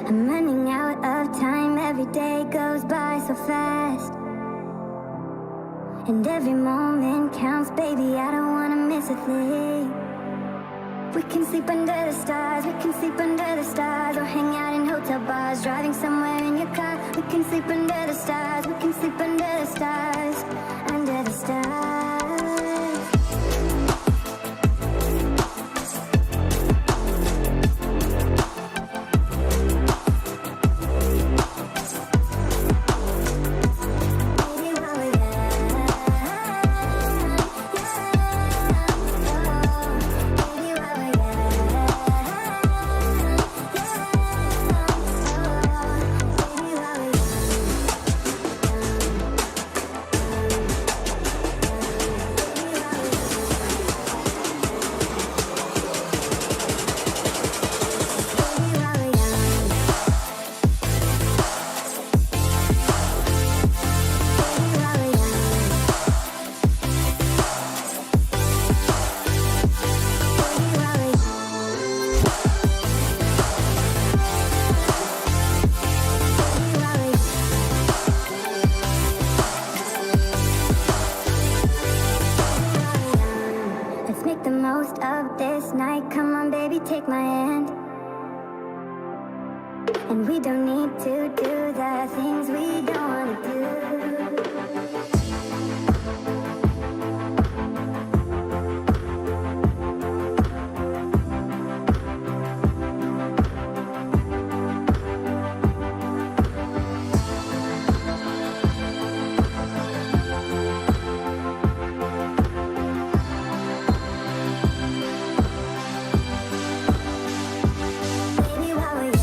I'm running out of time, every day goes by so fast. And every moment counts, baby, I don't wanna miss a thing. We can sleep under the stars, we can sleep under the stars, or hang out in hotel bars, driving somewhere in your car. We can sleep under the stars, we can sleep under the stars, under the stars. Take my hand, and we don't need to do the things we don't want to do. Baby, while we're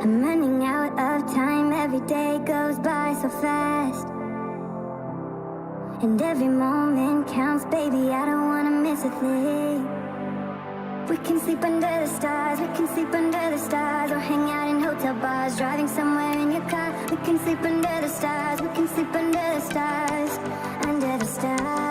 I'm running out of time, every day goes by so fast. And every moment counts, baby, I don't wanna miss a thing. We can sleep under the stars, we can sleep under the stars, or hang out in hotel bars, driving somewhere in your car. We can sleep under the stars, we can sleep under the stars, under the stars.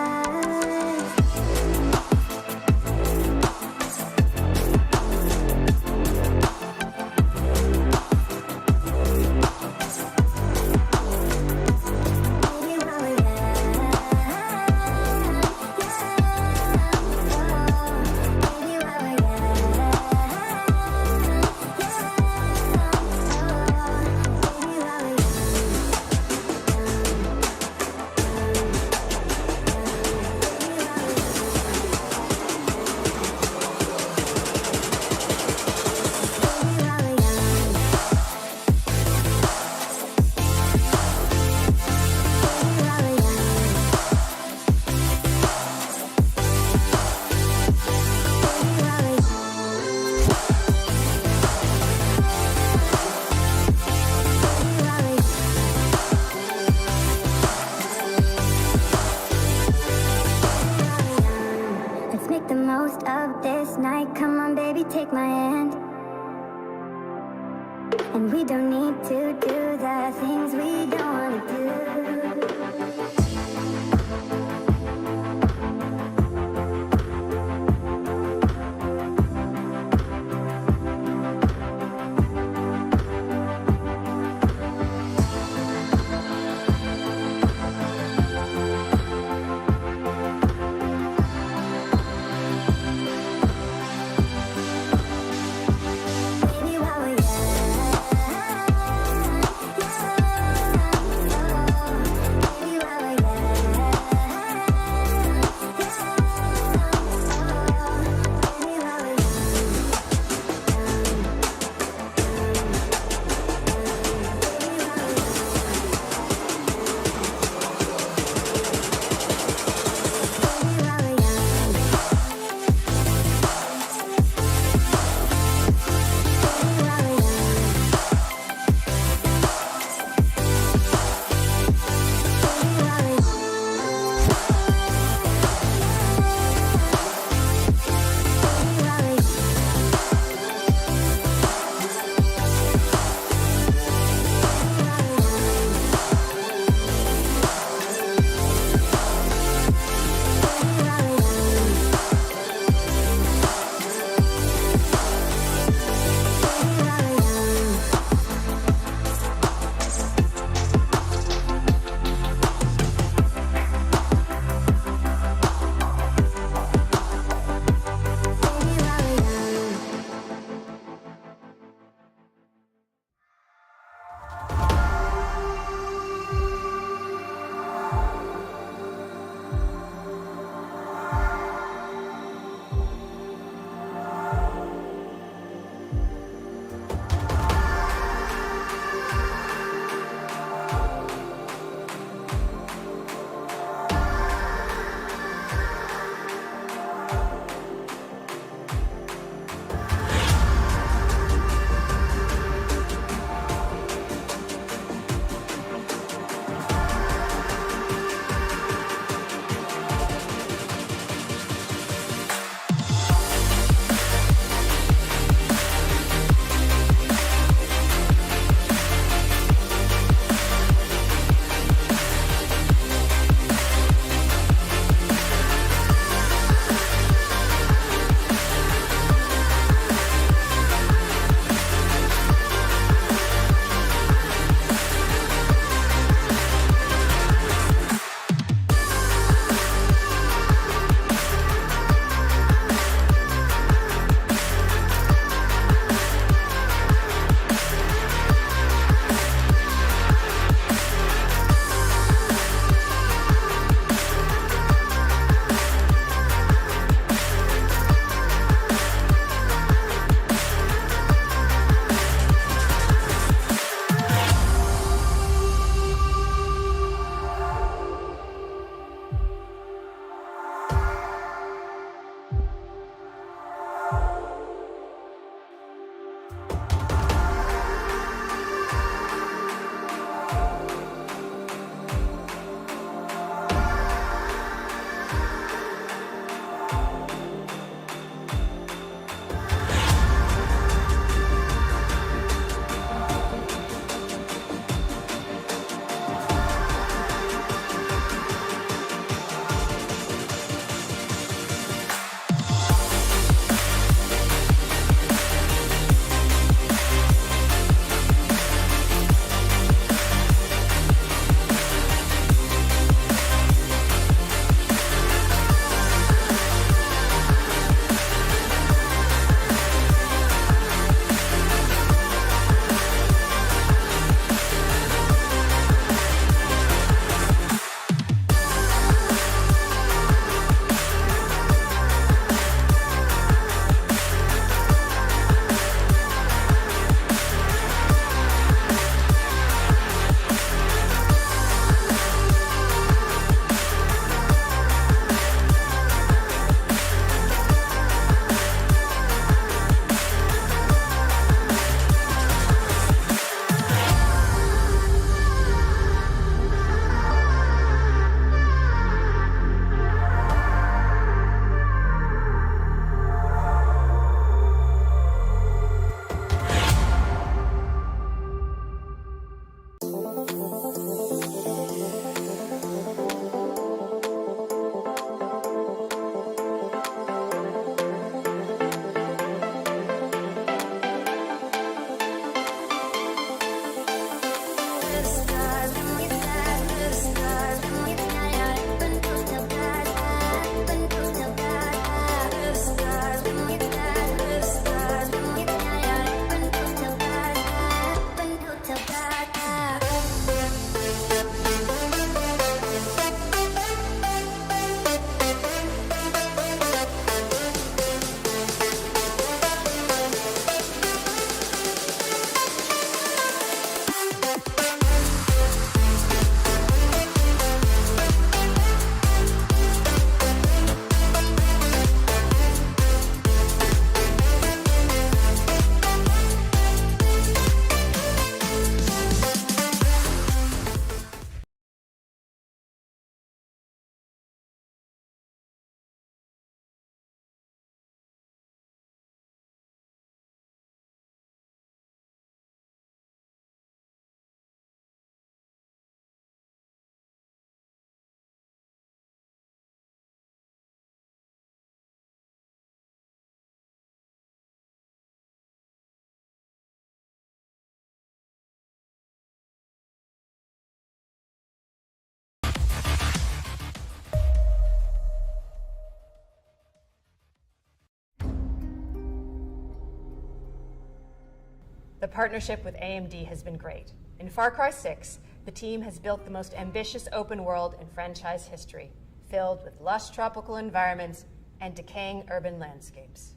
The partnership with AMD has been great. In Far Cry 6, the team has built the most ambitious open world in franchise history, filled with lush tropical environments and decaying urban landscapes.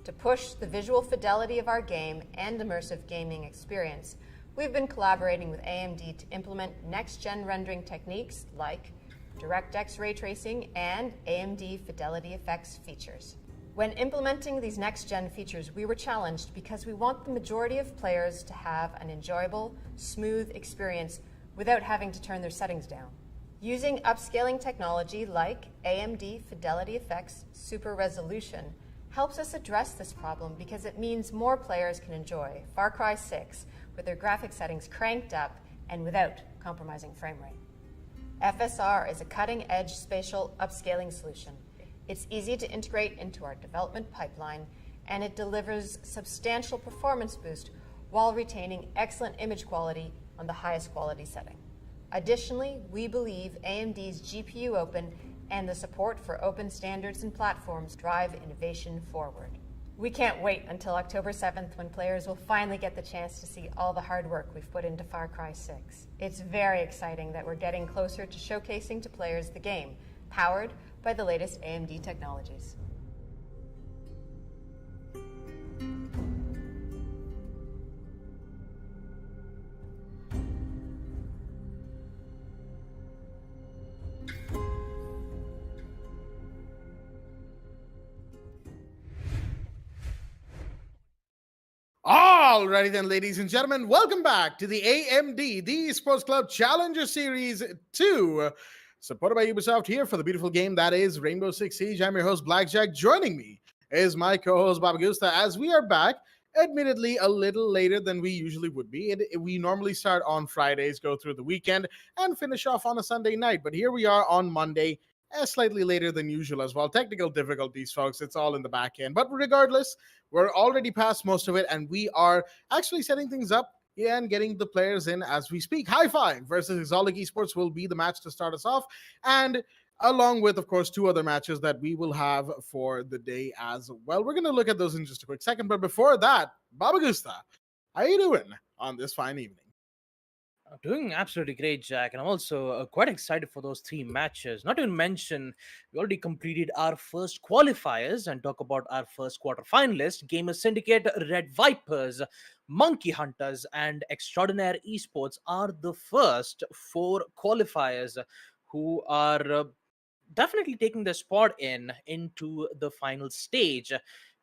To push the visual fidelity of our game and immersive gaming experience, we've been collaborating with AMD to implement next-gen rendering techniques like DirectX ray tracing and AMD Fidelity Effects features. When implementing these next-gen features, we were challenged because we want the majority of players to have an enjoyable, smooth experience without having to turn their settings down. Using upscaling technology like AMD Fidelity Effects Super Resolution helps us address this problem because it means more players can enjoy Far Cry 6 with their graphic settings cranked up and without compromising frame rate. FSR is a cutting-edge spatial upscaling solution. It's easy to integrate into our development pipeline, and it delivers substantial performance boost while retaining excellent image quality on the highest quality setting. Additionally, we believe AMD's GPU Open and the support for open standards and platforms drive innovation forward. We can't wait until October 7th when players will finally get the chance to see all the hard work we've put into Far Cry 6. It's very exciting that we're getting closer to showcasing to players the game, powered by the latest AMD technologies. Alrighty then, ladies and gentlemen, welcome back to the AMD, the Esports Club Challenger Series 2, supported by Ubisoft here for the beautiful game that is Rainbow Six Siege. I'm your host, Blackjack. Joining me is my co-host, Babagusta, as we are back, admittedly a little later than we usually would be. We normally start on Fridays, go through the weekend, and finish off on a Sunday night, but here we are on Monday, slightly later than usual as well. Technical difficulties, folks. It's all in the back end. But regardless, we're already past most of it, and we are actually setting things up and getting the players in as we speak. High Five versus Exotic Esports will be the match to start us off, and along with, of course, two other matches that we will have for the day as well. We're going to look at those in just a quick second, but before that, Baba Gusta, how you doing on this fine evening? I'm doing absolutely great, Jack, and I'm also quite excited for those three matches. Not to mention, we already completed our first qualifiers and talk about our first quarterfinalist. Gamer Syndicate, Red Vipers, Monkey Hunters, and Extraordinaire Esports are the first four qualifiers who are definitely taking their spot into the final stage.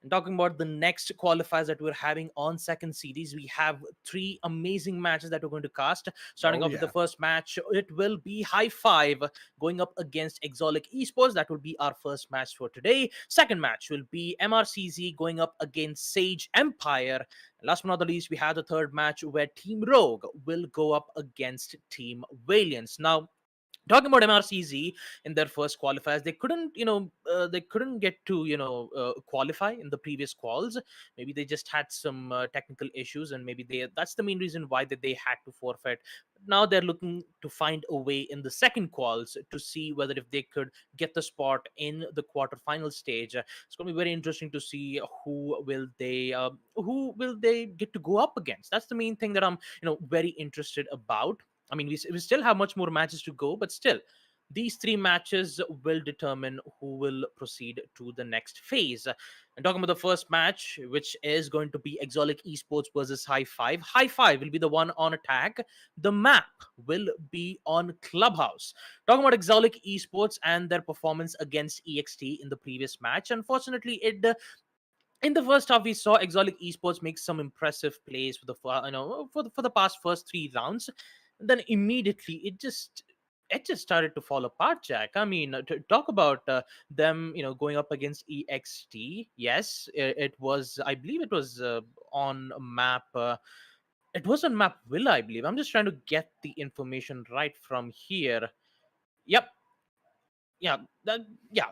And talking about the next qualifiers that we're having on second series, we have three amazing matches that we're going to cast. Starting off with the first match, it will be High Five going up against Exotic Esports. That will be our first match for today. Second match will be MRCZ going up against Sage Empire. And last but not the least, we have the third match where Team Rogue will go up against Team Valiance. Now, talking about MRCZ in their first qualifiers, they couldn't get to qualify in the previous quals. Maybe they just had some technical issues, and maybe that's the main reason why they had to forfeit. Now they're looking to find a way in the second quals to see whether if they could get the spot in the quarterfinal stage. It's going to be very interesting to see who will they get to go up against. That's the main thing that I'm very interested about. I mean, we still have much more matches to go, but still, these three matches will determine who will proceed to the next phase. And talking about the first match, which is going to be Exotic Esports versus High Five. High Five will be the one on attack. The map will be on Clubhouse. Talking about Exotic Esports and their performance against EXT in the previous match. Unfortunately, in the first half, we saw Exotic Esports make some impressive plays for the past first three rounds. Then immediately it just started to fall apart, Jack. I mean, to talk about them going up against EXT. Yes, it was, I believe it was on map it was on map Villa, I believe. I'm just trying to get the information right from here. Yep. Yeah, yeah,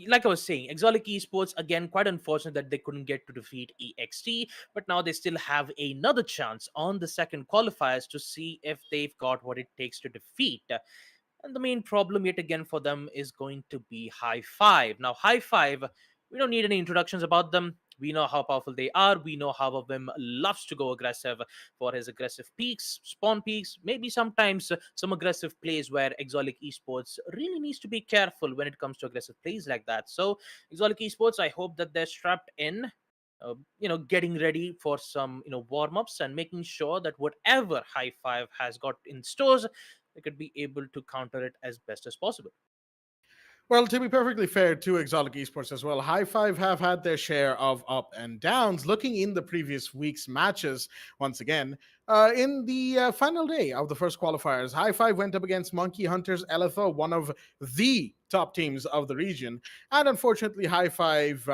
like I was saying, Exotic Esports, again, quite unfortunate that they couldn't get to defeat EXT, but now they still have another chance on the second qualifiers to see if they've got what it takes to defeat. And the main problem yet again for them is going to be High Five. Now, High Five, we don't need any introductions about them. We know how powerful they are. We know how Vim loves to go aggressive for his aggressive peaks, spawn peaks, maybe sometimes some aggressive plays where Exotic Esports really needs to be careful when it comes to aggressive plays like that. So, Exotic Esports, I hope that they're strapped in. Getting ready for some, warm ups and making sure that whatever High Five has got in stores, they could be able to counter it as best as possible. Well, to be perfectly fair to Exotic Esports as well, High Five have had their share of up and downs. Looking in the previous week's matches, once again, in the final day of the first qualifiers, High Five went up against Monkey Hunters LFO, one of the top teams of the region. And unfortunately, High Five,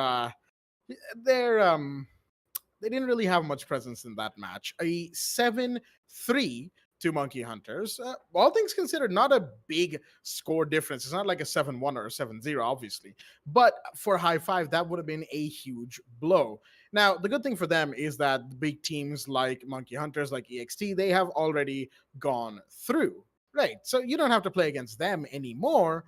they're they didn't really have much presence in that match. A 7-3 to Monkey Hunters. All things considered, not a big score difference. It's not like a 7-1 or a 7-0, obviously. But for High Five, that would have been a huge blow. Now, the good thing for them is that the big teams like Monkey Hunters, like EXT, they have already gone through. Right. So you don't have to play against them anymore.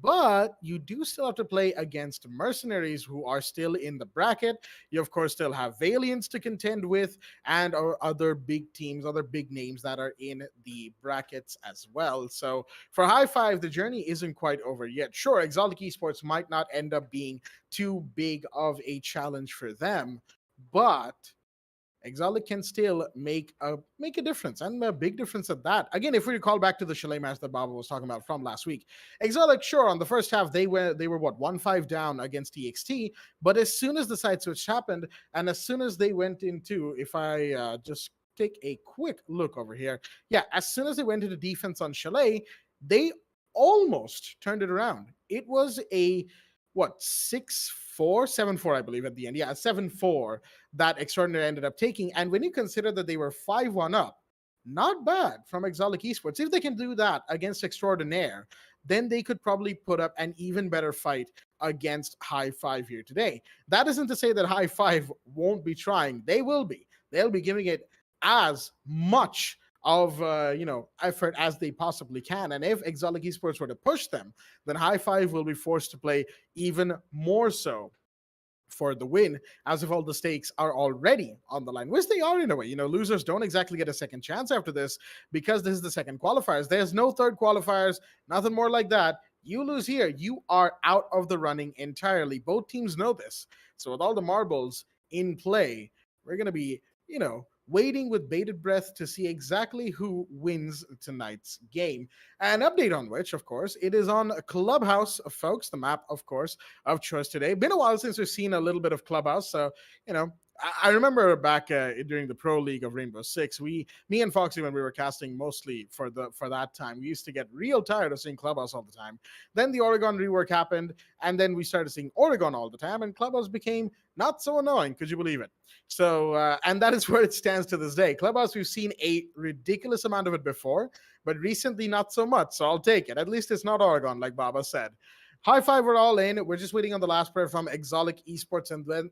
But you do still have to play against Mercenaries, who are still in the bracket. You, of course, still have Valiants to contend with, and other big teams, other big names that are in the brackets as well. So for High Five, the journey isn't quite over yet. Sure, Exotic Esports might not end up being too big of a challenge for them, but Exotic can still make a difference, and a big difference at that. Again, if we recall back to the Chalet match that Baba was talking about from last week, Exotic, sure, on the first half they were what 1-5 down against TXT, but as soon as the side switch happened, and as soon as they went into, if I just take a quick look over here, yeah, as soon as they went into defense on Chalet, they almost turned it around. It was a what 6-4, 7-4, I believe, at the end. Yeah, 7-4 that Extraordinary ended up taking. And when you consider that they were 5-1 up, not bad from Exotic Esports. If they can do that against Extraordinaire, then they could probably put up an even better fight against High Five here today. That isn't to say that High Five won't be trying. They will be. They'll be giving it as much of effort as they possibly can. And if Exotic Esports were to push them, then High Five will be forced to play even more so for the win, as if all the stakes are already on the line, which they are in a way. Losers don't exactly get a second chance after this, because this is the second qualifiers. There's no third qualifiers, nothing more like that. You lose here, you are out of the running entirely. Both teams know this. So with all the marbles in play, we're going to be, waiting with bated breath to see exactly who wins tonight's game. An update on which, of course, it is on Clubhouse, folks, the map, of course, of choice today. Been a while since we've seen a little bit of Clubhouse, so, I remember back during the Pro League of Rainbow Six, me and Foxy, when we were casting mostly for that time, we used to get real tired of seeing Clubhouse all the time. Then the Oregon rework happened, and then we started seeing Oregon all the time, and Clubhouse became not so annoying. Could you believe it? So, and that is where it stands to this day. Clubhouse, we've seen a ridiculous amount of it before, but recently not so much. So I'll take it. At least it's not Oregon, like Baba said. High Five, we're all in. We're just waiting on the last prayer from Exotic Esports, and then,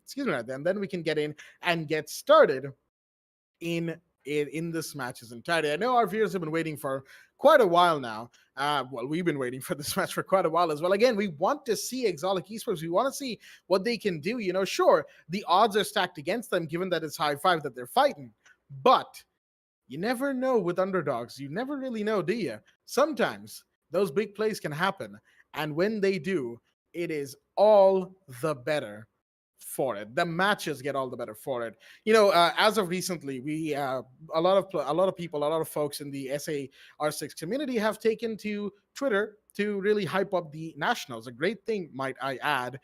excuse me, and then we can get in and get started in this match's entirety. I know our viewers have been waiting for quite a while now. Well, we've been waiting for this match for quite a while as well. Again, we want to see Exotic Esports. We want to see what they can do. Sure, the odds are stacked against them, given that it's High Five that they're fighting, but you never know with underdogs. You never really know, do you? Sometimes those big plays can happen. And when they do, it is all the better for it. The matches get all the better for it. As of recently, we a lot of people, a lot of folks in the SAR6 community have taken to Twitter to really hype up the nationals. A great thing, might I add.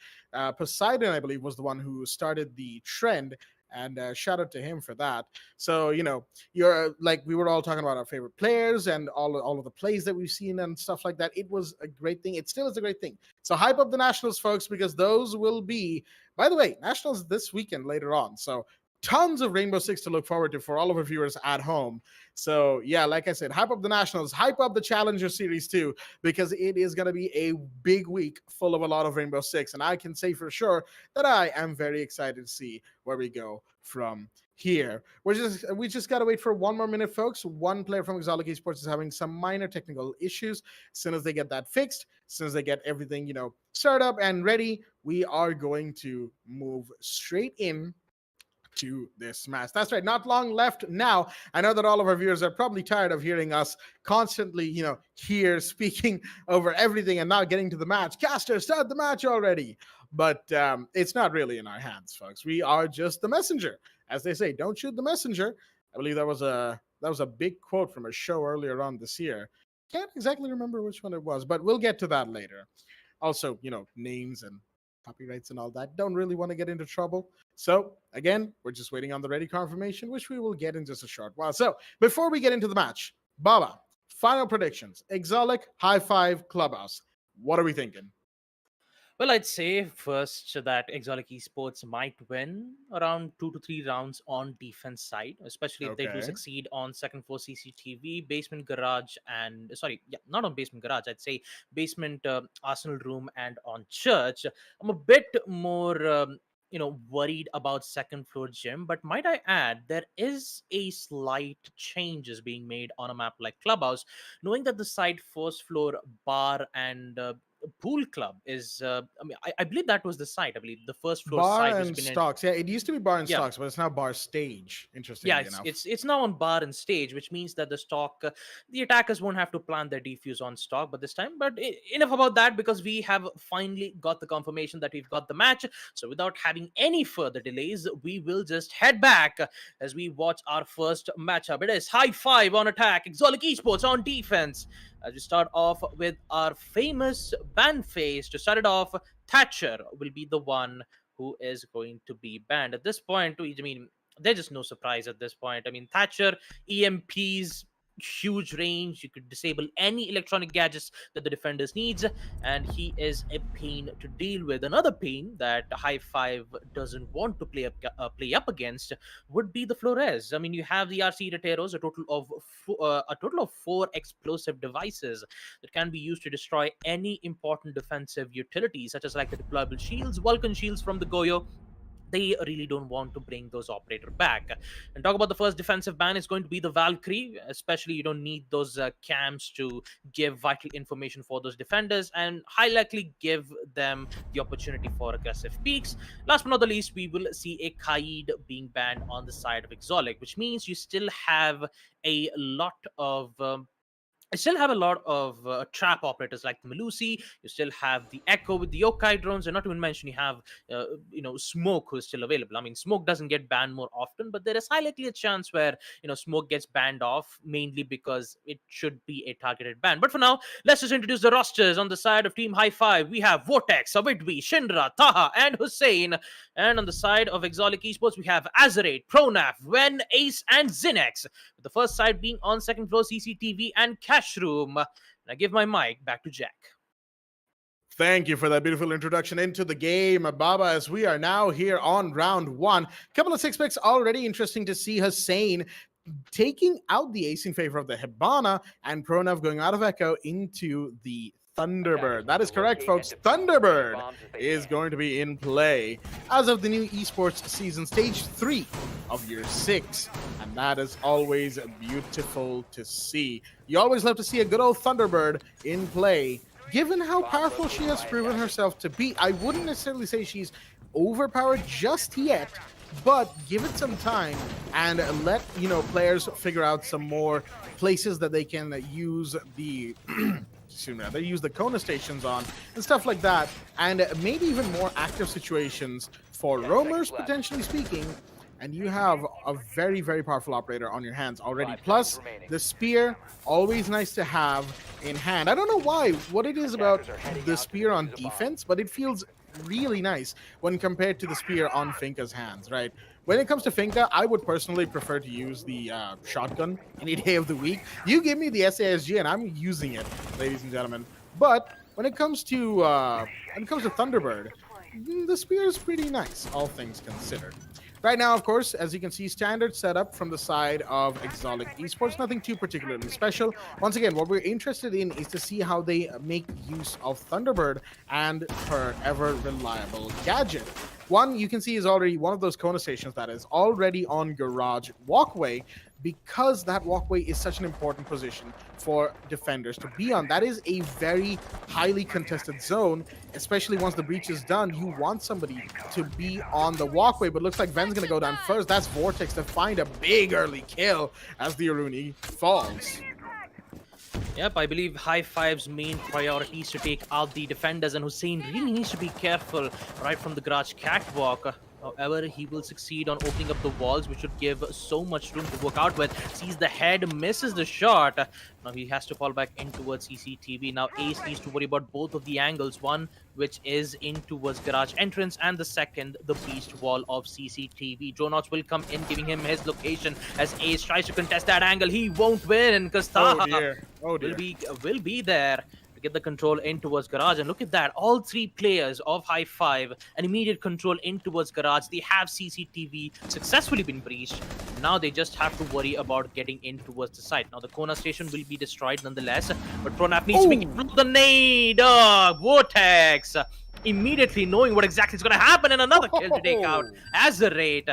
Poseidon, I believe, was the one who started the trend. And shout out to him for that. So, you're like, we were all talking about our favorite players and all of the plays that we've seen and stuff like that. It was a great thing. It still is a great thing. So hype up the nationals, folks, because those will be, by the way, nationals this weekend later on. So tons of Rainbow Six to look forward to for all of our viewers at home. So yeah, like I said, hype up the nationals, hype up the Challenger Series too, because it is going to be a big week full of a lot of Rainbow Six. And I can say for sure that I am very excited to see where we go from here. We just gotta wait for 1 more minute, folks. One player from Exotic Esports is having some minor technical issues. As soon as they get that fixed, as soon as they get everything, started up and ready, we are going to move straight in to this match. That's right, not long left now. I know that all of our viewers are probably tired of hearing us constantly, here speaking over everything and not getting to the match. Caster, start the match already. But it's not really in our hands, folks. We are just the messenger. As they say, don't shoot the messenger. I believe that was a big quote from a show earlier on this year. Can't exactly remember which one it was, but we'll get to that later. Also, names and copyrights and all that. Don't really want to get into trouble. So, again, we're just waiting on the ready confirmation, which we will get in just a short while. So, before we get into the match, Baba, final predictions. Exolic, High Five, Clubhouse. What are we thinking? Well, I'd say first that Exotic Esports might win around 2 to 3 rounds on defense side, especially if they do Okay. succeed on second floor CCTV, basement garage, and not on basement garage. I'd say basement arsenal room and on church. I'm a bit more. Worried about second floor gym, but might I add, there is a slight changes being made on a map like Clubhouse, knowing that the side first floor bar and pool club is I believe that was the site. I believe the first floor Bar site was and been Stocks. Yeah, it used to be Bar and yeah Stocks, but it's now Bar Stage, interestingly yeah enough. it's now on bar and stage, which means that the attackers won't have to plan their defuse on stock but this time. But enough about that, because we have finally got the confirmation that we've got the match. So without having any further delays, we will just head back as we watch our first matchup. It is High Five on attack, Exotic Esports on defense. As we start off with our famous banned face. To start it off, Thatcher will be the one who is going to be banned. At this point, I mean, there's just no surprise at this point. I mean, Thatcher, EMPs, huge range. You could disable any electronic gadgets that the defenders needs, and he is a pain to deal with. Another pain that High Five doesn't want to play up against would be the Flores. I mean, you have the RC Reteros, a total of 4 explosive devices that can be used to destroy any important defensive utilities, such as like the deployable shields, Vulcan shields from the Goyo. They really don't want to bring those operator back. And talk about the first defensive ban is going to be the Valkyrie. Especially, you don't need those cams to give vital information for those defenders, and high likely give them the opportunity for aggressive peaks. Last but not the least, we will see a Kaid being banned on the side of Exolic, which means you still have a lot of I still have a lot of trap operators like the Melusi. You still have the Echo with the Yokai drones, and not to even mention you have, Smoke, who is still available. I mean, Smoke doesn't get banned more often, but there is high likely a chance where Smoke gets banned off, mainly because it should be a targeted ban. But for now, let's just introduce the rosters. On the side of Team High Five, we have Vortex, Avidwi, Shinra, Taha, and Hussein. And on the side of Exolic Esports, we have Azerate, Pronaf, Wen, Ace, and Zinex. With the first side being on second floor CCTV and Cash Room. And I give my mic back to Jack. Thank you for that beautiful introduction into the game, Baba, as we are now here on round 1. Couple of 6 picks already. Interesting to see Hussein taking out the ace in favor of the Hibana, and Pronav going out of Echo into the Thunderbird. That is correct, folks. Thunderbird is going to be in play as of the new Esports season, stage 3 of year 6. And that is always beautiful to see. You always love to see a good old Thunderbird in play. Given how powerful she has proven herself to be, I wouldn't necessarily say she's overpowered just yet, but give it some time and let players figure out some more places that they can use the they use the Kona stations on and stuff like that, and maybe even more active situations for roamers, potentially speaking. And you have a very, very powerful operator on your hands already. Plus, the spear, always nice to have in hand. I don't know what it is about the spear on defense, but it feels really nice when compared to the spear on Finka's hands, right? When it comes to Finka, I would personally prefer to use the shotgun any day of the week. You give me the SASG and I'm using it, ladies and gentlemen. But when it comes to Thunderbird, the spear is pretty nice, all things considered. Right now, of course, as you can see, standard setup from the side of Exolic Esports. Nothing too particularly special. Once again, what we're interested in is to see how they make use of Thunderbird and her ever-reliable gadget. One you can see is already one of those corner stations that is already on garage walkway, because that walkway is such an important position for defenders to be on. That is a very highly contested zone, especially once the breach is done. You want somebody to be on the walkway, but looks like Ven's gonna go down first. That's Vortex to find a big early kill as the Aruni falls. Yep, I believe High Five's main priority is to take out the defenders, and Hussein really needs to be careful right from the garage catwalk. However, he will succeed on opening up the walls, which should give so much room to work out with. Sees the head, misses the shot. Now he has to fall back in towards CCTV. Now Ace needs to worry about both of the angles. One, which is in towards garage entrance, and the second, the beast wall of CCTV. Dronauts will come in, giving him his location as Ace tries to contest that angle. He won't win because Taha will be there to get the control in towards garage. And look at that, all three players of High Five, an immediate control in towards garage. They have CCTV successfully been breached. Now they just have to worry about getting in towards the site. Now the corner station will be destroyed nonetheless, but Pronap needs to be the nade. Vortex immediately knowing what exactly is going to happen, and another kill to take out as a raid.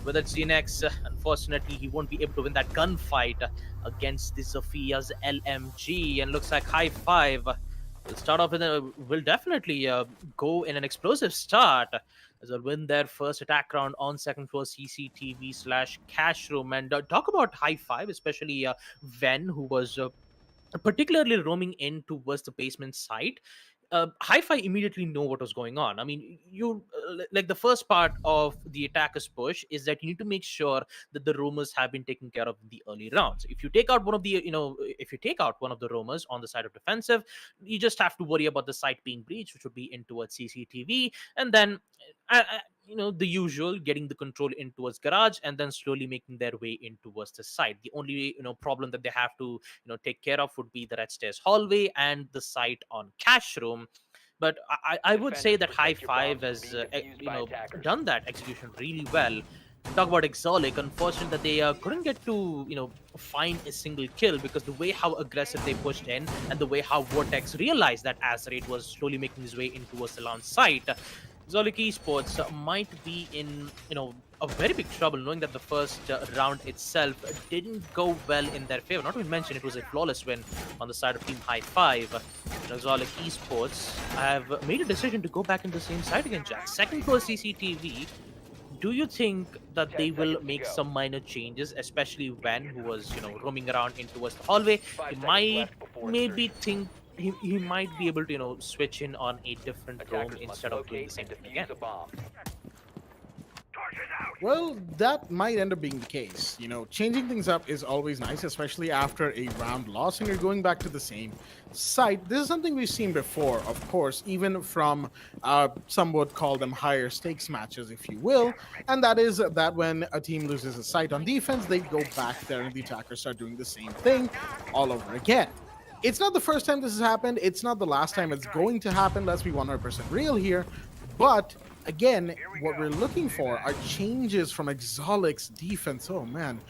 With its Xenex, unfortunately, he won't be able to win that gunfight against the Sophia's LMG. And looks like High Five will start off will definitely go in an explosive start, as they'll win their first attack round on second floor CCTV/cash room. And talk about High Five, especially Ven, who was particularly roaming in towards the basement site. Hi-Fi immediately know what was going on. I mean, you like the first part of the attacker's push is that you need to make sure that the roamers have been taken care of in the early rounds. If you take out one of the, if you take out one of the roamers on the side of defensive, you just have to worry about the site being breached, which would be in towards CCTV, and then the usual, getting the control in towards garage and then slowly making their way in towards the site. The only problem that they have to take care of would be the red stairs hallway and the site on cash room. But I would say that High Five has done that execution really well. Talk about Exolic. Unfortunate that they couldn't get to find a single kill, because the way how aggressive they pushed in and the way how Vortex realized that Azraid was slowly making his way in towards the launch site, Exolic Esports might be in a very big trouble, knowing that the first round itself didn't go well in their favor. Not to mention it was a flawless win on the side of Team High Five. Exolic Esports have made a decision to go back in the same side again, Jack. Second floor CCTV. Do you think that they will make some minor changes, especially Van, who was roaming around in towards the hallway? He might maybe think he might be able to switch in on a different roam instead of doing the same thing again. Well, that might end up being the case. Changing things up is always nice, especially after a round loss and you're going back to the same site. This is something we've seen before, of course, even from some would call them higher stakes matches, if you will. And that is that when a team loses a site on defense, they go back there and the attackers start doing the same thing all over again. It's not the first time this has happened. It's not the last time it's going to happen. Let's be 100% real here. But again, what we're looking for are changes from Exolic's defense. Oh, man.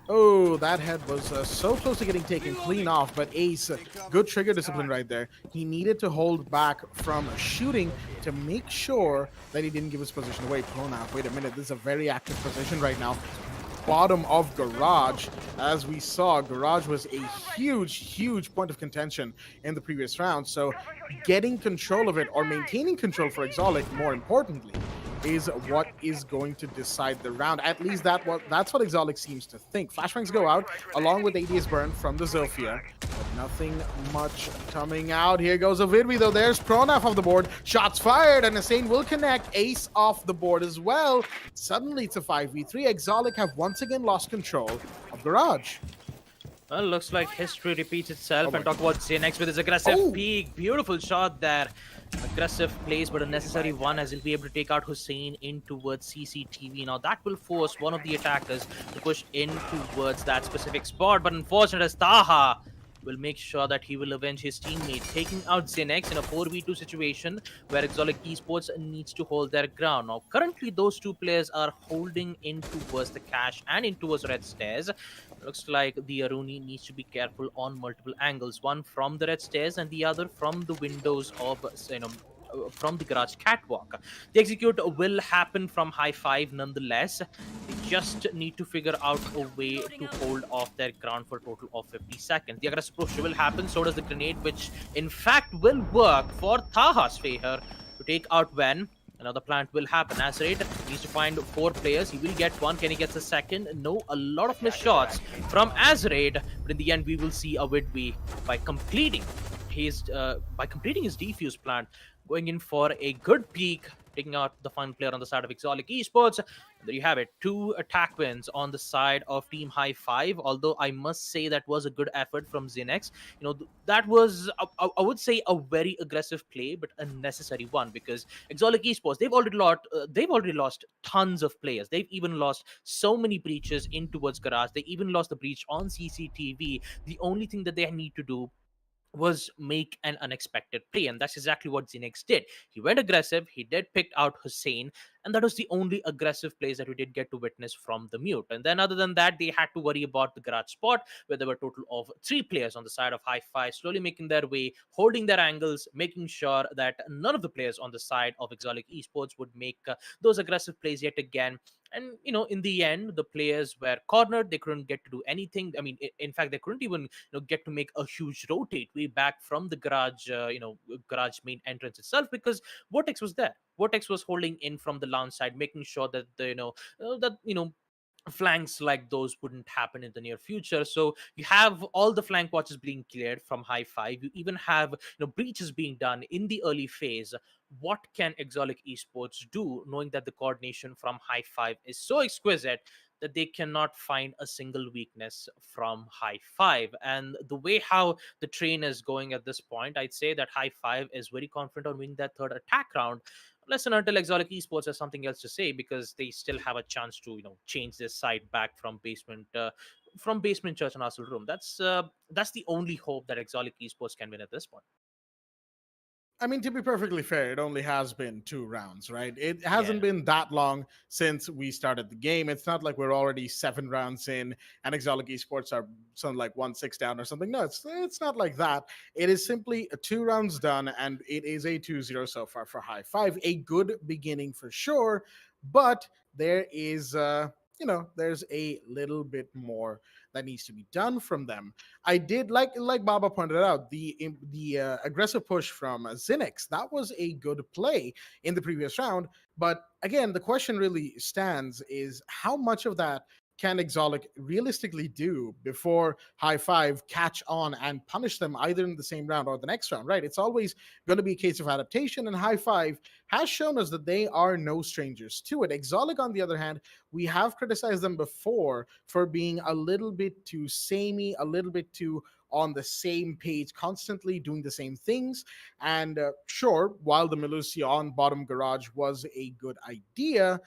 Oh, that head was so close to getting taken clean off, but Ace, good trigger discipline right there. He needed to hold back from shooting to make sure that he didn't give his position away. Pronap, wait a minute, this is a very active position right now. Bottom of garage. As we saw, garage was a huge point of contention in the previous round. So getting control of it, or maintaining control for Exolic, more importantly, is what is going to decide the round. At least that's what Exolic seems to think. Flashbangs go out along with ADS burn from the Zofia, but nothing much coming out. Here goes a Vidwi though. There's Pronaf off the board. Shots fired, and Hussein will connect. Ace off the board as well. Suddenly it's a 5v3. Exolic have once again lost control of garage. Well, looks like history repeats itself. And talk about Xenex with his aggressive peek. Beautiful shot there. Aggressive plays, but a necessary one, as he'll be able to take out Hussein in towards CCTV. Now that will force one of the attackers to push in towards that specific spot. But unfortunately, as Taha will make sure that he will avenge his teammate, taking out Xenex in a 4v2 situation where Exolic Esports needs to hold their ground. Now, currently, those two players are holding in towards the cache and in towards red stairs. Looks like the Aruni needs to be careful on multiple angles. One from the red stairs and the other from the windows of from the garage catwalk. The execute will happen from high five nonetheless. They just need to figure out a way to hold off their ground for a total of 50 seconds. The aggressive push will happen, so does the grenade, which in fact will work for Taha's favor to take out Ven. Another plant will happen. Azraid needs to find 4 players. He will get one. Can he get the second? No, a lot of missed shots from Azraid. But in the end, we will see a Widby by completing his defuse plant, going in for a good peek, taking out the fun player on the side of Exotic Esports. There you have it, 2 attack wins on the side of Team High Five. Although I must say that was a good effort from Zinex. That was I would say a very aggressive play, but a necessary one, because Exotic Esports, they've already lost tons of players. They've even lost so many breaches in towards Garage. They even lost the breach on CCTV. The only thing that they need to do was make an unexpected play, and that's exactly what Zinix did. He went aggressive, he did pick out Hussein, and that was the only aggressive plays that we did get to witness from the mute. And then other than that, they had to worry about the garage spot, where there were a total of 3 players on the side of High Five, slowly making their way, holding their angles, making sure that none of the players on the side of Exotic Esports would make those aggressive plays yet again. And in the end, the players were cornered. They couldn't get to do anything. I mean, in fact, they couldn't even get to make a huge rotate way back from the garage garage main entrance itself, because Vortex was there. Vortex was holding in from the launch side, making sure that flanks like those wouldn't happen in the near future. So you have all the flank watches being cleared from High Five. You even have breaches being done in the early phase. What can Exotic Esports do, knowing that the coordination from High Five is so exquisite that they cannot find a single weakness from High Five? And the way how the train is going at this point, I'd say that High Five is very confident on winning that third attack round, unless and until Exotic Esports has something else to say, because they still have a chance to change this side back from basement church and Arsenal room. That's the only hope that Exotic Esports can win at this point. I mean, to be perfectly fair, it only has been 2 rounds, right? It hasn't Yeah. been that long since we started the game. It's not like we're already 7 rounds in and Exotic Esports are something like 1-6 down or something. No, it's not like that. It is simply 2 rounds done, and it is a 2-0 so far for High Five. A good beginning for sure, but there is there's a little bit more that needs to be done from them. I did like Baba pointed out, the aggressive push from Zinix. That was a good play in the previous round, but again, the question really stands: is how much of that can Exotic realistically do before High Five catch on and punish them either in the same round or the next round? Right? It's always going to be a case of adaptation, and High Five has shown us that they are no strangers to it. Exotic, on the other hand, we have criticized them before for being a little bit too samey, a little bit too on the same page, constantly doing the same things. And sure, while the Melusi on bottom garage was a good idea,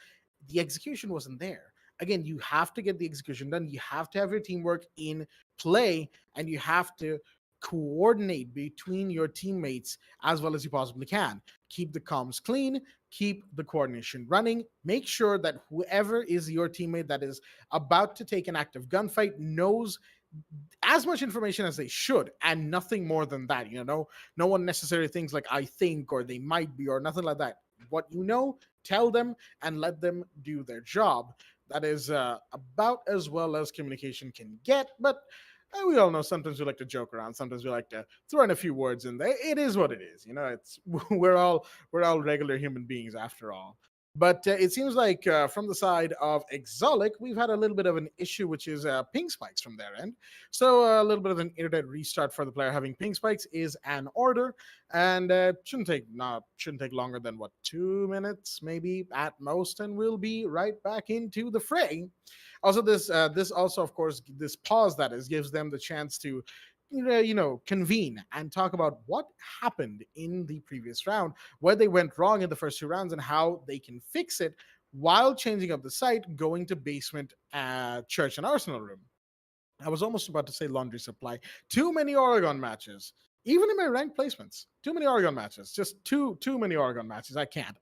the execution wasn't there. Again, you have to get the execution done. You have to have your teamwork in play, and you have to coordinate between your teammates as well as you possibly can. Keep the comms clean, keep the coordination running, make sure that whoever is your teammate that is about to take an active gunfight knows as much information as they should and nothing more than that. No one necessarily thinks like I think or they might be or nothing like that. What tell them and let them do their job. That is about as well as communication can get, but we all know sometimes we like to joke around. Sometimes we like to throw in a few words in there. It is what it is. It's we're all regular human beings after all. But it seems like from the side of Exotic, we've had a little bit of an issue, which is ping spikes from their end. So a little bit of an internet restart for the player having ping spikes is an order, and shouldn't take longer than 2 minutes maybe at most, and we'll be right back into the fray. Also, this also, of course, this pause that is gives them the chance to convene and talk about what happened in the previous round, where they went wrong in the first 2 rounds, and how they can fix it while changing up the site, going to basement, church, and arsenal room. I was almost about to say laundry supply. Too many Oregon matches. Even in my ranked placements, too many Oregon matches. Just too many Oregon matches. I can't.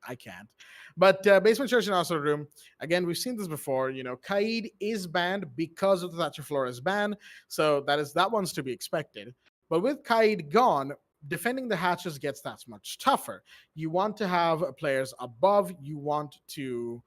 But basement church and arsenal room. Again, we've seen this before. Kaid is banned because of the Thatcher Flores ban, so that one's to be expected. But with Kaid gone, defending the hatches gets that much tougher. You want to have players above. You want to,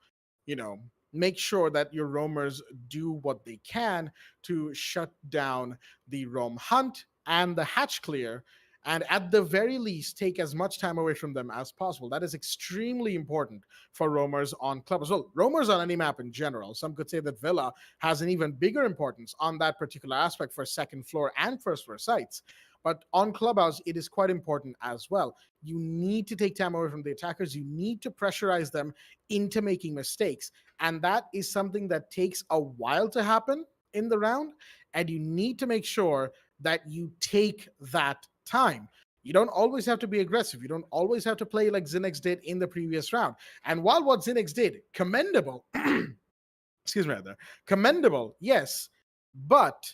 you know, make sure that your roamers do what they can to shut down the roam hunt and the hatch clear, and at the very least take as much time away from them as possible. That is extremely important for roamers on club as well. Roamers on any map in general. Some could say that Villa has an even bigger importance on that particular aspect for second floor and first floor sites. But on Clubhouse, it is quite important as well. You need to take time away from the attackers. You need to pressurize them into making mistakes. And that is something that takes a while to happen in the round. And you need to make sure that you take that time. You don't always have to be aggressive. You don't always have to play like Zinix did in the previous round. And while what Zinix did, commendable, excuse me, rather, commendable, yes, but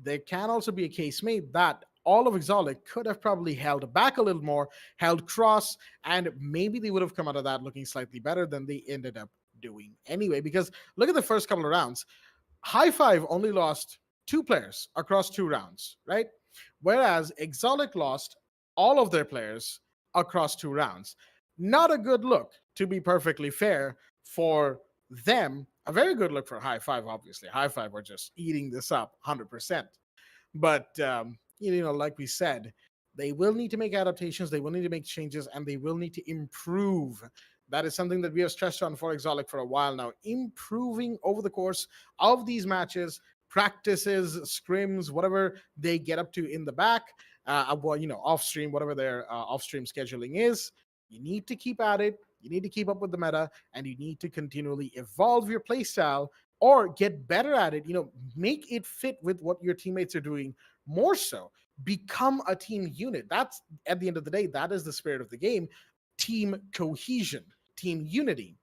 there can also be a case made that all of Exotic could have probably held back a little more, held cross, and maybe they would have come out of that looking slightly better than they ended up doing anyway. Because look at the first couple of rounds. High Five only lost 2 players across 2 rounds, right? Whereas Exotic lost all of their players across 2 rounds. Not a good look, to be perfectly fair, for them. A very good look for High Five, obviously. High Five were just eating this up 100%. But, like we said, they will need to make adaptations, they will need to make changes, and they will need to improve. That is something that we have stressed on for Exotic for a while now. Improving over the course of these matches, practices, scrims, whatever they get up to in the back, off stream, whatever their off stream scheduling is. You need to keep at it. You need to keep up with the meta, and you need to continually evolve your playstyle or get better at it. Make it fit with what your teammates are doing more so. Become a team unit. That's, at the end of the day, that is the spirit of the game. Team cohesion, team unity.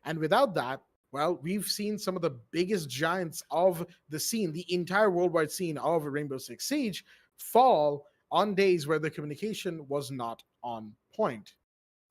And without that, well, we've seen some of the biggest giants of the scene, the entire worldwide scene of Rainbow Six Siege, fall on days where the communication was not on point.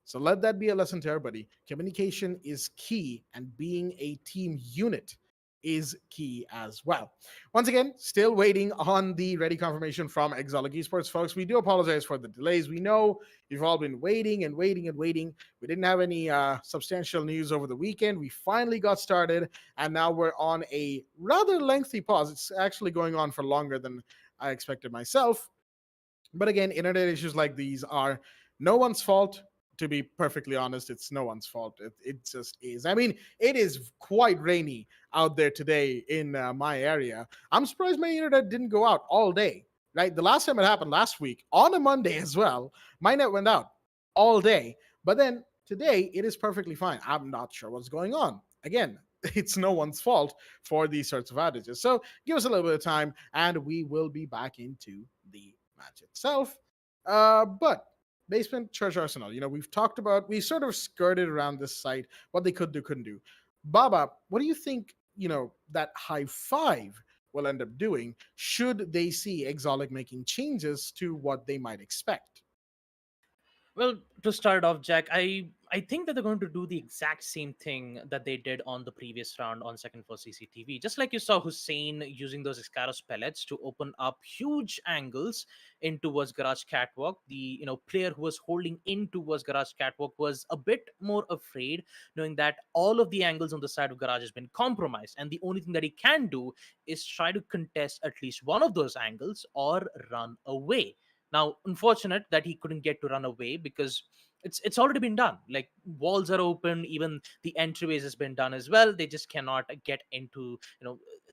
So let that be a lesson to everybody. Communication is key, and being a team unit is key as well. Once again, still waiting on the ready confirmation from Exotic Esports, folks. We do apologize for the delays. We know you've all been waiting and waiting and waiting. We didn't have any substantial news over the weekend. We finally got started, and now we're on a rather lengthy pause. It's actually going on for longer than I expected myself. But again, internet issues like these are no one's fault. To be perfectly honest, it's no one's fault. It just is. I mean, it is quite rainy out there today in my area. I'm surprised my internet didn't go out all day, right? The last time it happened last week, on a Monday as well, my net went out all day. But then today, it is perfectly fine. I'm not sure what's going on. Again, it's no one's fault for these sorts of outages. So give us a little bit of time, and we will be back into the match itself. But Basement Church Arsenal, we sort of skirted around this site, what they could do, couldn't do. Baba, what do you think, that High Five will end up doing should they see Exotic making changes to what they might expect? Well, to start off, Jack, I think that they're going to do the exact same thing that they did on the previous round on second for CCTV. Just like you saw Hussein using those Iskaros pellets to open up huge angles in towards Garage Catwalk. The player who was holding in towards Garage Catwalk was a bit more afraid, knowing that all of the angles on the side of Garage has been compromised, and the only thing that he can do is try to contest at least one of those angles or run away. Now, unfortunate that he couldn't get to run away because it's already been done. Like, walls are open, even the entryways has been done as well. They just cannot get into,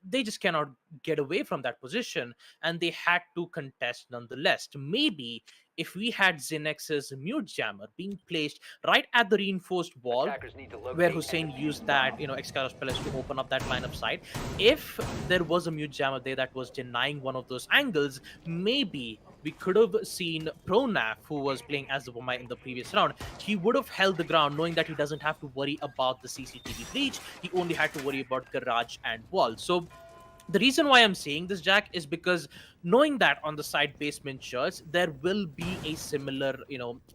they just cannot get away from that position, and they had to contest nonetheless. Maybe if we had Zinex's mute jammer being placed right at the reinforced wall where Hussein used that, Excaros pillars to open up that line of sight, if there was a mute jammer there that was denying one of those angles, maybe we could have seen Pronaf, who was playing as the Womai in the previous round. He would have held the ground, knowing that he doesn't have to worry about the CCTV breach. He only had to worry about garage and wall. So The reason why I'm saying this, Jack, is because knowing that on the side basement shirts, there will be a similar,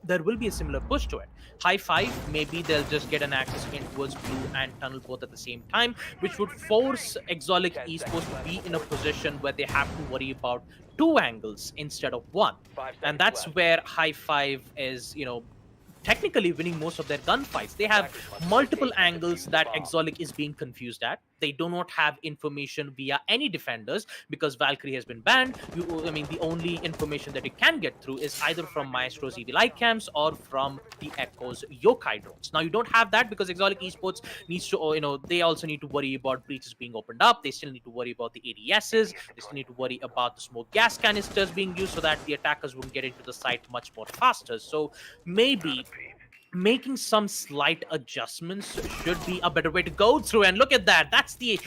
there will be a similar push to it. High five, maybe they'll just get an access in towards blue and tunnel both at the same time, which would force Exolic Esports to be in a position where they have to worry about two angles instead of one. And that's where High Five is, technically winning most of their gunfights. They have multiple angles that Exolic is being confused at. They do not have information via any defenders because Valkyrie has been banned. The only information that you can get through is either from Maestro's EV light cams or from the Echo's yokai drones. Now you don't have that because Exolic Esports needs to, they also need to worry about breaches being opened up. They still need to worry about the ADSs. They still need to worry about the smoke gas canisters being used so that the attackers won't get into the site much more faster. So maybe making some slight adjustments should be a better way to go through. And look at that. That's the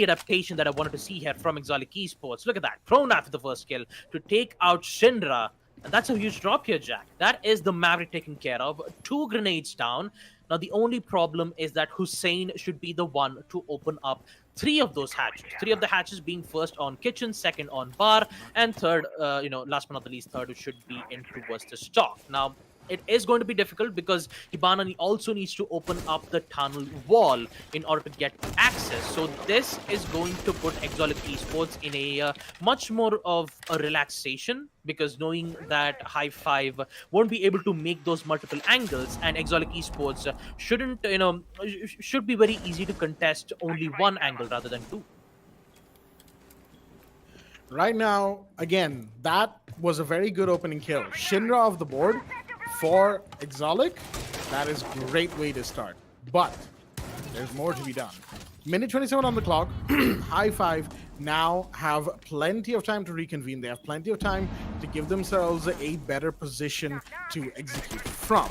adaptation that I wanted to see here from Exolic Esports. Look at that. Pronaf with the first kill to take out Shinra. And that's a huge drop here, Jack. That is the Maverick taken care of. 2 grenades down. Now, the only problem is that Hussein should be the one to open up 3 of those hatches. 3 of the hatches being first on kitchen, second on bar, and third, last but not the least, third should be in towards the stock. Now, it is going to be difficult because Hibana also needs to open up the tunnel wall in order to get access. So this is going to put Exolic Esports in a much more of a relaxation, because knowing that High Five won't be able to make those multiple angles, and Exolic Esports should be very easy to contest only one angle rather than 2. Right now, again, that was a very good opening kill. Shinra off the board for Exolic. That is a great way to start. But there's more to be done. Minute 27 on the clock. High Five now have plenty of time to reconvene. They have plenty of time to give themselves a better position to execute from.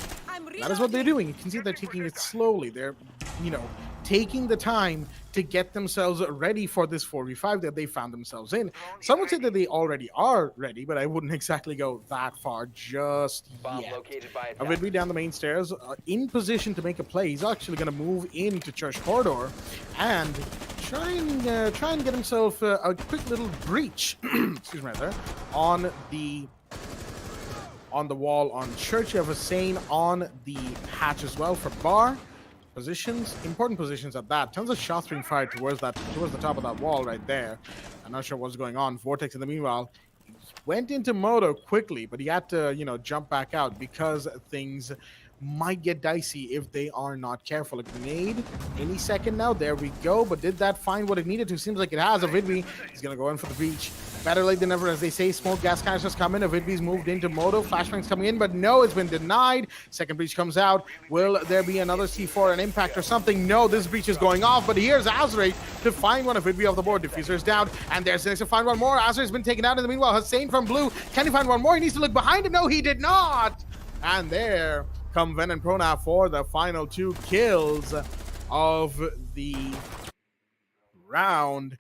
That is what they're doing. You can see they're taking it slowly. They're, taking the time to get themselves ready for this 4v5 that they found themselves in. Some would say that they already are ready, but I wouldn't exactly go that far just yet. Avidvi down the main stairs, in position to make a play. He's actually going to move into Church Corridor and try and get himself a quick little breach, excuse me, there, on the wall on Church. You have Hussein on the hatch as well for bar. Positions, important positions at that. Tons of shots being fired towards the top of that wall right there. I'm not sure what's going on. Vortex, in the meanwhile, went into Moto quickly, but he had to, jump back out because things might get dicey if they are not careful. A grenade any second now. There we go. But did that find what it needed to? Seems like it has. Avidvi is going to go in for the breach. Better late than never, as they say. Smoke gas canisters come in. Avidvi's moved into Moto. Flashbangs coming in, but no, it's been denied. Second breach comes out. Will there be another C4, an impact or something? No, this breach is going off, but here's Azrae to find one. Avidvi off the board. Diffuser's down, and there's next to find one more. Azrae's been taken out in the meanwhile. Hussein from blue. Can he find one more? He needs to look behind him. No, he did not. And there come Ven and Pronaf for the final 2 kills of the round.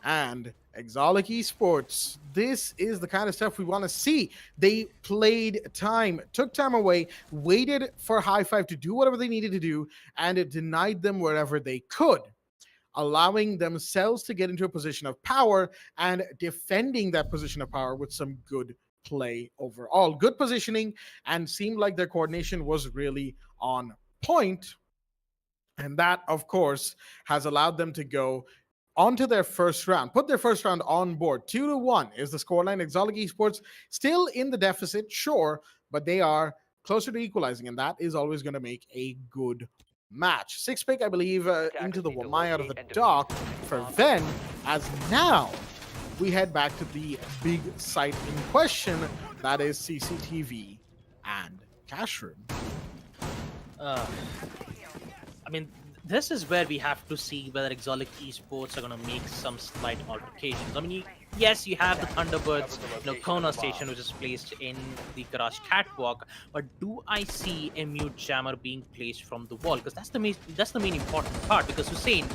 And Exolic Esports, this is the kind of stuff we want to see. They played time, took time away, waited for High Five to do whatever they needed to do, and it denied them wherever they could, allowing themselves to get into a position of power and defending that position of power with some good play overall. Good positioning, and seemed like their coordination was really on point. And that, of course, has allowed them to go onto their first round, put their first round on board. 2-1 is the scoreline. Exolic Esports still in the deficit, sure, but they are closer to equalizing, and that is always going to make a good match. 6 pick, I believe, into the Wamai out of the dock for Ven, as now we head back to the big site in question, that is CCTV and Cash Room. This is where we have to see whether Exolic Esports are going to make some slight altercations. Yes, you have the Thunderbirds, Kona station, which is placed in the garage catwalk, but do I see a mute jammer being placed from the wall? Because that's the main important part, because Hussein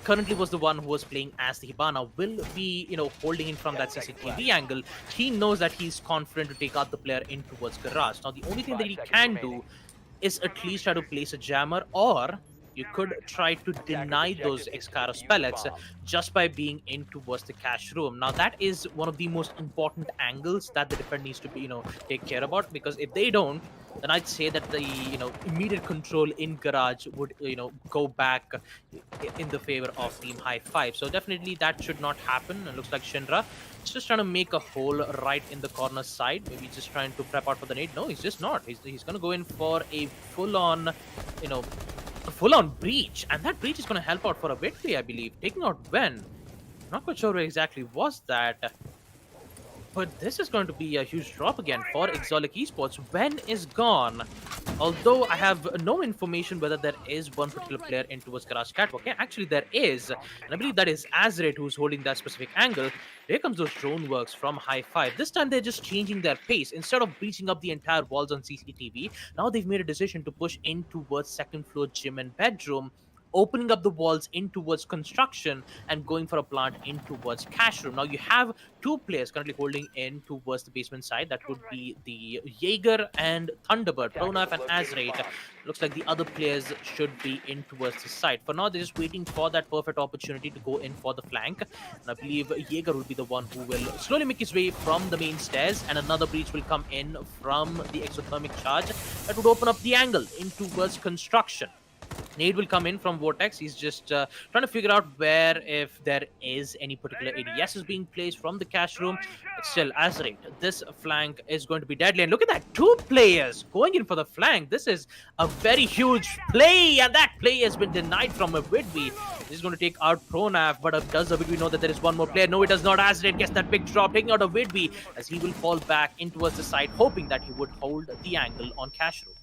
currently was the one who was playing as the Hibana, will be, holding in from that CCTV angle. He knows that he's confident to take out the player in towards garage. Now, the only thing that he can do is at least try to place a jammer or you could try to deny those Excaros pellets just by being in towards the cash room. Now that is one of the most important angles that the defender needs to be, take care about, because if they don't, then I'd say that the immediate control in garage would go back in the favor of Team High Five. So definitely that should not happen. It looks like Shinra is just trying to make a hole right in the corner side. Maybe just trying to prep out for the nade. No, he's just not. He's going to go in for a full-on, a full-on breach, and that breach is going to help out for a victory, I believe. Taking out Ven. Not quite sure where exactly was that. But this is going to be a huge drop again for Exotic Esports. Ven is gone. Although I have no information whether there is one particular player in towards Garage Catwalk. Yeah, actually there is. And I believe that is Azret who's holding that specific angle. Here comes those drone works from High Five. This time they're just changing their pace. Instead of breaching up the entire walls on CCTV, now they've made a decision to push in towards second floor gym and bedroom, opening up the walls in towards construction and going for a plant in towards cash room. Now you have two players currently holding in towards the basement side. That would be the Jaeger and Thunderbird, Pronaf and Azrate. Looks like the other players should be in towards the side. For now, they're just waiting for that perfect opportunity to go in for the flank. And I believe Jaeger will be the one who will slowly make his way from the main stairs, and another breach will come in from the exothermic charge that would open up the angle in towards construction. Nade will come in from Vortex. He's just trying to figure out where, if there is any particular ADS is being placed from the cash room. But still, Azrate, this flank is going to be deadly. And look at that, two players going in for the flank. This is a very huge play, and that play has been denied from a Widby. This is going to take out Pronaf, but does the Widby know that there is one more player? No, it does not. Azrate gets that big drop, taking out a Widby as he will fall back in towards the side, hoping that he would hold the angle on cash room.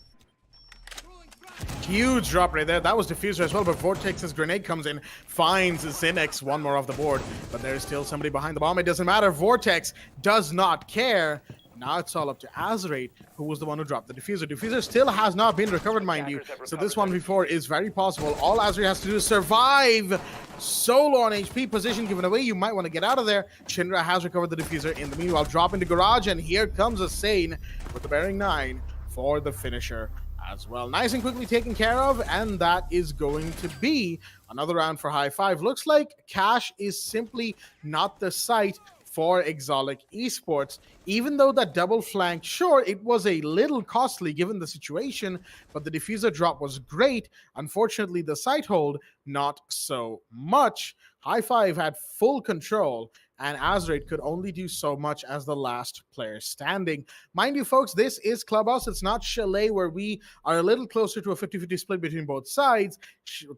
Huge drop right there. That was Diffuser as well, but Vortex's grenade comes in, finds Zinix, one more off the board, but there's still somebody behind the bomb. It doesn't matter. Vortex does not care. Now it's all up to Azrate, who was the one who dropped the Diffuser. Diffuser still has not been recovered, mind you, so this 1v4 is very possible. All Azrate has to do is survive. Solo on HP, position given away. You might want to get out of there. Shinra has recovered the Diffuser. In the meanwhile, drop into garage, and here comes a Sane with the bearing 9 for the finisher as well. Nice and quickly taken care of, and that is going to be another round for High Five. Looks like cash is simply not the site for Exotic Esports, even though that double flank, sure, it was a little costly given the situation, but the Diffuser drop was great. Unfortunately, the site hold, not so much. High Five had full control, and Azrate could only do so much as the last player standing. Mind you, folks, this is Clubhouse. It's not Chalet, where we are a little closer to a 50-50 split between both sides.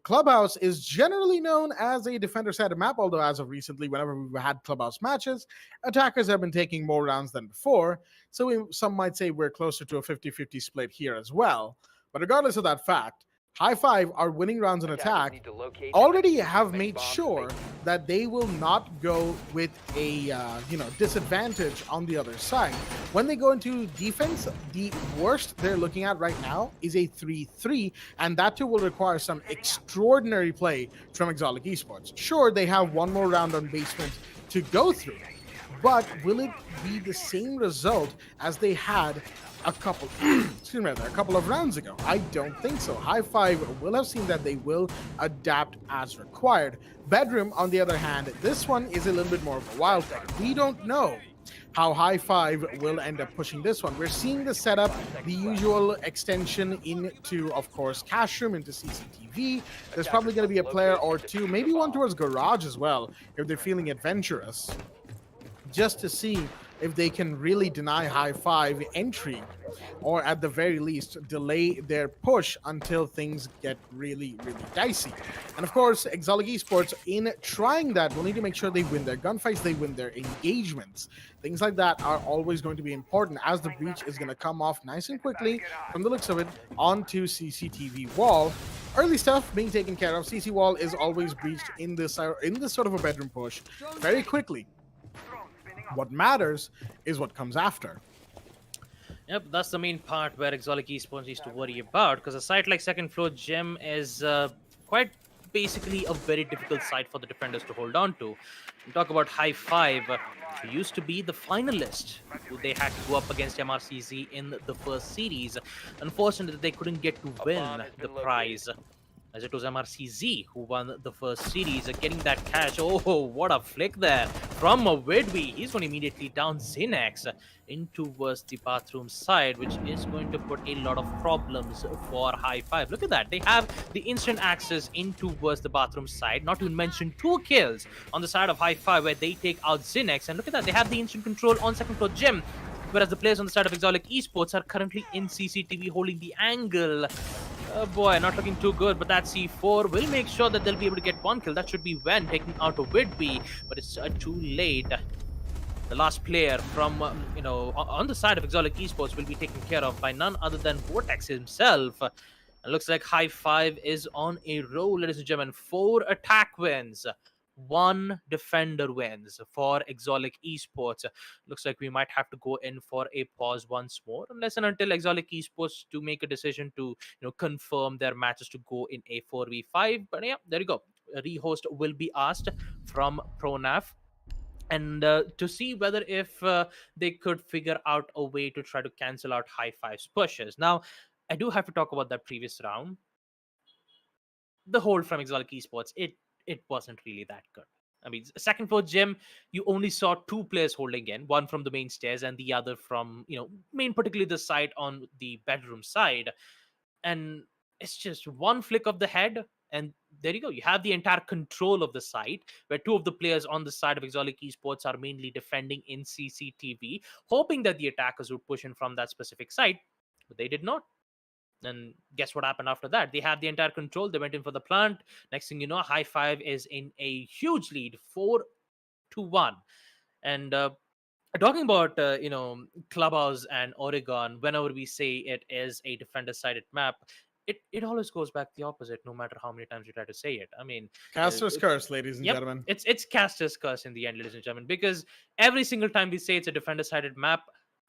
Clubhouse is generally known as a defender-sided map, although as of recently, whenever we've had Clubhouse matches, attackers have been taking more rounds than before. So some might say we're closer to a 50-50 split here as well. But regardless of that fact, High Five are winning rounds in attack, already have made sure that they will not go with a disadvantage on the other side. When they go into defense, the worst they're looking at right now is a 3-3, and that too will require some extraordinary play from Exotic Esports. Sure, they have one more round on basement to go through, but will it be the same result as they had a couple of rounds ago? I don't think so. High Five will have seen that they will adapt as required. Bedroom, on the other hand, this one is a little bit more of a wild card. We don't know how High Five will end up pushing this one. We're seeing the setup, the usual extension into, of course, cash room, into CCTV. There's probably going to be a player or two, maybe one towards garage as well, if they're feeling adventurous, just to see if they can really deny High Five entry, or at the very least delay their push until things get really, really dicey. And of course, Exotic Esports, in trying that, will need to make sure they win their gunfights, they win their engagements. Things like that are always going to be important, as the breach is going to come off nice and quickly, from the looks of it, onto CCTV wall. Early stuff being taken care of. CC wall is always breached in this sort of a bedroom push very quickly. What matters is what comes after. Yep, that's the main part where Exotic Esports needs to worry about, because a site like second floor gym is quite basically a very difficult site for the defenders to hold on to. We talk about High Five, who used to be the finalist, who they had to go up against MRCZ in the first series. Unfortunately, they couldn't get to win the prize. as it was MRCZ who won the first series, getting that cash. Oh, what a flick there from Widby. He's going to immediately down Xinex in towards the bathroom side, which is going to put a lot of problems for High Five. Look at that. They have the instant access in towards the bathroom side, not to mention 2 kills on the side of High Five where they take out Xinex. And look at that. They have the instant control on second floor gym, whereas the players on the side of Exotic Esports are currently in CCTV holding the angle. Oh boy, not looking too good, but that C4 will make sure that they'll be able to get 1 kill. That should be Wen taking out a Whitby, but it's too late. The last player from, on the side of Exotic Esports will be taken care of by none other than Vortex himself. It looks like High Five is on a roll, ladies and gentlemen. 4 attack wins, 1 defender wins for Exotic Esports. Looks like we might have to go in for a pause once more, unless and until Exotic Esports to make a decision to confirm their matches to go in a 4v5. But yeah, there you go. A rehost will be asked from Pronaf, and to see whether if they could figure out a way to try to cancel out High Five's pushes. Now, I do have to talk about that previous round. The hold from Exotic Esports, it wasn't really that good. I mean, second floor gym, you only saw 2 players holding in, one from the main stairs and the other from, main, particularly the side on the bedroom side. And it's just one flick of the head, and there you go. You have the entire control of the site, where 2 of the players on the side of Exotic Esports are mainly defending in CCTV, hoping that the attackers would push in from that specific site, but they did not. And guess what happened after that? They have the entire control. They went in for the plant. Next thing you know, High Five is in a huge lead, 4-1. And talking about Clubhouse and Oregon, whenever we say it is a defender-sided map, it always goes back the opposite, no matter how many times you try to say it. I mean, Caster's curse, ladies and yep, gentlemen. it's Caster's curse in the end, ladies and gentlemen, because every single time we say it's a defender-sided map,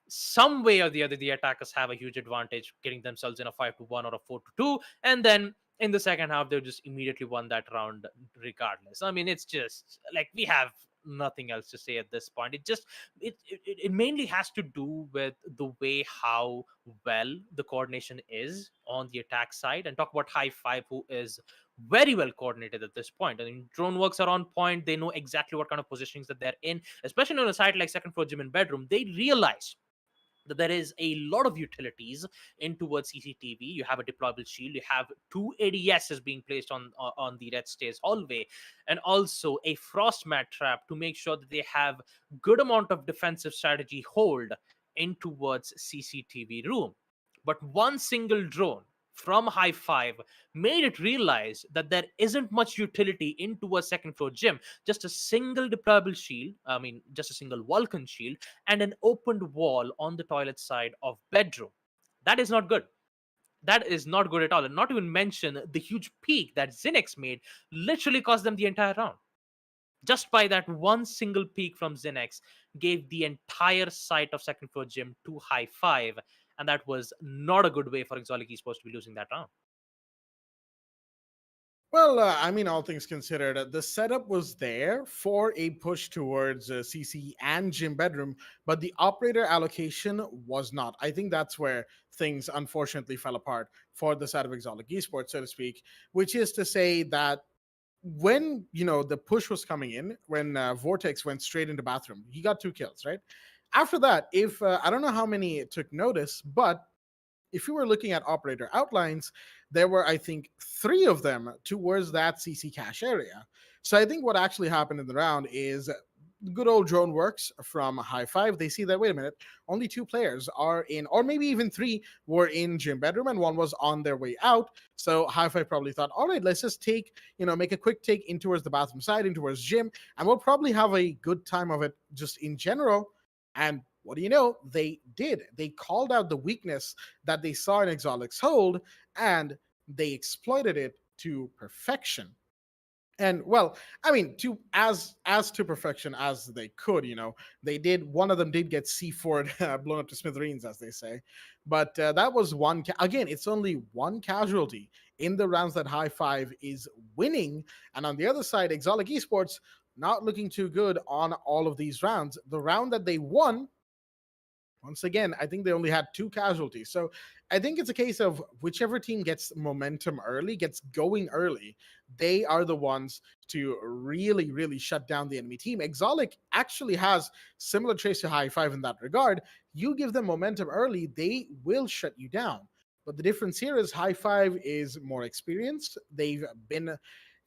some way or the other, the attackers have a huge advantage, getting themselves in a 5-1 or a 4-2, and then in the second half, they'll just immediately won that round regardless. I mean, it's just like we have nothing else to say at this point. It mainly has to do with the way how well the coordination is on the attack side. And talk about High Five, who is very well coordinated at this point. I mean, drone works are on point. They know exactly what kind of positions that they're in, especially on a site like second floor gym and bedroom. They realize that there is a lot of utilities in towards CCTV. You have a deployable shield. You have 2 ADSs being placed on the red stairs hallway, and also a frost mat trap to make sure that they have good amount of defensive strategy hold in towards CCTV room. But one single drone from High Five made it realize that there isn't much utility into a second floor gym. Just a single deployable shield, I mean, just a single Vulcan shield, and an opened wall on the toilet side of bedroom. That is not good. That is not good at all. And not even mention the huge peak that Xinex made literally cost them the entire round. Just by that one single peak from Xinex gave the entire site of second floor gym to High Five, and that was not a good way for Exotic Esports to be losing that round. Well, I mean, all things considered, the setup was there for a push towards CC and gym bedroom, but the operator allocation was not. I think that's where things unfortunately fell apart for the side of Exotic Esports, so to speak, which is to say that when the push was coming in, when Vortex went straight into bathroom, he got 2 kills, right? After that, if I don't know how many took notice, but if you were looking at operator outlines, there were, I think, 3 of them towards that CC cache area. So I think what actually happened in the round is good old drone works from High Five. They see that, wait a minute, only 2 players are in, or maybe even 3 were in gym bedroom and 1 was on their way out. So High Five probably thought, all right, let's just make a quick take in towards the bathroom side, in towards gym, and we'll probably have a good time of it just in general. And what do you know? They did. They called out the weakness that they saw in Exotic's hold, and they exploited it to perfection. And well, I mean, to as to perfection as they could. They did. One of them did get C4 blown up to smithereens, as they say. But that was one. Again, it's only one casualty in the rounds that High Five is winning, and on the other side, Exotic Esports not looking too good on all of these rounds. The round that they won, Once again, I think they only had 2 casualties. So I think it's a case of whichever team gets momentum early, gets going early, they are the ones to really, really shut down the enemy team. Exolic actually has similar traits to High Five in that regard. You give them momentum early, they will shut you down. But the difference here is High Five is more experienced. They've been,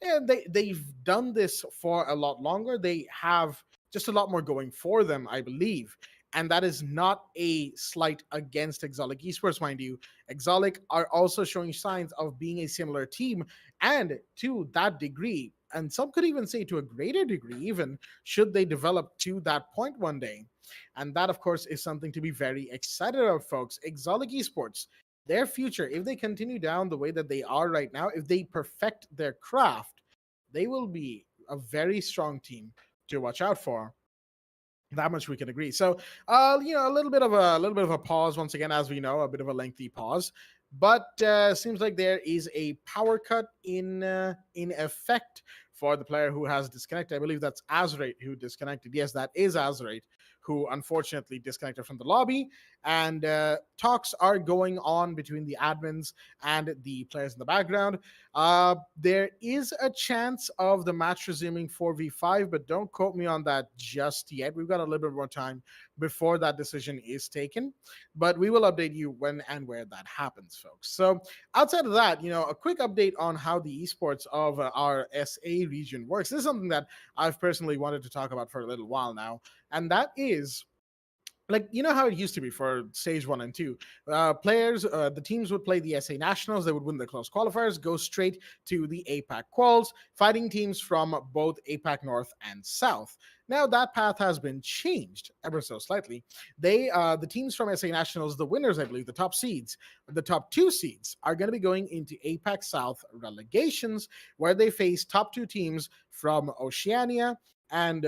and they've done this for a lot longer. They have just a lot more going for them, I believe. And that is not a slight against Exolic Esports, mind you. Exolic are also showing signs of being a similar team, and to that degree, and some could even say to a greater degree, even should they develop to that point one day. And that, of course, is something to be very excited about, folks. Exolic Esports, their future, if they continue down the way that they are right now, if they perfect their craft, they will be a very strong team to watch out for. That much we can agree. So, a little bit of a pause once again, as we know, a bit of a lengthy pause. But seems like there is a power cut in effect for the player who has disconnected. I believe that's Azrate who disconnected. Yes, that is Azrate who unfortunately disconnected from the lobby. And talks are going on between the admins and the players in the background. There is a chance of the match resuming 4v5, but don't quote me on that just yet. We've got a little bit more time before that decision is taken, but we will update you when and where that happens, folks. So outside of that, a quick update on how the esports of our SA region works. This is something that I've personally wanted to talk about for a little while now, and that is, like, how it used to be for stage 1 and 2. The teams would play the SA Nationals, they would win the close qualifiers, go straight to the APAC quals, fighting teams from both APAC North and South. Now that path has been changed ever so slightly. The teams from SA Nationals, the winners, I believe, the top 2 seeds, are going to be going into APAC South relegations, where they face top 2 teams from Oceania and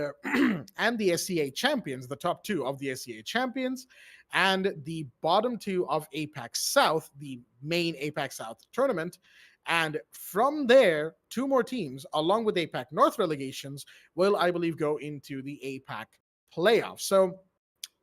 and the SCA champions, the top 2 of the SCA champions, and the bottom 2 of APAC South, the main APAC South tournament. And from there, 2 more teams, along with APAC North relegations, will, I believe, go into the APAC playoffs. So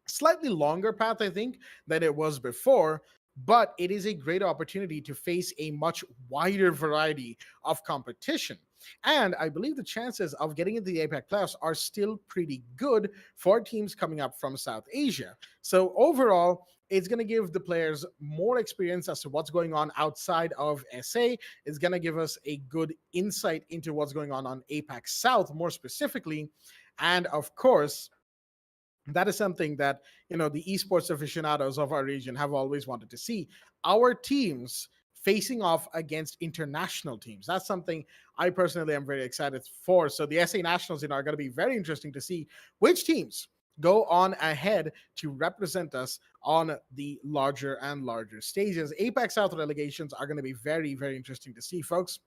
slightly longer path, I think, than it was before, but it is a great opportunity to face a much wider variety of competition. And I believe the chances of getting into the APAC playoffs are still pretty good for teams coming up from South Asia. So overall, it's going to give the players more experience as to what's going on outside of SA. It's going to give us a good insight into what's going on APAC South more specifically. And of course, that is something that, the esports aficionados of our region have always wanted to see. Our teams facing off against international teams. That's something I personally am very excited for. So the SA Nationals are going to be very interesting to see which teams go on ahead to represent us on the larger and larger stages. APAC South relegations are going to be very, very interesting to see, folks.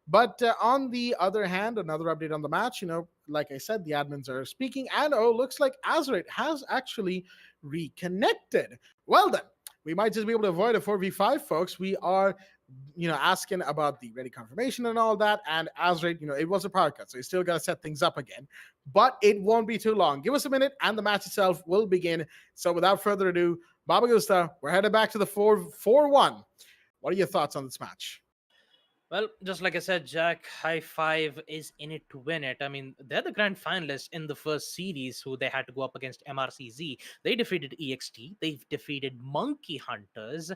But on the other hand, another update on the match, like I said, the admins are speaking, and looks like Azrate has actually reconnected. Well then, we might just be able to avoid a 4v5, folks. We are, asking about the ready confirmation and all that, and Azrate, it was a power cut, so you still got to set things up again. But it won't be too long. Give us a minute, and the match itself will begin. So without further ado, Baba Gusta, we're headed back to the 4-1. What are your thoughts on this match? Well, just like I said, Jack, High Five is in it to win it. I mean, they're the grand finalists in the first series, who they had to go up against MRCZ. They defeated EXT, they've defeated Monkey Hunters,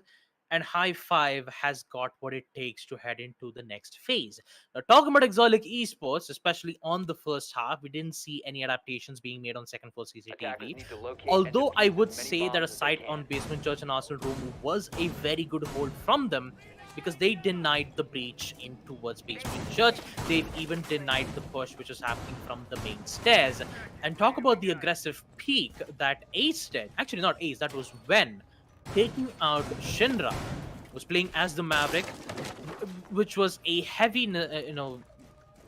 and High Five has got what it takes to head into the next phase. Now, talking about Exolic Esports, especially on the first half, we didn't see any adaptations being made on second floor CCTV. Although I would say that a site on Basement Church and Arsenal Room was a very good hold from them, because they denied the breach in towards Basement Church. They've even denied the push which was happening from the main stairs. And talk about the aggressive peak that Ace did. Actually, not Ace, that was Wen. Taking out Shinra, was playing as the Maverick, which was a heavy,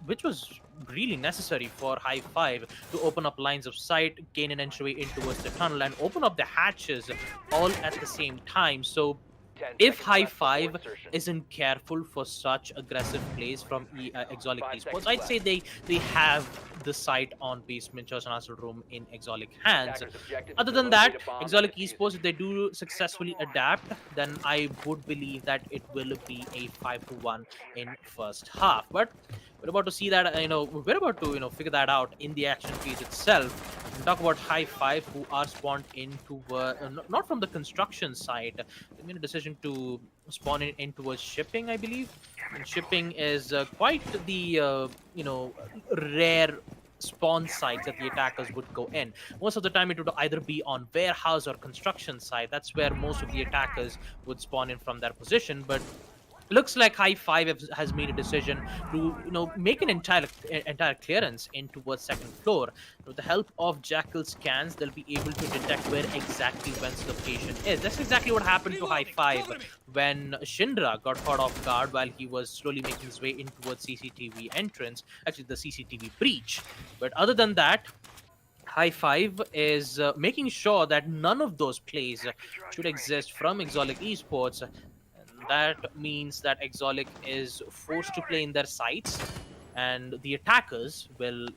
which was really necessary for High Five to open up lines of sight, gain an entryway in towards the tunnel, and open up the hatches all at the same time. So if High Five isn't careful for such aggressive plays from Exolic Esports, I'd say they have the sight on Basement Church and Arsenal Room in Exolic hands. Other than that, Exolic Esports, if they do successfully adapt, then I would believe that it will be a 5-1 in first half. But we're about to see that, we're about to, figure that out in the action phase itself. We talk about High Five, who are spawned into, not from the construction side. They made a decision to spawn in towards shipping, I believe. And shipping is quite the, rare spawn sites that the attackers would go in. Most of the time it would either be on warehouse or construction site. That's where most of the attackers would spawn in from their position. But looks like High Five has made a decision to make an entire clearance in towards second floor. With the help of Jackal scans, they'll be able to detect where exactly Ven's location is. That's exactly what happened to High Five when Shindra got caught off guard while he was slowly making his way in towards CCTV entrance, actually the CCTV breach. But other than that, High Five is making sure that none of those plays should exist from Exolic Esports. That means that Exolic is forced to play in their sites, and the attackers will,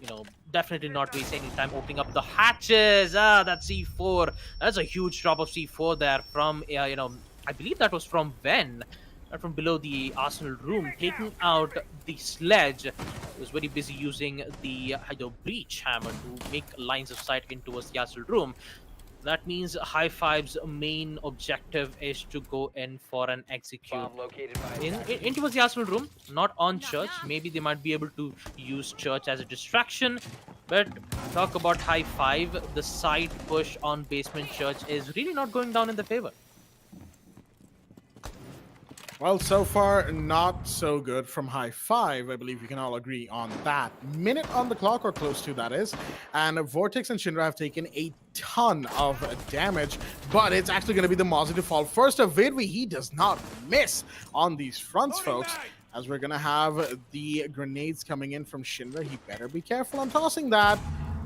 definitely not waste any time opening up the hatches. That C4. That's a huge drop of C4 there from, I believe that was from Ven, from below the Arsenal Room, taking out the sledge. He was very busy using the breach hammer to make lines of sight in towards the Arsenal Room. That means High Five's main objective is to go in for an execute into the Arsenal Room, not on Church. Maybe they might be able to use Church as a distraction. But talk about High Five, the side push on Basement Church is really not going down in their favor. Well, so far, not so good from High Five. I believe we can all agree on that. Minute on the clock, or close to, that is. And Vortex and Shinra have taken a ton of damage, but it's actually going to be the Mozzie to fall first. Vidvi, he does not miss on these fronts, folks. As we're going to have the grenades coming in from Shinra. He better be careful on tossing that.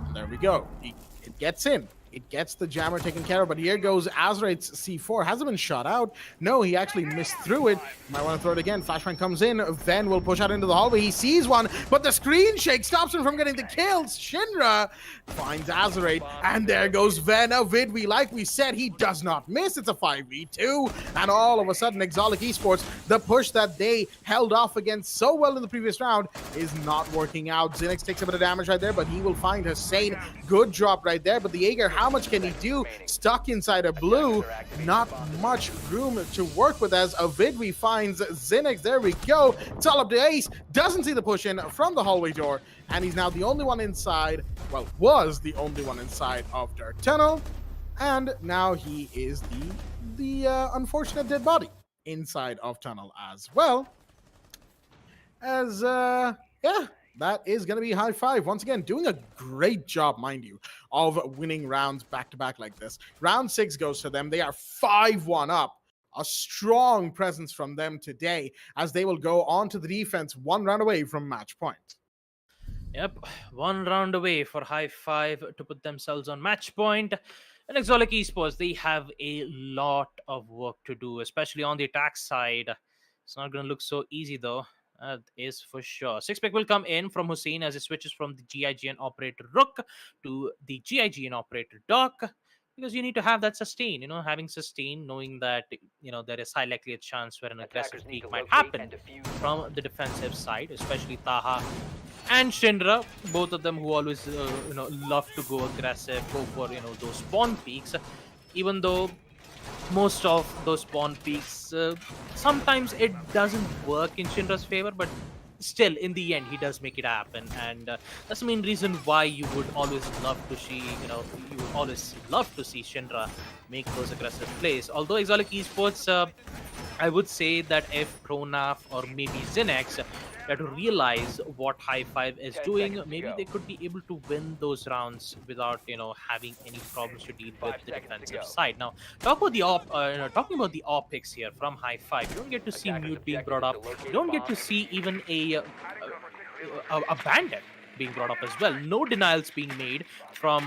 And there we go. It gets in. It gets the jammer taken care of, but here goes Azrate's C4. Hasn't been shot out. No, he actually missed through it. Might want to throw it again. Flashbang comes in. Ven will push out into the hallway. He sees one, but the screen shake stops him from getting the kills. Shinra finds Azrate, and there goes Ven. Vidvi, like we said, he does not miss. It's a 5v2, and all of a sudden, Exolic Esports, the push that they held off against so well in the previous round, is not working out. Zinix takes a bit of damage right there, but he will find Hussein. Good drop right there, but the Jaeger, how much can he do? Stuck inside a blue. Not much room to work with as Vidvi finds Zinix. There we go. It's all up to Ace. Doesn't see the push in from the hallway door. And he's now the only one inside. Well, was the only one inside of Dark Tunnel. And now he is the unfortunate dead body inside of Tunnel as well. As, yeah. That is going to be High Five. Once again, doing a great job, mind you, of winning rounds back-to-back like this. Round 6 goes to them. They are 5-1 up. A strong presence from them today as they will go on to the defense, 1 round away from match point. Yep, 1 round away for High Five to put themselves on match point. And Exolic Esports, they have a lot of work to do, especially on the attack side. It's not going to look so easy, though. That is for sure. 6-pick will come in from Hussein as he switches from the GIGN operator Rook to the GIGN operator Doc, because you need to have that sustain, having sustain, knowing that, there is high likely a chance where an aggressive peak might happen from the defensive side, especially Taha and Shinra, both of them who always, love to go aggressive, go for, those spawn peaks, even though most of those spawn peaks, sometimes it doesn't work in Shinra's favor, but still, in the end, he does make it happen, and that's the main reason why you would always love to see, you would always love to see Shinra make those aggressive plays. Although Exolic Esports, I would say that if Pronaf or maybe Zinx were to realize what High Five is doing, maybe they could be able to win those rounds without, having any problems to deal with the defensive side. Now, talking about the optics here from High Five, you don't get to see Mute being brought up. You don't get to see even a bandit being brought up as well. No denials being made from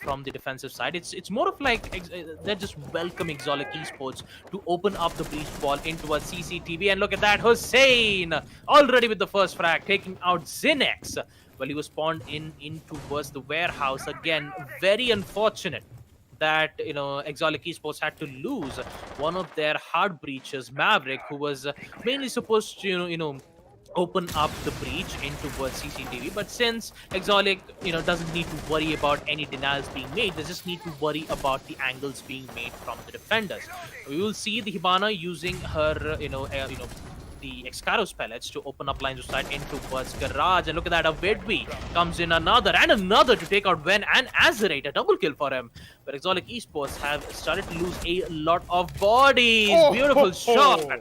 from the defensive side. It's more of like they're just welcoming Exolic Esports to open up the breach wall into a CCTV. And look at that, Hussein already with the first frag, taking out Zinx. Well, he was spawned in towards the warehouse again. Very unfortunate that Exolic Esports had to lose one of their hard breachers, Maverick, who was mainly supposed to open up the breach into CCTV. But since Exolic doesn't need to worry about any denials being made, they just need to worry about the angles being made from the defenders. We will see the Hibana using her the Excaros pellets to open up lines of sight in towards Garage. And look at that, a Vidwi comes in, another to take out Ven and Azerate. A double kill for him. But Exolic Esports have started to lose a lot of bodies. Beautiful shot.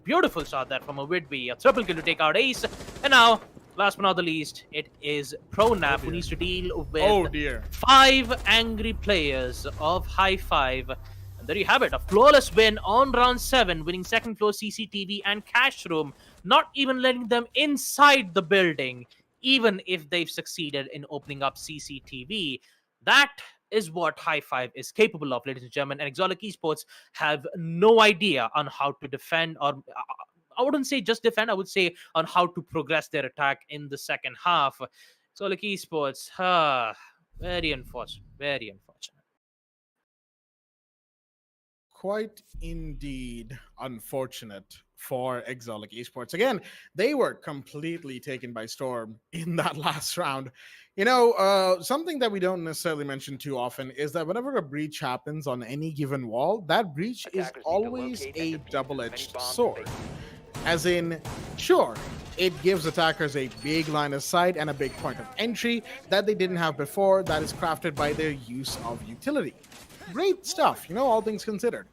Beautiful shot there from a Vidwi. A triple kill to take out Ace. And now, last but not the least, it is Pronap who needs to deal with 5 angry players of High Five. And there you have it, a flawless win on round 7, winning second floor CCTV and cash room, not even letting them inside the building, even if they've succeeded in opening up CCTV. That is what High Five is capable of, ladies and gentlemen. And Exolic Esports have no idea on how to defend, or I wouldn't say just defend, I would say on how to progress their attack in the second half. Exolic Esports, very unfortunate, very unfortunate. Quite indeed unfortunate for Exolic Esports. Again, they were completely taken by storm in that last round. Something that we don't necessarily mention too often is that whenever a breach happens on any given wall, that breach is always a double-edged sword. As in, sure, it gives attackers a big line of sight and a big point of entry that they didn't have before, that is crafted by their use of utility. Great stuff, all things considered.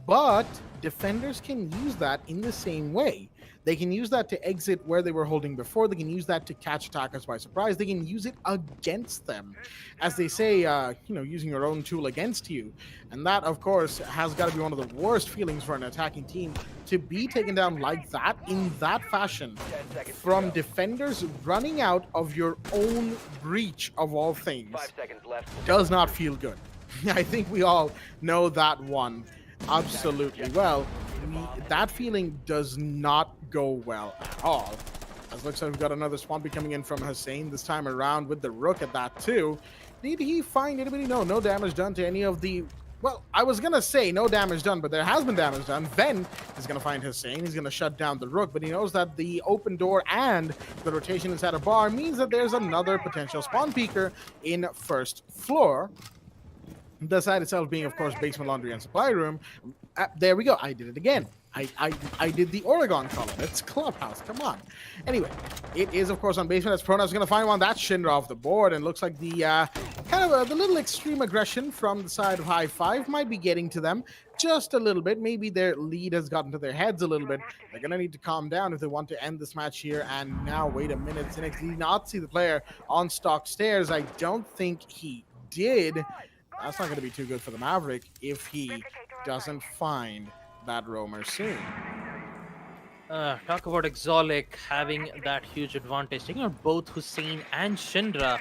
But defenders can use that in the same way. They can use that to exit where they were holding before. They can use that to catch attackers by surprise. They can use it against them. As they say, using your own tool against you. And that, of course, has got to be one of the worst feelings for an attacking team, to be taken down like that, in that fashion, from defenders running out of your own breach of all things. Does not feel good. I think we all know that one absolutely well. That feeling does not go well at all. As looks like we've got another spawn coming in from Hussein this time around with the Rook at that too. Did he find anybody? No damage done to any of the... Well, I was going to say no damage done, but there has been damage done. Ven is going to find Hussein. He's going to shut down the Rook, but he knows that the open door and the rotation inside a bar means that there's another potential spawn peeker in first floor. The side itself being, of course, basement, laundry, and supply room. There we go. I did it again. I did the Oregon color. It's Clubhouse. Come on. Anyway, it is, of course, on basement. As Pronap's going to find one. That's Shinra off the board. And looks like the the little extreme aggression from the side of High Five might be getting to them just a little bit. Maybe their lead has gotten to their heads a little bit. They're going to need to calm down if they want to end this match here. And now, wait a minute. Zinix did not see the player on stock stairs. I don't think he did. That's not going to be too good for the Maverick if he doesn't find that roamer soon. Talk about Exolic having that huge advantage. Taking out both Hussein and Shinra.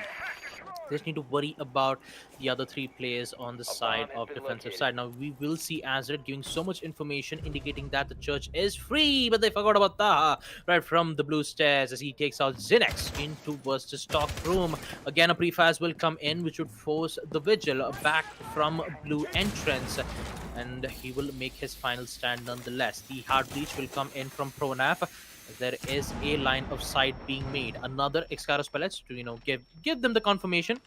They just need to worry about the other 3 players on the side of defensive side. Now, we will see Azred giving so much information indicating that the church is free, but they forgot about Taha right from the blue stairs as he takes out Zinix into towards the stock room. Again, a prefaz will come in, which would force the Vigil back from blue entrance. And he will make his final stand nonetheless. The hard breach will come in from Pronap. There is a line of sight being made. Another Excaros pellets to give them the confirmation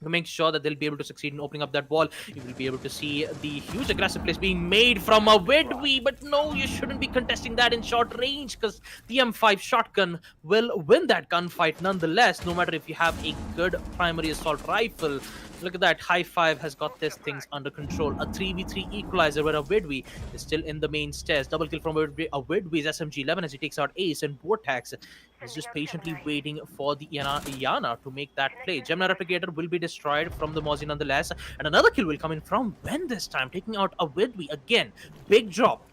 to make sure that they'll be able to succeed in opening up that wall. You will be able to see the huge aggressive plays being made from a Widwi, but no, you shouldn't be contesting that in short range because the M5 shotgun will win that gunfight nonetheless, no matter if you have a good primary assault rifle. Look at that, High Five has got these things under control. A 3v3 equalizer where a Widwi is still in the main stairs. Double kill from a Widwi's SMG-11 as he takes out Ace, and Vortex is just patiently waiting for the Iana to make that play. Gemini Replicator will be destroyed from the Mozzie nonetheless, and another kill will come in from Ben this time, taking out a Widwi again. Big drop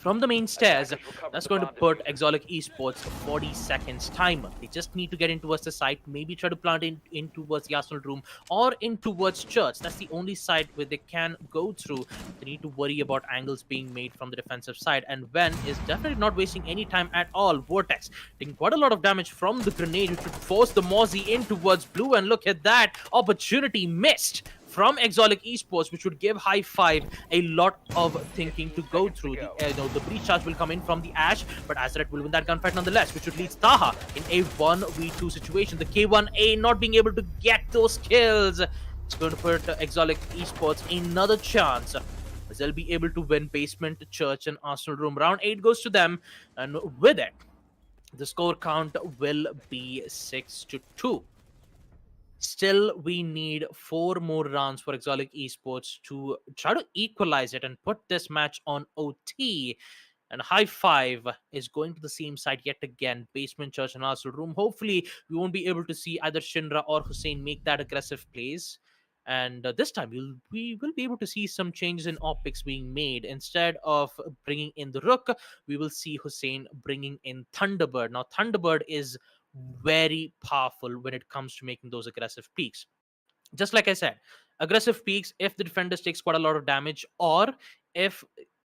from the main stairs. That's going to put Exolic Esports 40 seconds timer. They just need to get in towards the site, maybe try to plant in towards the Arsenal room or in towards church. That's the only site where they can go through. They need to worry about angles being made from the defensive side, and Ven is definitely not wasting any time at all. Vortex taking quite a lot of damage from the grenade, which would force the Mozzie in towards blue, and look at that, opportunity missed from Exolic Esports, which would give High Five a lot of thinking to go through. The breach charge will come in from the Ash, but Azret will win that gunfight nonetheless, which would lead Taha in a 1v2 situation. The K1A not being able to get those kills. It's going to put Exolic Esports another chance, as they'll be able to win basement, church, and Arsenal room. Round 8 goes to them, and with it, the score count will be 6-2. Still, we need 4 more rounds for Exolic Esports to try to equalize it and put this match on OT. And High Five is going to the same site yet again, basement, church, and Arsenal room. Hopefully, we won't be able to see either Shinra or Hussein make that aggressive plays. And this time, we will be able to see some changes in optics being made. Instead of bringing in the Rook, we will see Hussein bringing in Thunderbird. Now, Thunderbird is very powerful when it comes to making those aggressive peaks. Just like I said, aggressive peaks if the defender takes quite a lot of damage, or if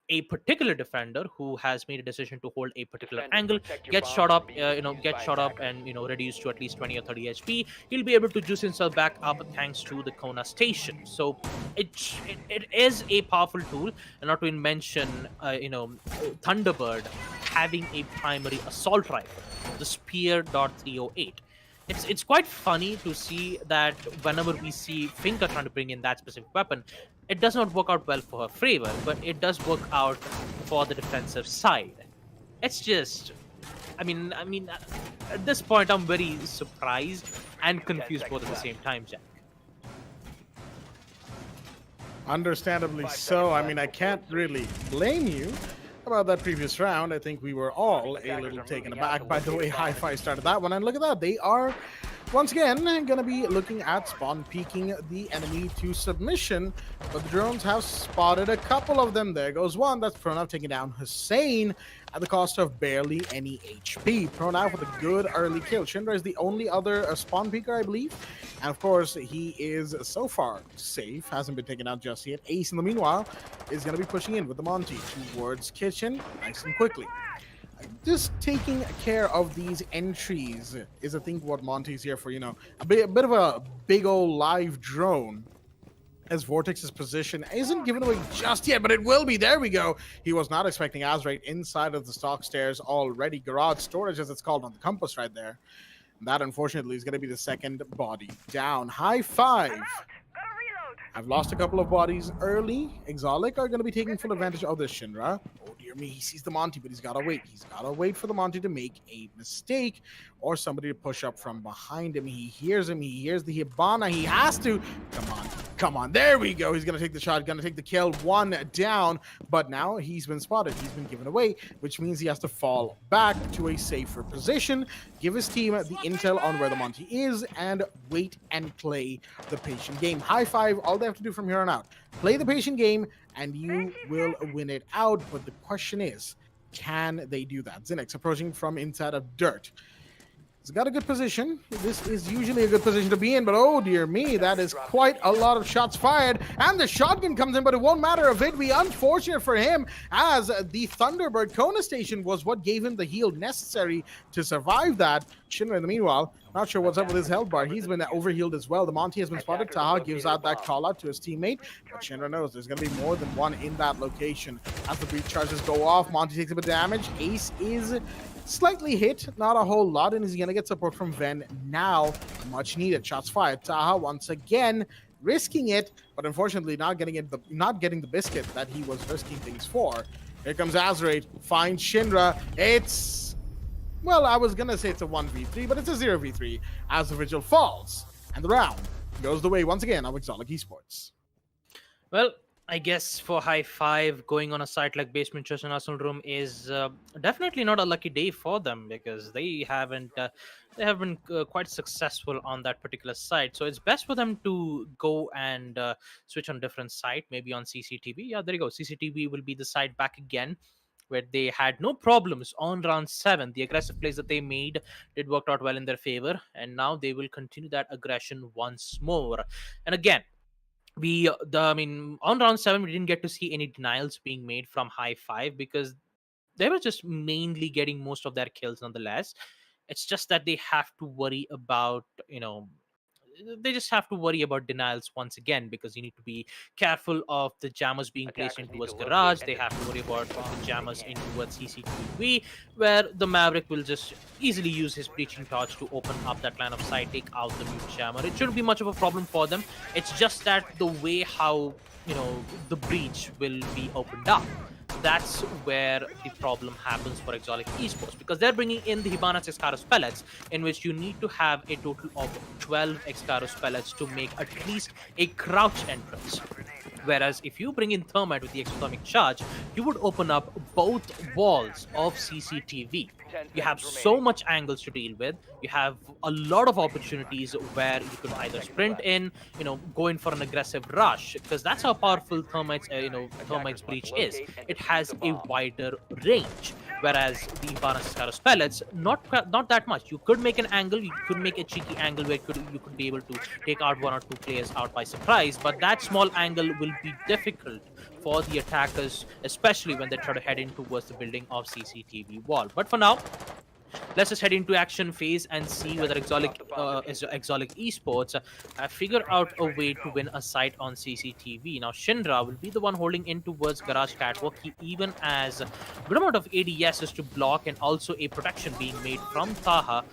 a particular defender who has made a decision to hold a particular angle gets shot up, and reduced to at least 20 or 30 HP, he'll be able to juice himself back up thanks to the Kona station. So it is a powerful tool, and not to mention Thunderbird having a primary assault rifle, the Spear .308. It's quite funny to see that whenever we see Finka trying to bring in that specific weapon, it does not work out well for her favor, but it does work out for the defensive side. It's just, at this point, I'm very surprised and confused both at the same time, Jack. Understandably so. I mean, I can't really blame you about that previous round. I think we were all a little taken aback by the way High Five started that one. And look at that. They are, once again, going to be looking at spawn peeking the enemy to submission. But the drones have spotted a couple of them. There goes one. That's Pranav taking down Hussein at the cost of barely any HP. Pranav with a good early kill. Shinra is the only other spawn peeker, I believe. And of course, he is so far safe. Hasn't been taken out just yet. Ace, in the meanwhile, is going to be pushing in with the Monty towards kitchen nice and quickly. Just taking care of these entries is, I think, what Monty's here for. A bit of a big old live drone, as Vortex's position isn't given away just yet, but it will be. There we go. He was not expecting Azraite inside of the stock stairs already. Garage storage, as it's called on the compass right there. That, unfortunately, is going to be the second body down. High Five. I've lost a couple of bodies early. Exolic are going to be taking full advantage of this Shinra. Oh, dear me. He sees the Monty, but he's got to wait. He's got to wait for the Monty to make a mistake or somebody to push up from behind him. He hears him. He hears the Hibana. He has to. Come on. Come on. There we go. He's going to take the shot. Going to take the kill. One down. But now he's been spotted. He's been given away, which means he has to fall back to a safer position, give his team the intel on where the Monty is, and wait and play the patient game. High Five. All they have to do from here on out, play the patient game, and you will win it out. But the question is, can they do that? Zinix approaching from inside of dirt. He's got a good position. This is usually a good position to be in, but oh dear me, that is quite a lot of shots fired. And the shotgun comes in, but it won't matter if it be unfortunate for him, as the Thunderbird Kona station was what gave him the heal necessary to survive that. Shinra, in the meanwhile, not sure what's up with his health bar. He's been overhealed as well. The Monty has been spotted. Taha gives out that call out to his teammate, but Shinra knows there's going to be more than one in that location. As the breach charges go off, Monty takes a bit of damage. Ace is slightly hit, not a whole lot, and he's going to get support from Ven now. Much needed. Shots fired. Taha once again risking it, but unfortunately not getting the biscuit that he was risking things for. Here comes Azraite, finds Shinra. It's, well, I was going to say it's a 1v3, but it's a 0v3 as the Vigil falls, and the round goes the way once again of Exolic Esports. Well, I guess for High Five, going on a site like Basement Church and Arsenal Room is definitely not a lucky day for them, because they haven't been quite successful on that particular site. So it's best for them to go and switch on a different site, maybe on CCTV. Yeah, there you go. CCTV will be the site back again. where they had no problems on round 7. The aggressive plays that they made did work out well in their favor, and now they will continue that aggression once more. And again, I mean, on round 7 we didn't get to see any denials being made from High Five because they were just mainly getting most of their kills nonetheless. It's just that they have to worry about, they just have to worry about denials once again, because you need to be careful of the jammers being placed in towards garage. They have to worry about the jammers in towards CCTV, where the Maverick will just easily use his breaching torch to open up that line of sight, take out the mute jammer. It shouldn't be much of a problem for them. It's just that the way how, the breach will be opened up, that's where the problem happens for Exotic Esports, because they're bringing in the Hibana's Excaros pellets, in which you need to have a total of 12 Excaros pellets to make at least a crouch entrance. Whereas if you bring in Thermite with the exothermic charge, you would open up both walls of CCTV. You have so much angles to deal with. You have a lot of opportunities where you could either sprint in, go in for an aggressive rush, because that's how powerful Thermite's breach is. It has a wider range. Whereas the Ibarra's pellets, not that much. You could make an angle, you could make a cheeky angle where you could be able to take out one or two players out by surprise, but that small angle will be difficult for the attackers, especially when they try to head in towards the building of CCTV wall. But for now, let's just head into action phase and see whether Exotic Esports figure out a way to win a site on CCTV. Now, Shinra will be the one holding in towards Garage Catwalk. He even has a good amount of ADSs to block and also a protection being made from Taha.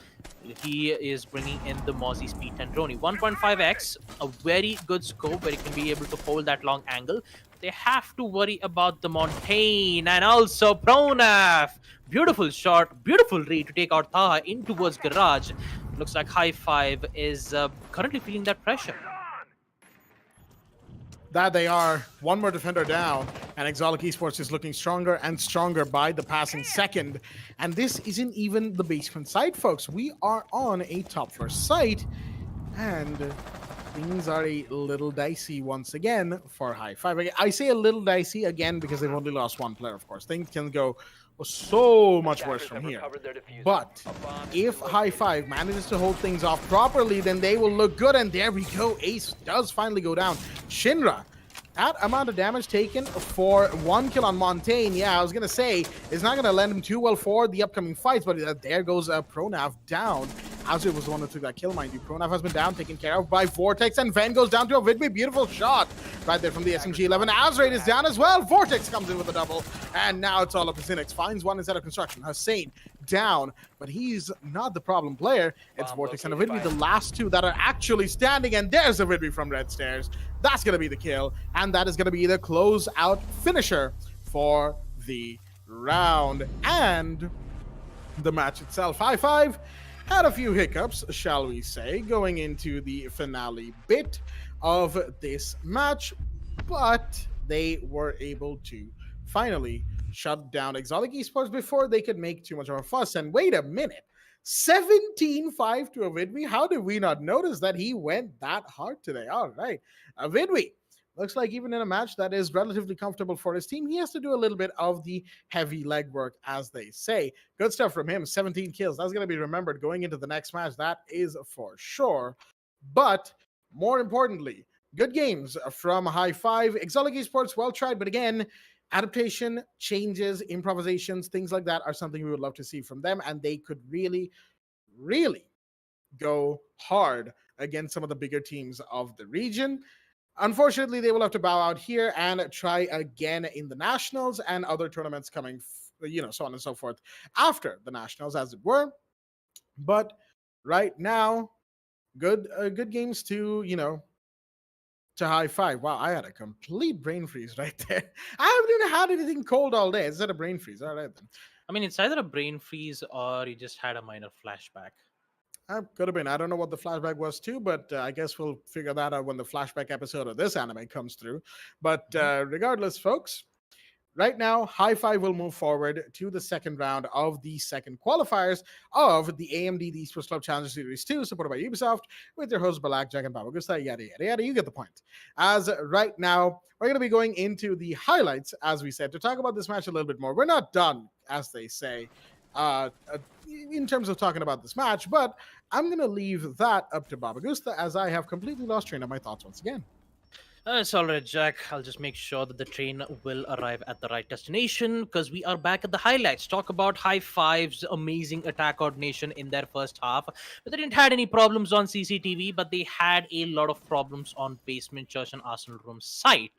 He is bringing in the Mozzie Speed 10 Drone. 1.5x, a very good scope where he can be able to hold that long angle. They have to worry about the Montaigne and also Pronaf. Beautiful shot, beautiful read to take out Taha in towards Garage. Looks like High Five is currently feeling that pressure. That they are. One more defender down, and Exotic Esports is looking stronger and stronger by the passing second. And this isn't even the basement site, folks. We are on a top floor site, and things are a little dicey once again for High Five. I say a little dicey again because they've only lost one player, of course. Things can go so much worse from here. But if High Five manages to hold things off properly, then they will look good. And there we go. Ace does finally go down. Shinra, that amount of damage taken for one kill on Montaigne, yeah, I was going to say, is not going to lend him too well for the upcoming fights, but there goes Pronav down. Azir was the one who took that kill, mind you. Pronav has been down, taken care of by Vortex, and Ven goes down to a Vidme. Beautiful shot right there from the SMG-11. Azraid is down as well. Vortex comes in with a double, and now it's all up to Zinix. Finds one instead of construction. Hussein down, but he's not the problem player. It's Vortex and a Vidme, the last two that are actually standing, and there's a Vidme from Red Stairs. That's going to be the kill, and that is going to be the close-out finisher for the round and the match itself. High Five had a few hiccups, shall we say, going into the finale bit of this match, but they were able to finally shut down Exotic Esports before they could make too much of a fuss. And wait a minute, 17-5 to Avidwi. How did we not notice that he went that hard today? All right, Avidwi looks like even in a match that is relatively comfortable for his team, he has to do a little bit of the heavy legwork, as they say. Good stuff from him. 17 kills. That's going to be remembered going into the next match. That is for sure. But more importantly, good games from High Five. Exotic Esports, well tried. But again, adaptation, changes, improvisations, things like that are something we would love to see from them. And they could really, really go hard against some of the bigger teams of the region. Unfortunately, they will have to bow out here and try again in the Nationals and other tournaments coming, so on and so forth after the Nationals, as it were. But right now, good games to High Five. Wow, I had a complete brain freeze right there. I haven't even had anything cold all day. Is that a brain freeze? All right, then. I mean, it's either a brain freeze or you just had a minor flashback. Could have been. I don't know what the flashback was too, but I guess we'll figure that out when the flashback episode of this anime comes through. But regardless, folks, Right now, High Five will move forward to the second round of the second qualifiers of the AMD The Esports Club Challenger Series 2, supported by Ubisoft, with your hosts Balak, Jack, and Babagusta, yada, yada, yada. You get the point. As right now, we're going to be going into the highlights, as we said, to talk about this match a little bit more. We're not done, as they say, in terms of talking about this match, but I'm going to leave that up to Babagusta, as I have completely lost train of my thoughts once again. It's all right, Jack. I'll just make sure that the train will arrive at the right destination because we are back at the highlights. Talk about High Five's amazing attack coordination in their first half. But they didn't had any problems on CCTV, but they had a lot of problems on Basement Church and Arsenal Room site,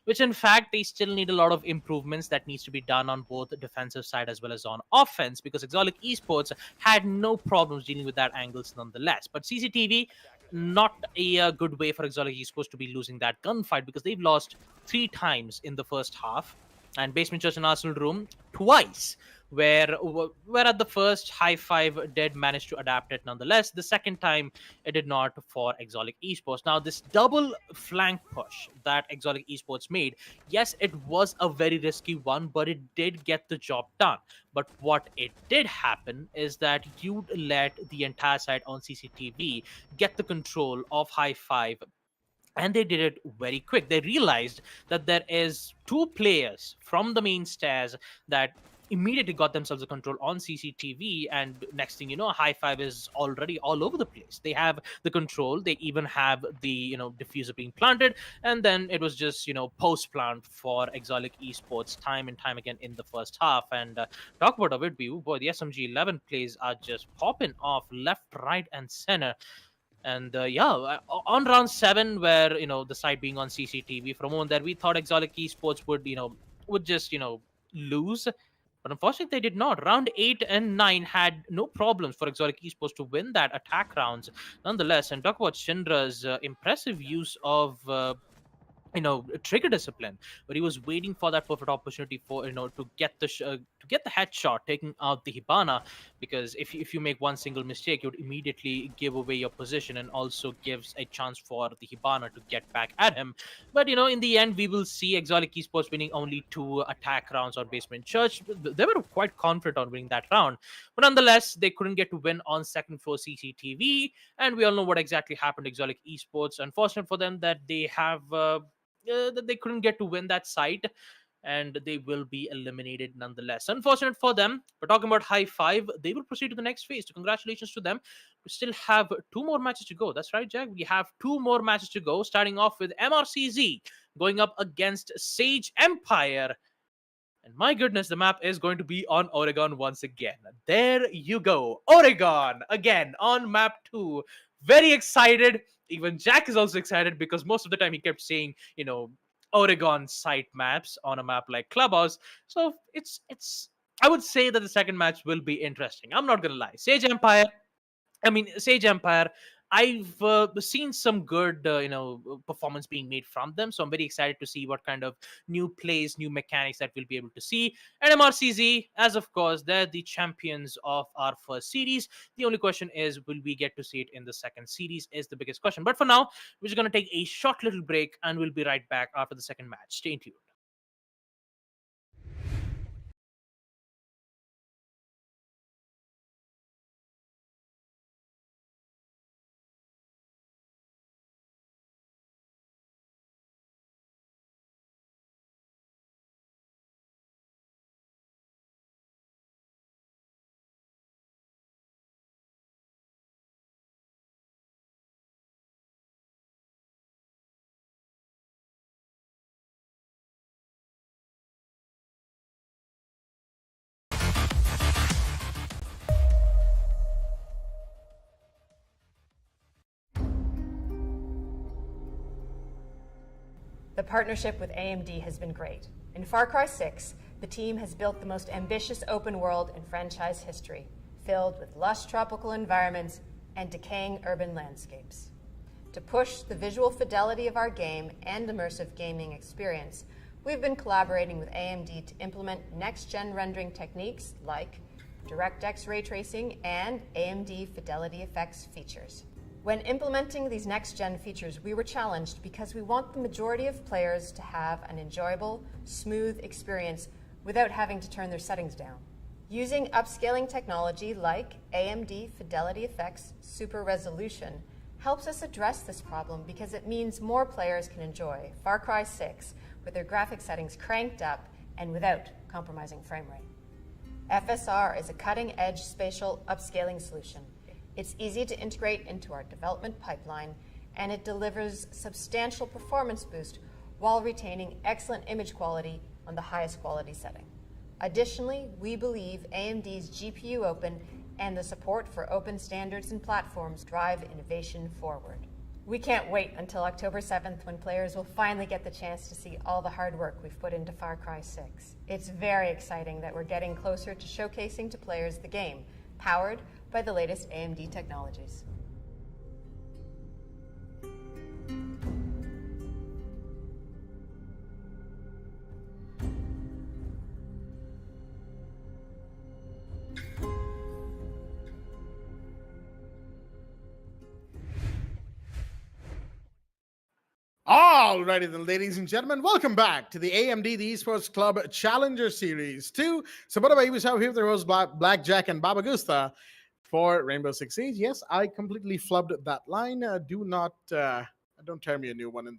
which in fact they still need a lot of improvements that needs to be done on both the defensive side as well as on offense because Exolic Esports had no problems dealing with that angles nonetheless. But CCTV, not a good way for Exolic Esports to be losing that gunfight because they've lost 3 times in the first half, and Basement Church and Arsenal Room twice. Where at the first High Five did manage to adapt it nonetheless. The second time it did not for Exolic Esports. Now this double flank push that Exolic Esports made, yes, it was a very risky one, but it did get the job done. But what it did happen is that you let the entire side on CCTV get the control of High Five, and they did it very quick. They realized that there is 2 players from the main stairs that immediately got themselves a control on CCTV, and next thing you know, High Five is already all over the place. They have the control, they even have the diffuser being planted, and then it was just post plant for Exolic Esports time and time again in the first half. And talk about a bit view, boy, the SMG 11 plays are just popping off left, right, and center. And on round 7, where the side being on CCTV, for a moment there we thought Exotic Esports would just lose, but unfortunately they did not. Round 8 and 9 had no problems for Exotic Esports to win that attack rounds nonetheless. And talk about Shindra's impressive use of trigger discipline, but he was waiting for that perfect opportunity for to get the headshot, taking out the Hibana, because if you make one single mistake, you'd immediately give away your position and also gives a chance for the Hibana to get back at him. But in the end, we will see Exotic Esports winning only 2 attack rounds on Basement Church. They were quite confident on winning that round, but nonetheless they couldn't get to win on second floor CCTV, and we all know what exactly happened to Exotic Esports. Unfortunate for them that they have that they couldn't get to win that site, and they will be eliminated nonetheless. Unfortunate for them. But talking about High Five, they will proceed to the next phase. So congratulations to them. We still have 2 more matches to go. That's right, Jack. We have 2 more matches to go, starting off with MRCZ going up against Sage Empire. And my goodness, the map is going to be on Oregon once again. There you go. Oregon again on map 2. Very excited. Even Jack is also excited because most of the time he kept saying, Oregon site maps on a map like Clubhouse. So it's I would say that the second match will be interesting. I'm not gonna lie. Sage Empire, I've seen some good, performance being made from them. So I'm very excited to see what kind of new plays, new mechanics that we'll be able to see. And MRCZ, as of course, they're the champions of our first series. The only question is, will we get to see it in the second series? Is the biggest question. But for now, we're just going to take a short little break, and we'll be right back after the second match. Stay tuned. The partnership with AMD has been great. In Far Cry 6, the team has built the most ambitious open world in franchise history, filled with lush tropical environments and decaying urban landscapes. To push the visual fidelity of our game and immersive gaming experience, we've been collaborating with AMD to implement next-gen rendering techniques like DirectX ray tracing and AMD Fidelity Effects features. When implementing these next-gen features, we were challenged because we want the majority of players to have an enjoyable, smooth experience without having to turn their settings down. Using upscaling technology like AMD Fidelity Effects Super Resolution helps us address this problem because it means more players can enjoy Far Cry 6 with their graphic settings cranked up and without compromising frame rate. FSR is a cutting-edge spatial upscaling solution. It's easy to integrate into our development pipeline, and it delivers substantial performance boost while retaining excellent image quality on the highest quality setting. Additionally, we believe AMD's GPU Open and the support for open standards and platforms drive innovation forward. We can't wait until October 7th when players will finally get the chance to see all the hard work we've put into Far Cry 6. It's very exciting that we're getting closer to showcasing to players the game, powered by the latest AMD technologies. Alrighty then, ladies and gentlemen, welcome back to the AMD the Esports Club Challenger Series 2, supported by Ubisoft. Here with their hosts Blackjack and Baba Gusta for Rainbow Six Siege. Yes, I completely flubbed that line. Don't tear me a new one in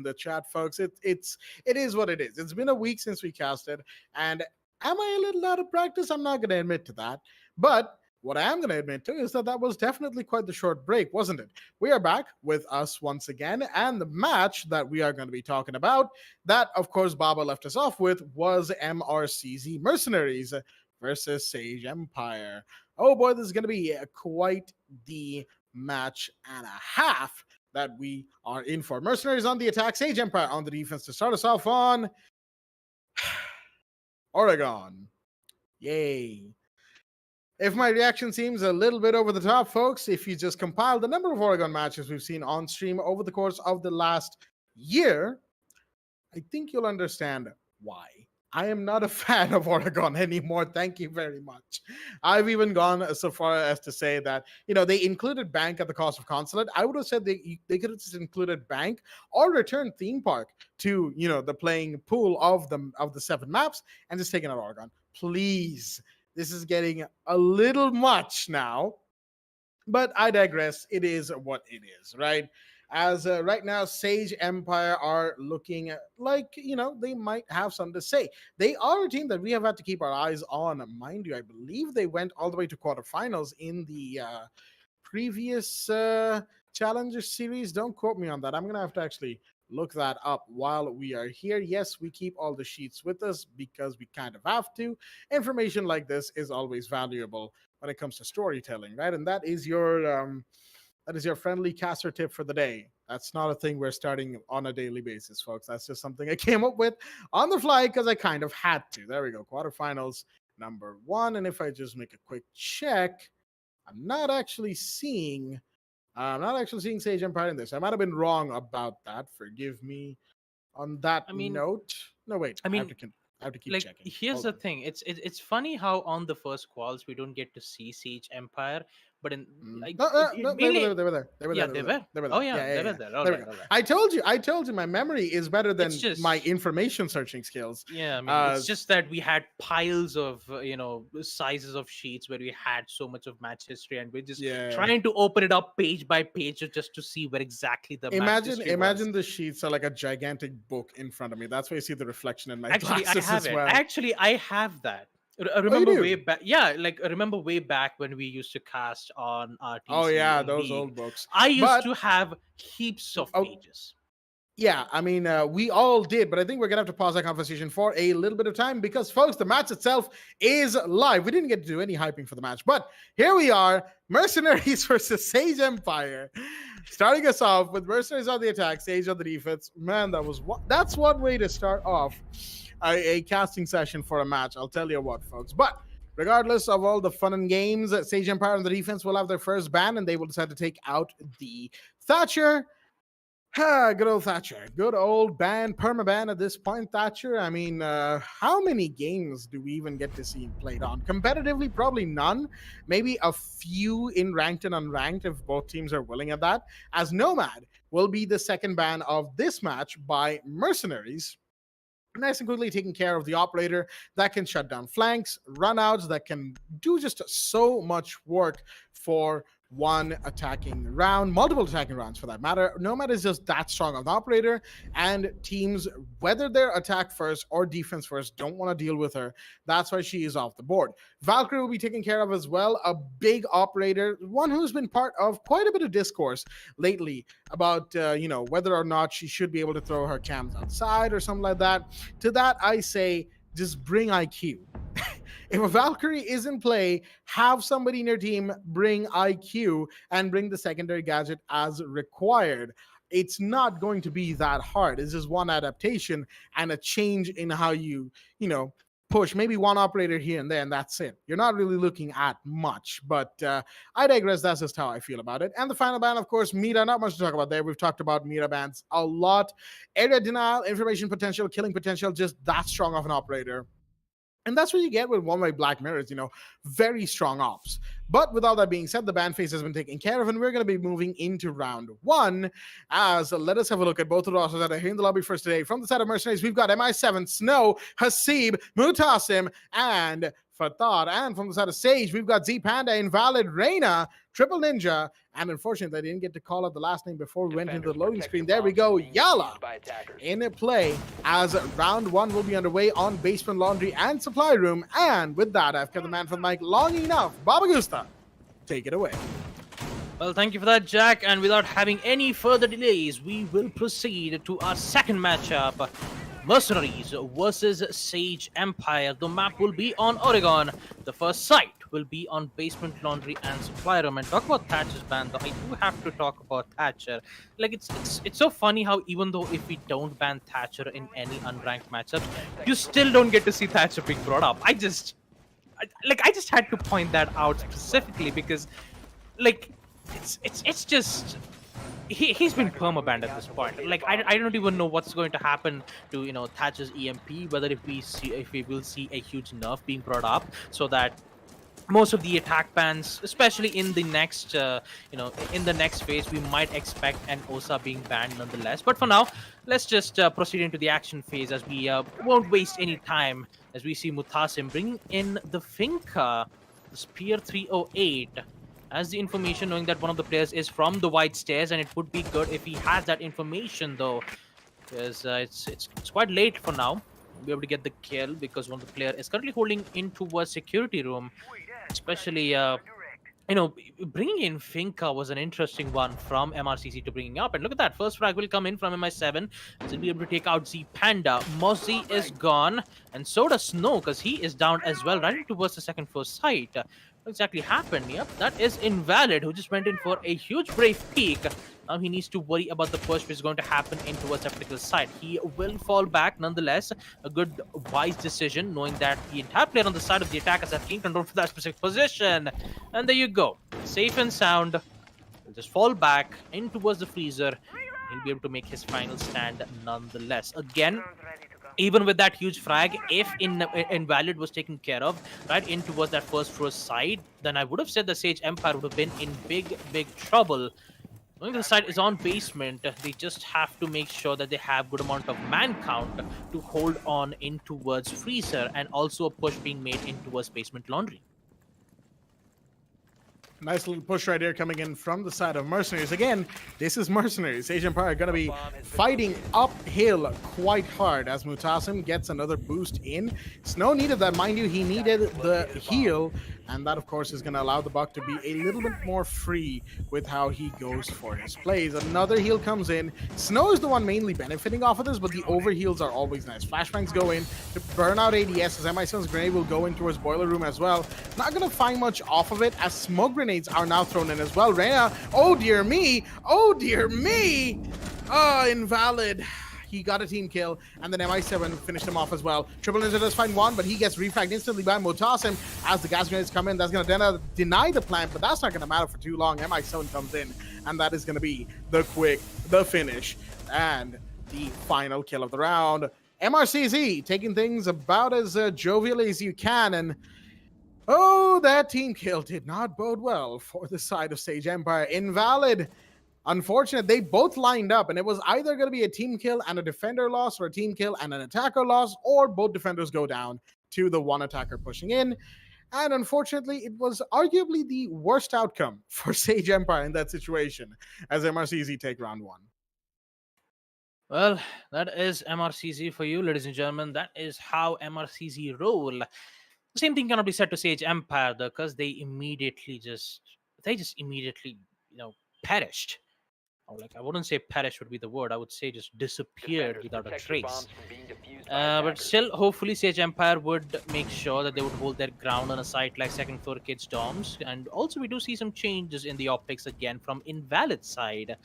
the chat, folks. It is what it is. It's been a week since we casted, and am I a little out of practice? I'm not going to admit to that, but what I am going to admit to is that was definitely quite the short break, wasn't it? We are back with us once again, and the match that we are going to be talking about, that, of course, Baba left us off with, was MRCZ Mercenaries versus Sage Empire. Oh boy, this is going to be quite the match and a half that we are in for. Mercenaries on the attack, Sage Empire on the defense. To start us off on Oregon. Yay. If my reaction seems a little bit over the top, folks, if you just compile the number of Oregon matches we've seen on stream over the course of the last year, I think you'll understand why. I am not a fan of Oregon anymore. Thank you very much. I've even gone so far as to say that, they included Bank at the cost of Consulate. I would have said they could have just included Bank or returned Theme Park to, the playing pool of the 7 maps and just taken out Oregon. Please. This is getting a little much now, but I digress. It is what it is, right? As right now, Sage Empire are looking like, they might have something to say. They are a team that we have had to keep our eyes on. Mind you, I believe they went all the way to quarterfinals in the previous Challenger Series. Don't quote me on that. I'm going to have to actually look that up while we are here. Yes, we keep all the sheets with us because we kind of have to. Information like this is always valuable when it comes to storytelling, right? And that is your friendly caster tip for the day. That's not a thing we're starting on a daily basis, folks. That's just something I came up with on the fly because I kind of had to. There we go. Quarterfinals number 1. And if I just make a quick check, I'm not actually seeing Sage Empire in this. I might have been wrong about that. Forgive me on that note. No, wait. I have to keep checking. Here's the thing. It's funny how on the first calls we don't get to see Sage Empire, but in they were there. They were there. Oh yeah, they were there. All right. I told you my memory is better than my information searching skills. Yeah, it's just that we had piles of sizes of sheets where we had so much of match history, and we're just trying to open it up page by page just to see where exactly the match history imagine was. The sheets are like a gigantic book in front of me. That's why you see the reflection in my glasses as well. Actually, I have that. I remember way back. Yeah, I remember way back when we used to cast on RTC. Oh yeah, those old books. I used to have heaps of pages. Yeah, we all did, but I think we're gonna have to pause that conversation for a little bit of time because, folks, the match itself is live. We didn't get to do any hyping for the match, but here we are: Mercenaries versus Sage Empire. Starting us off with Mercenaries on the attack, Sage on the defense. Man, that's one way to start off a casting session for a match. I'll tell you what, folks. But regardless of all the fun and games, Sage Empire on the defense will have their first ban, and they will decide to take out the Thatcher. Good old Thatcher. Good old ban, permaban at this point, Thatcher. I mean, how many games do we even get to see him played on? Competitively, probably none. Maybe a few in ranked and unranked if both teams are willing at that. As Nomad will be the second ban of this match by Mercenaries. Nice and quickly taking care of the operator that can shut down flanks, runouts, that can do just so much work for one attacking round, multiple attacking rounds for that matter. Nomad is just that strong of an operator, and teams, whether they're attack first or defense first, don't want to deal with her. That's why she is off the board. Valkyrie will be taken care of as well, a big operator, one who's been part of quite a bit of discourse lately about whether or not she should be able to throw her cams outside or something like that. To that, I say, just bring IQ. If a Valkyrie is in play, have somebody in your team bring IQ and bring the secondary gadget as required. It's not going to be that hard. It's just one adaptation and a change in how you push. Maybe one operator here and there, and that's it. You're not really looking at much, but I digress. That's just how I feel about it. And the final ban, of course, Mira. Not much to talk about there. We've talked about Mira bans a lot. Area denial, information potential, killing potential, just that strong of an operator. And that's what you get with one-way Black Mirrors, very strong ops. But with all that being said, the ban phase has been taken care of, and we're going to be moving into round one. Let us have a look at both of the rosters that are here in the lobby first today. From the side of Mercenaries, we've got MI7, Snow, Hasib, Mutasim, and Fathad. And from the side of Sage, we've got Z Panda, Invalid, Reina, Triple Ninja, and unfortunately, I didn't get to call out the last name before we went into the loading screen. There we go, Yala in play as round one will be underway on Basement Laundry and Supply Room. And with that, I've kept the man from the mic long enough. Baba Gusta, take it away. Well, thank you for that, Jack. And without having any further delays, we will proceed to our second matchup. Mercenaries versus Sage Empire. The map will be on Oregon. The first site will be on Basement Laundry and Supply Room. And talk about Thatcher's ban, though, I do have to talk about Thatcher. Like, it's so funny how even though if we don't ban Thatcher in any unranked matchups, you still don't get to see Thatcher being brought up. I just had to point that out specifically because, like, it's just. He's been permabanned at this point. Like, I don't even know what's going to happen to Thatcher's EMP. Whether if we will see a huge nerf being brought up, so that most of the attack bans, especially in the next in the next phase, we might expect an OSA being banned nonetheless. But for now, let's just proceed into the action phase as we won't waste any time as we see Mutasim bringing in the Finca, the Spear 308. As the information, knowing that one of the players is from the White Stairs, and it would be good if he has that information, though, because it's quite late for now. We'll be able to get the kill because one of the player is currently holding in towards security room, especially bringing in Finca was an interesting one from MRCC to bringing up. And look at that, first frag will come in from MI7, so he'll be able to take out Z Panda. Mozzie is gone, and so does Snow, because he is down as well, running towards the second floor site. What exactly happened? Yep, that is Invalid, who just went in for a huge brave peek. Now he needs to worry about the push which is going to happen in towards that particular side. He will fall back nonetheless. A good, wise decision, knowing that the entire player on the side of the attackers have gained control for that specific position. And there you go. Safe and sound. He'll just fall back in towards the freezer. He'll be able to make his final stand nonetheless. Again, even with that huge frag, if Invalid was taken care of right in towards that first floor side, then I would have said the Sage Empire would have been in big trouble. Knowing the side is on basement, they just have to make sure that they have good amount of man count to hold on in towards freezer, and also a push being made in towards Basement Laundry. Nice little push right here coming in from the side of Mercenaries. Again, this is Mercenaries. Sage Empire going to be fighting uphill quite hard as Mutasim gets another boost in. Snow needed that. Mind you, he needed the heal. And that, of course, is going to allow the Buck to be a little bit more free with how he goes for his plays. Another heal comes in. Snow is the one mainly benefiting off of this, but the overheals are always nice. Flashbangs go in to burn out ADS, as MI7's grenade will go in towards Boiler Room as well. Not going to find much off of it, as smoke grenades are now thrown in as well. Reina, oh dear me! Oh dear me! Invalid. he got a team kill, and then MI7 finished him off as well. Triple Ninja does find one, but he gets refragged instantly by Motasim as the gas grenades come in. That's going to deny the plant, but that's not going to matter for too long. MI7 comes in, and that is going to be the finish, and the final kill of the round. MRCZ taking things about as jovially as you can, and oh, that team kill did not bode well for the side of Sage Empire. Invalid. Unfortunate, they both lined up, and it was either going to be a team kill and a defender loss, or a team kill and an attacker loss, or both defenders go down to the one attacker pushing in. And unfortunately, it was arguably the worst outcome for Sage Empire in that situation, as MRCZ take round one. Well, that is MRCZ for you, ladies and gentlemen. That is how MRCZ roll. The same thing cannot be said to Sage Empire, though, because they just immediately, perished. Or I wouldn't say perish would be the word. I would say just disappeared without a trace. But still, hopefully, Sage Empire would make sure that they would hold their ground on a site like second floor kids dorms. And also, we do see some changes in the optics again from Invalid side,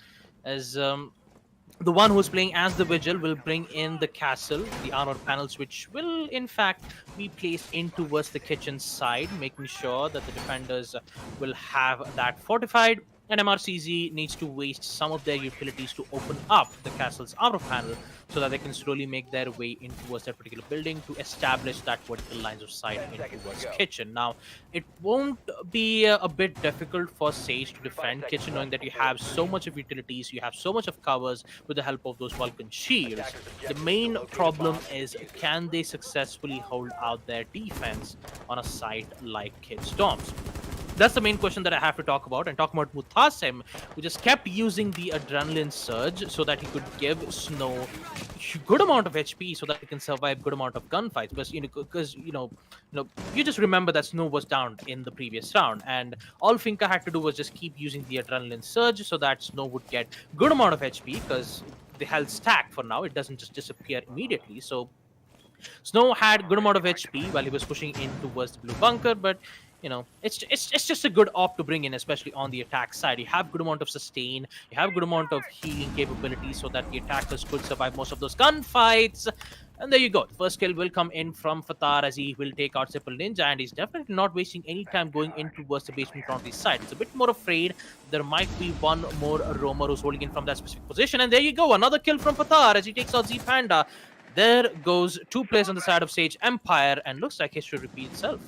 as the one who's playing as the Vigil will bring in the castle, the armor panels, which will in fact be placed in towards the kitchen side, making sure that the defenders will have that fortified. And MRCZ needs to waste some of their utilities to open up the castle's armor panel so that they can slowly make their way in towards that particular building to establish that vertical lines of sight in towards kitchen. Now, it won't be a bit difficult for Sage to defend kitchen, knowing that you have so much of utilities, you have so much of covers with the help of those Vulcan shields. The main problem is, can they successfully hold out their defense on a site like Kids Dorms? That's the main question that I have to talk about, and talk about Mutasim, who just kept using the adrenaline surge so that he could give Snow a good amount of HP so that he can survive good amount of gunfights. Because you just remember that Snow was down in the previous round, and all Finka had to do was just keep using the adrenaline surge so that Snow would get good amount of HP, because the health stacked for now. It doesn't just disappear immediately. So Snow had good amount of HP while he was pushing in towards the blue bunker, but it's just a good op to bring in, especially on the attack side. You have good amount of sustain, you have good amount of healing capabilities so that the attackers could survive most of those gunfights. And there you go. The first kill will come in from Fatar as he will take out Triple Ninja, and he's definitely not wasting any time going in towards the basement laundry side. It's a bit more afraid there might be one more roamer who's holding in from that specific position. And there you go, another kill from Fatar as he takes out Z Panda. There goes two players on the side of Sage Empire, and looks like history repeats itself.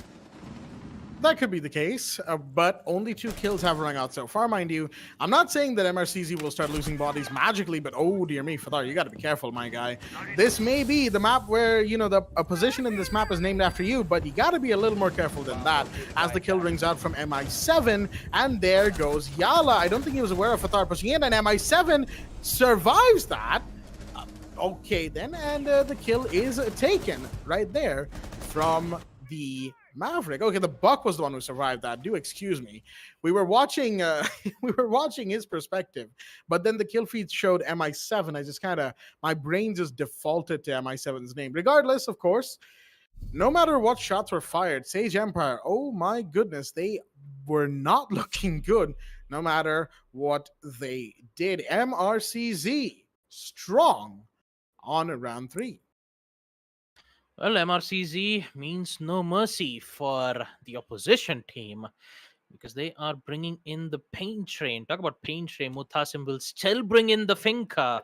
That could be the case, but only 2 kills have rung out so far, mind you. I'm not saying that MRCZ will start losing bodies magically, but oh dear me, Fatar, you got to be careful, my guy. This may be the map where, a position in this map is named after you, but you got to be a little more careful than that, as the kill rings out from MI7, and there goes Yala. I don't think he was aware of Fatar pushing in, and MI7 survives that. Okay, then, and the kill is taken right there from the Maverick. Okay, the Buck was the one who survived that. Do excuse me. We were watching his perspective, but then the kill feed showed MI7. I just my brain just defaulted to MI7's name. Regardless, of course, no matter what shots were fired, Sage Empire, oh my goodness, they were not looking good no matter what they did. MRCZ strong on round 3. Well, MRCZ means no mercy for the opposition team, because they are bringing in the pain train. Talk about pain train. Mutasim will still bring in the Finka.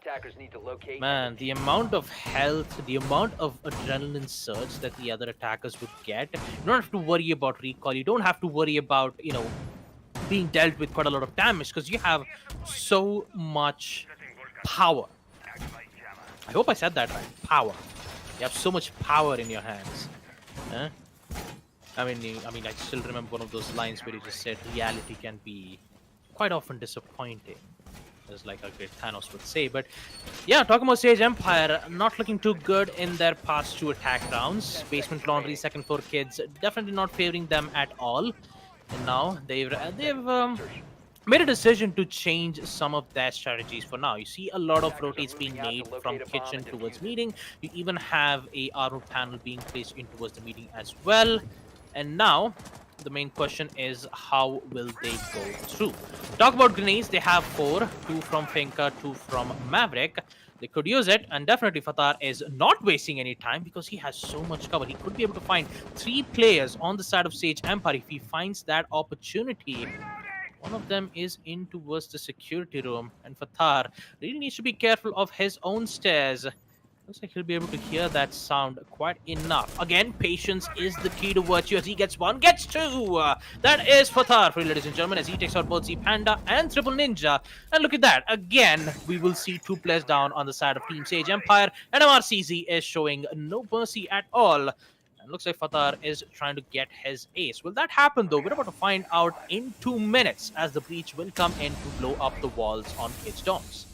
Man, the amount of health, the amount of adrenaline surge that the other attackers would get. You don't have to worry about recall. You don't have to worry about, being dealt with quite a lot of damage, because you have so much power. I hope I said that right. Power. You have so much power in your hands. Huh? I mean, I still remember one of those lines where you just said reality can be quite often disappointing, as like a great Thanos would say. But yeah, talking about Sage Empire, not looking too good in their past 2 attack rounds. Basement Laundry, second floor kids, definitely not favoring them at all. And now they've made a decision to change some of their strategies for now. You see a lot of rotates being made from kitchen towards meeting. You even have a armor panel being placed in towards the meeting as well. And now the main question is, how will they go through? Talk about grenades, they have 4, 2 from Finka, 2 from Maverick. they could use it, and definitely Fatar is not wasting any time because he has so much cover. He could be able to find 3 players on the side of Sage Empire if he finds that opportunity. One of them is in towards the security room, and Fatar really needs to be careful of his own stairs. Looks like he'll be able to hear that sound quite enough. Again, patience is the key to virtue as he gets 1, gets 2. That is Fatar for you, ladies and gentlemen, as he takes out both Z Panda and Triple Ninja. And look at that. Again, we will see 2 players down on the side of Team Sage Empire, and MRCZ is showing no mercy at all. And looks like Fatar is trying to get his ace. Will that happen though? We're about to find out in 2 minutes as the breach will come in to blow up the walls on Kids Domes.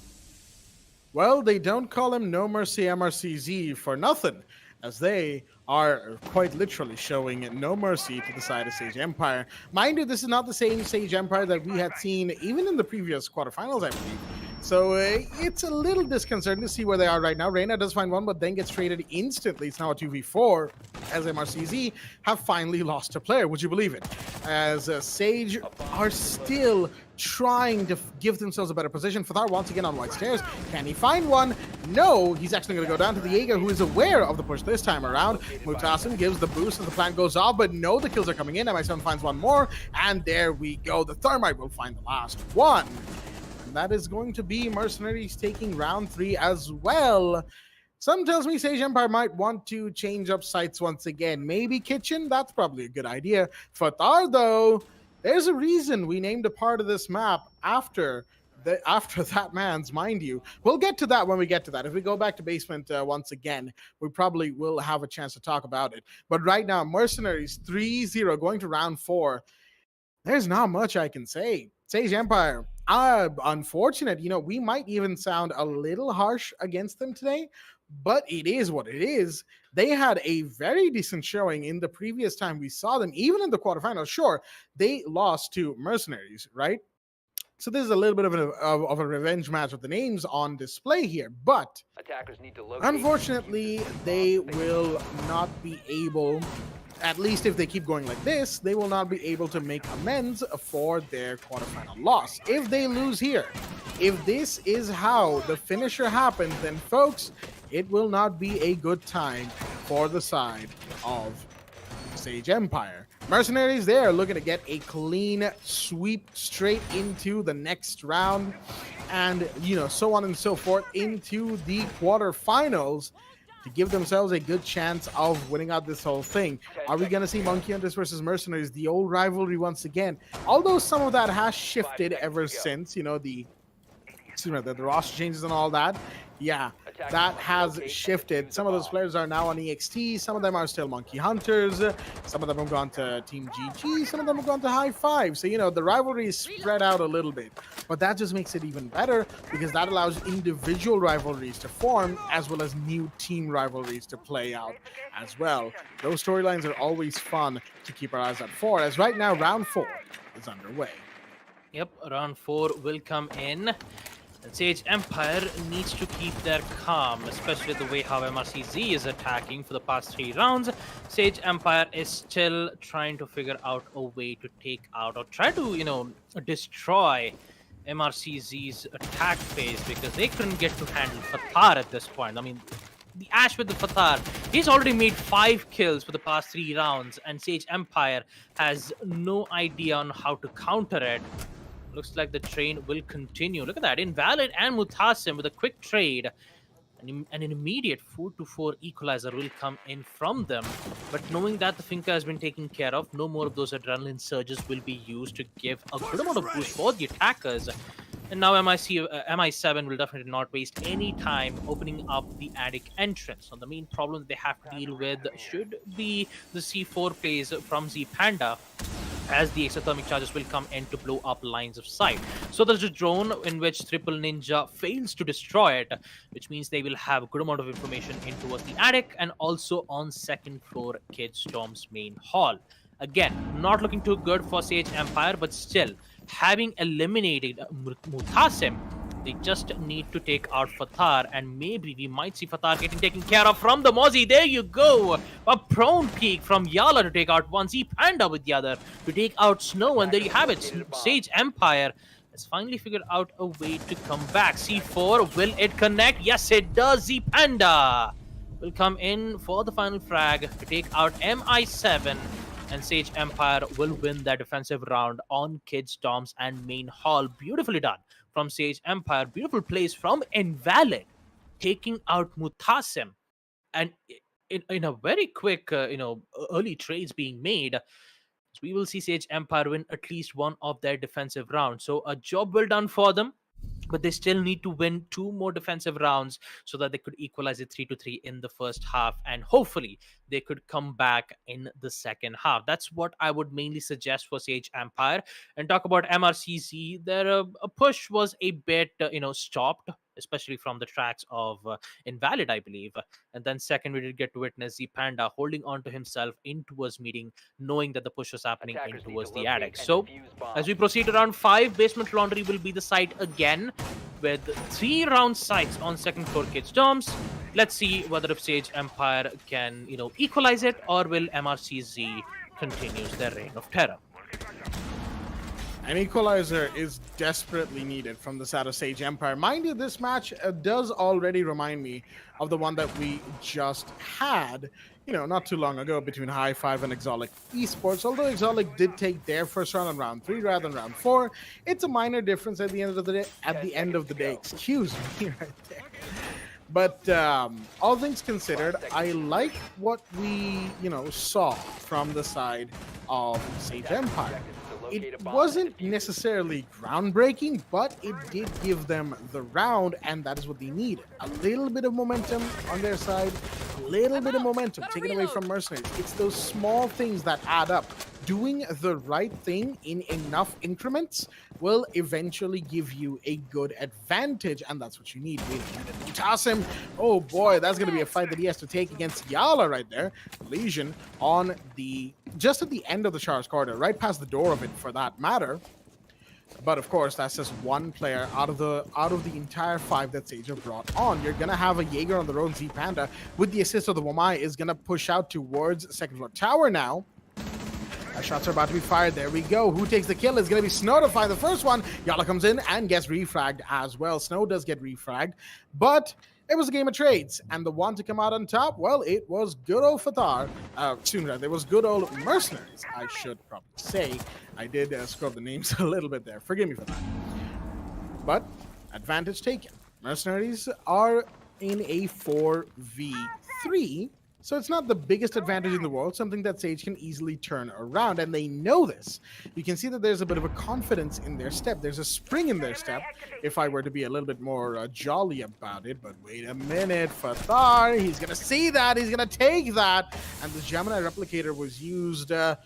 Well, they don't call him No Mercy MRCZ for nothing, as they are quite literally showing no mercy to the side of Sage Empire. Mind you, this is not the same Sage Empire that we had seen even in the previous quarterfinals, I believe. So it's a little disconcerting to see where they are right now. Reyna does find one, but then gets traded instantly. It's now a 2v4, as MRCZ have finally lost a player. Would you believe it? As Sage are still trying to give themselves a better position. Fatar once again on white stairs. Can he find one? No, he's actually going to go down to the Jaeger, who is aware of the push this time around. Mutasim gives the boost as the plant goes off, but no, the kills are coming in. MI7 finds one more, and there we go. The Thermite will find the last one. And that is going to be Mercenaries taking round 3 as well. Some tells me Sage Empire might want to change up sites once again. Maybe Kitchen? That's probably a good idea. Fatar, though, there's a reason we named a part of this map after that man's, mind you. We'll get to that when we get to that. If we go back to basement once again, we probably will have a chance to talk about it. But right now, Mercenaries 3-0 going to round 4. There's not much I can say. Sage Empire, unfortunate. You know, we might even sound a little harsh against them today, but it is what it is. They had a very decent showing in the previous time we saw them, even in the quarterfinals. Sure, they lost to Mercenaries, right? So this is a little bit of a revenge match with the names on display here, but unfortunately, they will not be able, at least if they keep going like this, they will not be able to make amends for their quarterfinal loss. If they lose here, if this is how the finisher happens, then folks, it will not be a good time for the side of Sage Empire. Mercenaries there looking to get a clean sweep straight into the next round, and you know, so on and so forth into the quarterfinals to give themselves a good chance of winning out this whole thing. Are we going to see Monkey Hunters versus Mercenaries, the old rivalry once again? Although some of that has shifted ever since, you know, the roster changes and all that. Yeah, that has shifted. Some of those players are now on EXT. Some of them are still Monkey Hunters. Some of them have gone to Team GG. Some of them have gone to High Five. So, you know, the rivalry is spread out a little bit. But that just makes it even better because that allows individual rivalries to form as well as new team rivalries to play out as well. Those storylines are always fun to keep our eyes out for, as right now round 4 is underway. Yep, round 4 will come in. And Sage Empire needs to keep their calm, especially the way how MRCZ is attacking for the past 3 rounds. Sage Empire is still trying to figure out a way to take out or try to, you know, destroy MRCZ's attack phase because they couldn't get to handle Fatar at this point. I mean, the Ash with the Fatar, he's already made 5 kills for the past 3 rounds, and Sage Empire has no idea on how to counter it. Looks like the train will continue. Look at that. Invalid and Mutasim with a quick trade. And an immediate 4-4 equalizer will come in from them. But knowing that the Finca has been taken care of, no more of those adrenaline surges will be used to give a good amount of boost for the attackers. And now MI7 will definitely not waste any time opening up the attic entrance. So the main problem they have to deal with should be the C4 plays from Z Panda, as the exothermic charges will come in to blow up lines of sight. So there's a drone in which Triple Ninja fails to destroy it, which means they will have a good amount of information in towards the attic and also on 2nd floor Kid Storm's main hall. Again, not looking too good for Sage Empire, but still, having eliminated Mutasim, they just need to take out Fatar, and maybe we might see Fatar getting taken care of from the Mozzie. There you go! A prone peek from Yala to take out one, Z Panda with the other to take out Snow, and there you have it. Sage Empire has finally figured out a way to come back. C4, will it connect? Yes, it does. Z Panda will come in for the final frag to take out MI7, and Sage Empire will win that defensive round on Kids, Doms, and Main Hall. Beautifully done from Sage Empire. Beautiful plays from Invalid, taking out Mutasim, and in a very quick, early trades being made. So we will see Sage Empire win at least one of their defensive rounds. So a job well done for them, but they still need to win 2 more defensive rounds so that they could equalize it 3-3 in the first half, and hopefully they could come back in the second half. That's what I would mainly suggest for Sage Empire. And talk about MRCC, their push was a bit stopped, especially from the tracks of Invalid, I believe. And then second, we did get to witness Z Panda holding on to himself in towards meeting, knowing that the push was happening in towards the attic. So as we proceed to round 5, Basement Laundry will be the site again, with 3 round sites on second floor Kids Doms. Let's see whether if Sage Empire can, equalize it, or will MRCZ continues their reign of terror. An equalizer is desperately needed from the side of Sage Empire. Mind you, this match does already remind me of the one that we just had, not too long ago between High Five and Exolic Esports. Although Exolic did take their first round on round 3 rather than round 4, it's a minor difference at the end of the day. Excuse me, right there. But all things considered, I like what we, saw from the side of Sage Empire. It wasn't necessarily groundbreaking, but it did give them the round, and that is what they needed. A little bit of momentum on their side, a little bit of momentum taken away from Mercenaries. It's those small things that add up. Doing the right thing in enough increments will eventually give you a good advantage, and that's what you need. Wait a minute. Mutasim, oh boy, that's going to be a fight that he has to take against Yala right there. Lesion on just at the end of the Char's corridor, right past the door of it for that matter. But of course, that's just one player out of the entire 5 that Sage have brought on. You're gonna have a Jaeger on the road. Z Panda, with the assist of the Wamai, is gonna push out towards second floor tower now. Shots are about to be fired. There we go. Who takes the kill? Is going to be Snow to fire the first one. Yala comes in and gets refragged as well. Snow does get refragged, but it was a game of trades. And the one to come out on top, well, it was good old Fatar. It was good old Mercenaries, I should probably say. I did screw up the names a little bit there. Forgive me for that. But advantage taken. Mercenaries are in a 4v3. So it's not the biggest advantage in the world, something that Sage can easily turn around, and they know this. You can see that there's a bit of a confidence in their step. There's a spring in their step, if I were to be a little bit more jolly about it. But wait a minute, Fatar, he's going to see that, he's going to take that, and the Gemini Replicator was used... well,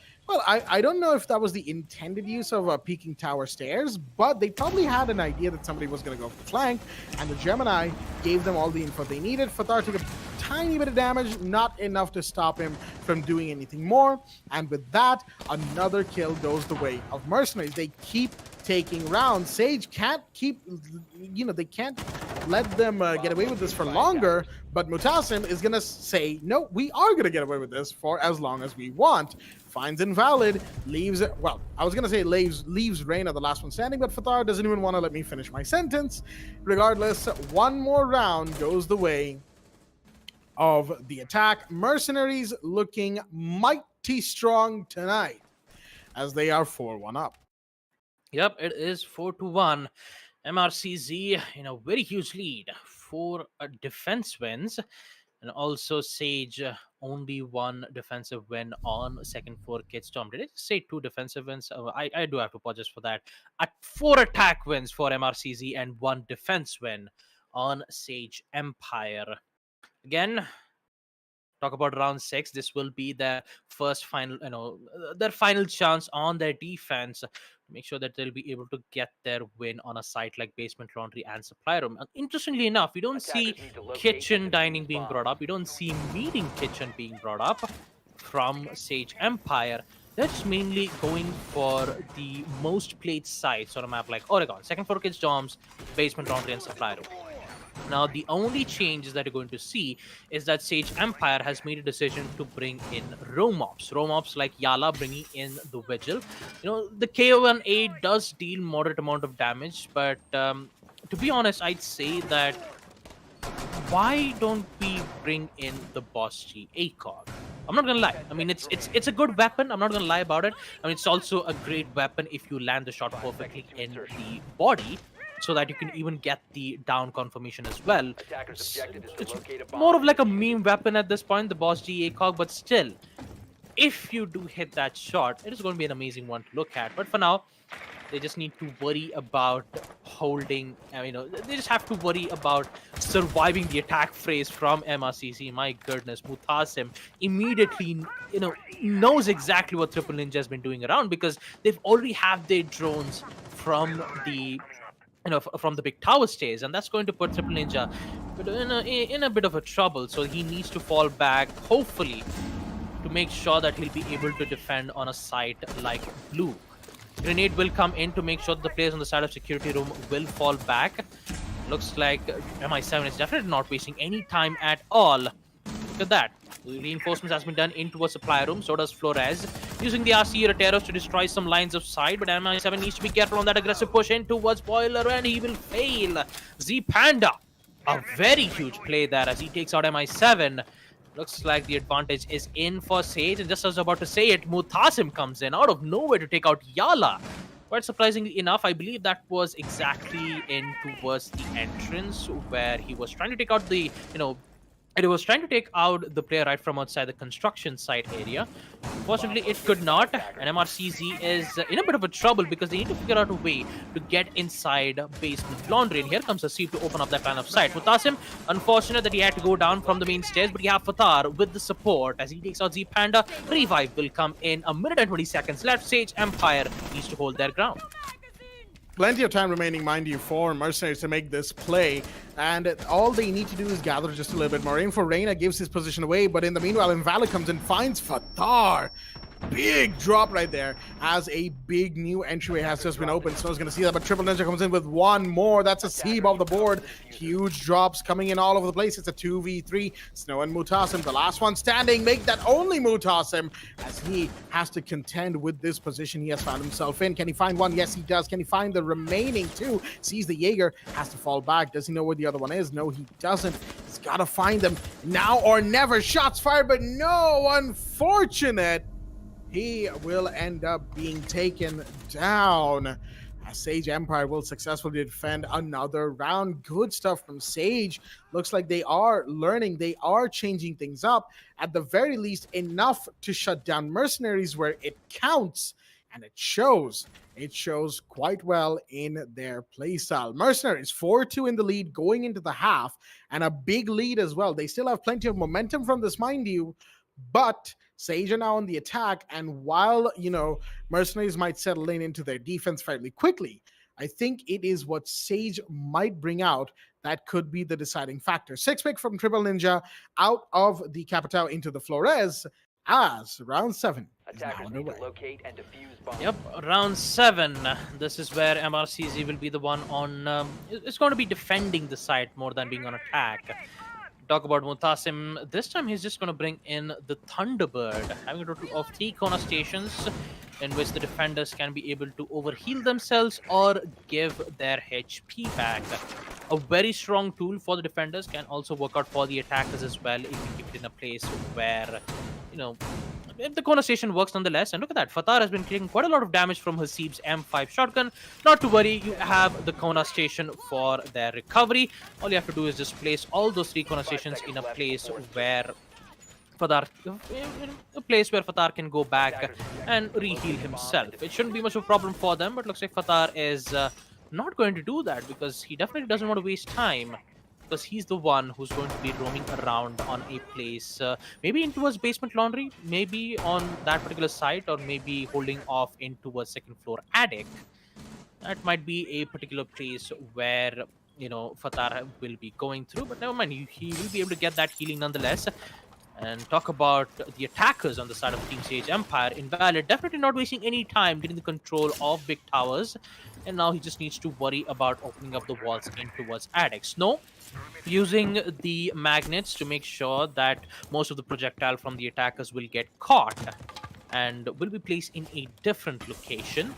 I don't know if that was the intended use of peeking tower stairs, but they probably had an idea that somebody was going to go for the flank, and the Gemini gave them all the info they needed. Fatar took a tiny bit of damage, not enough to stop him from doing anything more, and with that, another kill goes the way of Mercenaries. They keep taking rounds. Sage can't keep, they can't let them get away with this for longer, but Mutasim is going to say, no, we are going to get away with this for as long as we want. Finds Invalid, leaves, well, I was going to say leaves Reign at the last one standing, but Fatar doesn't even want to let me finish my sentence. Regardless, one more round goes the way of the attack. Mercenaries looking mighty strong tonight as they are 4-1 up. Yep, it is 4-1. MRCZ in a very huge lead. 4 defense wins, and also Sage only 1 defensive win on second floor Kids Storm. Did I say 2 defensive wins? I do have to apologize for that. 4 attack wins for MRCZ and 1 defense win on Sage Empire. Again, talk about round 6. This will be their first final, their final chance on their defense. Make sure that they'll be able to get their win on a site like Basement Laundry and Supply Room. And interestingly enough, we don't see kitchen dining being brought up. We don't see meeting kitchen being brought up from Sage Empire. They're just mainly going for the most played sites on a map like Oregon. Second floor Kids Doms, Basement Laundry, and Supply Room. Now, the only changes that you're going to see is that Sage Empire has made a decision to bring in roam ops. Roam ops like Yala bringing in the Vigil. The KO1A does deal moderate amount of damage, but to be honest, I'd say that why don't we bring in the Boss G ACOG? I'm not gonna lie. I mean, it's a good weapon. I'm not gonna lie about it. I mean, it's also a great weapon if you land the shot perfectly in the body, so that you can even get the down confirmation as well. It's more of like a meme weapon at this point, the Boss G ACOG, but still, if you do hit that shot, it is going to be an amazing one to look at. But for now, they just need to worry about holding, they just have to worry about surviving the attack phrase from MRCC. My goodness, Mutasim immediately, knows exactly what Triple Ninja has been doing around, because they've already have their drones from the from the big tower stays, and that's going to put Triple Ninja in a bit of a trouble. So he needs to fall back, hopefully, to make sure that he'll be able to defend on a site like blue. Grenade will come in to make sure that the players on the side of security room will fall back. Looks like MI7 is definitely not wasting any time at all. Look at that. Reinforcements has been done into a supply room. So does Flores. Using the RC Roteros to destroy some lines of sight. But MI7 needs to be careful on that aggressive push in towards Boiler, and he will fail. Z Panda. A very huge play there as he takes out MI7. Looks like the advantage is in for Sage, and just as I was about to say it, Mutasim comes in out of nowhere to take out Yala. Quite surprisingly enough, I believe that was exactly in towards the entrance where he was trying to take out the, it was trying to take out the player right from outside the construction site area. Unfortunately, it could not, and MRCZ is in a bit of a trouble because they need to figure out a way to get inside basement laundry. And here comes a Steve to open up that line of sight. Mutasim, unfortunate that he had to go down from the main stairs, but you have Fatar with the support as he takes out Z Panda. Revive will come in a minute and 20 seconds left. Sage Empire needs to hold their ground. Plenty of time remaining, mind you, for Mercenaries to make this play, and all they need to do is gather just a little bit more info. Reina gives his position away, but in the meanwhile, Invalid comes and finds Fatar. Big drop right there as a big new entryway has just been opened. Snow's going to see that, but Triple Ninja comes in with one more. That's a Seeb off the board. Huge drops coming in all over the place. It's a 2v3. Snow and Mutasim, the last one standing. Make that only Mutasim as he has to contend with this position he has found himself in. Can he find one? Yes, he does. Can he find the remaining two? Sees the Jaeger, has to fall back. Does he know where the other one is? No, he doesn't. He's got to find them now or never. Shots fired, but no, unfortunate. He will end up being taken down. Sage Empire will successfully defend another round. Good stuff from Sage. Looks like they are learning. They are changing things up. At the very least, enough to shut down Mercenaries where it counts. And it shows. It shows quite well in their playstyle. Mercenaries 4-2 in the lead going into the half. And a big lead as well. They still have plenty of momentum from this, mind you. But Sage are now on the attack, and while, Mercenaries might settle into their defense fairly quickly, I think it is what Sage might bring out that could be the deciding factor. 6-pick from Triple Ninja out of the Capitao into the Flores as round 7 is now underway. Yep, round 7. This is where MRCZ will be the one on... it's going to be defending the site more than being on attack. Talk about Mutasim. This time he's just going to bring in the Thunderbird, having a total of 3 corner stations in which the defenders can be able to overheal themselves or give their HP back. A very strong tool for the defenders, can also work out for the attackers as well if you keep it in a place where, if the corner station works nonetheless. And look at that, Fatar has been taking quite a lot of damage from Haseeb's M5 shotgun. Not to worry, you have the corner station for their recovery. All you have to do is just place all those 3 corner stations in a place where Fatar can go back and reheal himself. It shouldn't be much of a problem for them, but looks like Fatar is not going to do that because he definitely doesn't want to waste time. Because he's the one who's going to be roaming around on a place, maybe into his basement laundry, maybe on that particular site, or maybe holding off into a second floor attic. That might be a particular place where, Fatar will be going through, but never mind, he will be able to get that healing nonetheless. And talk about the attackers on the side of Team Sage Empire. Invalid definitely not wasting any time getting the control of big towers. And now he just needs to worry about opening up the walls in towards Addex. Snow using the magnets to make sure that most of the projectile from the attackers will get caught and will be placed in a different location.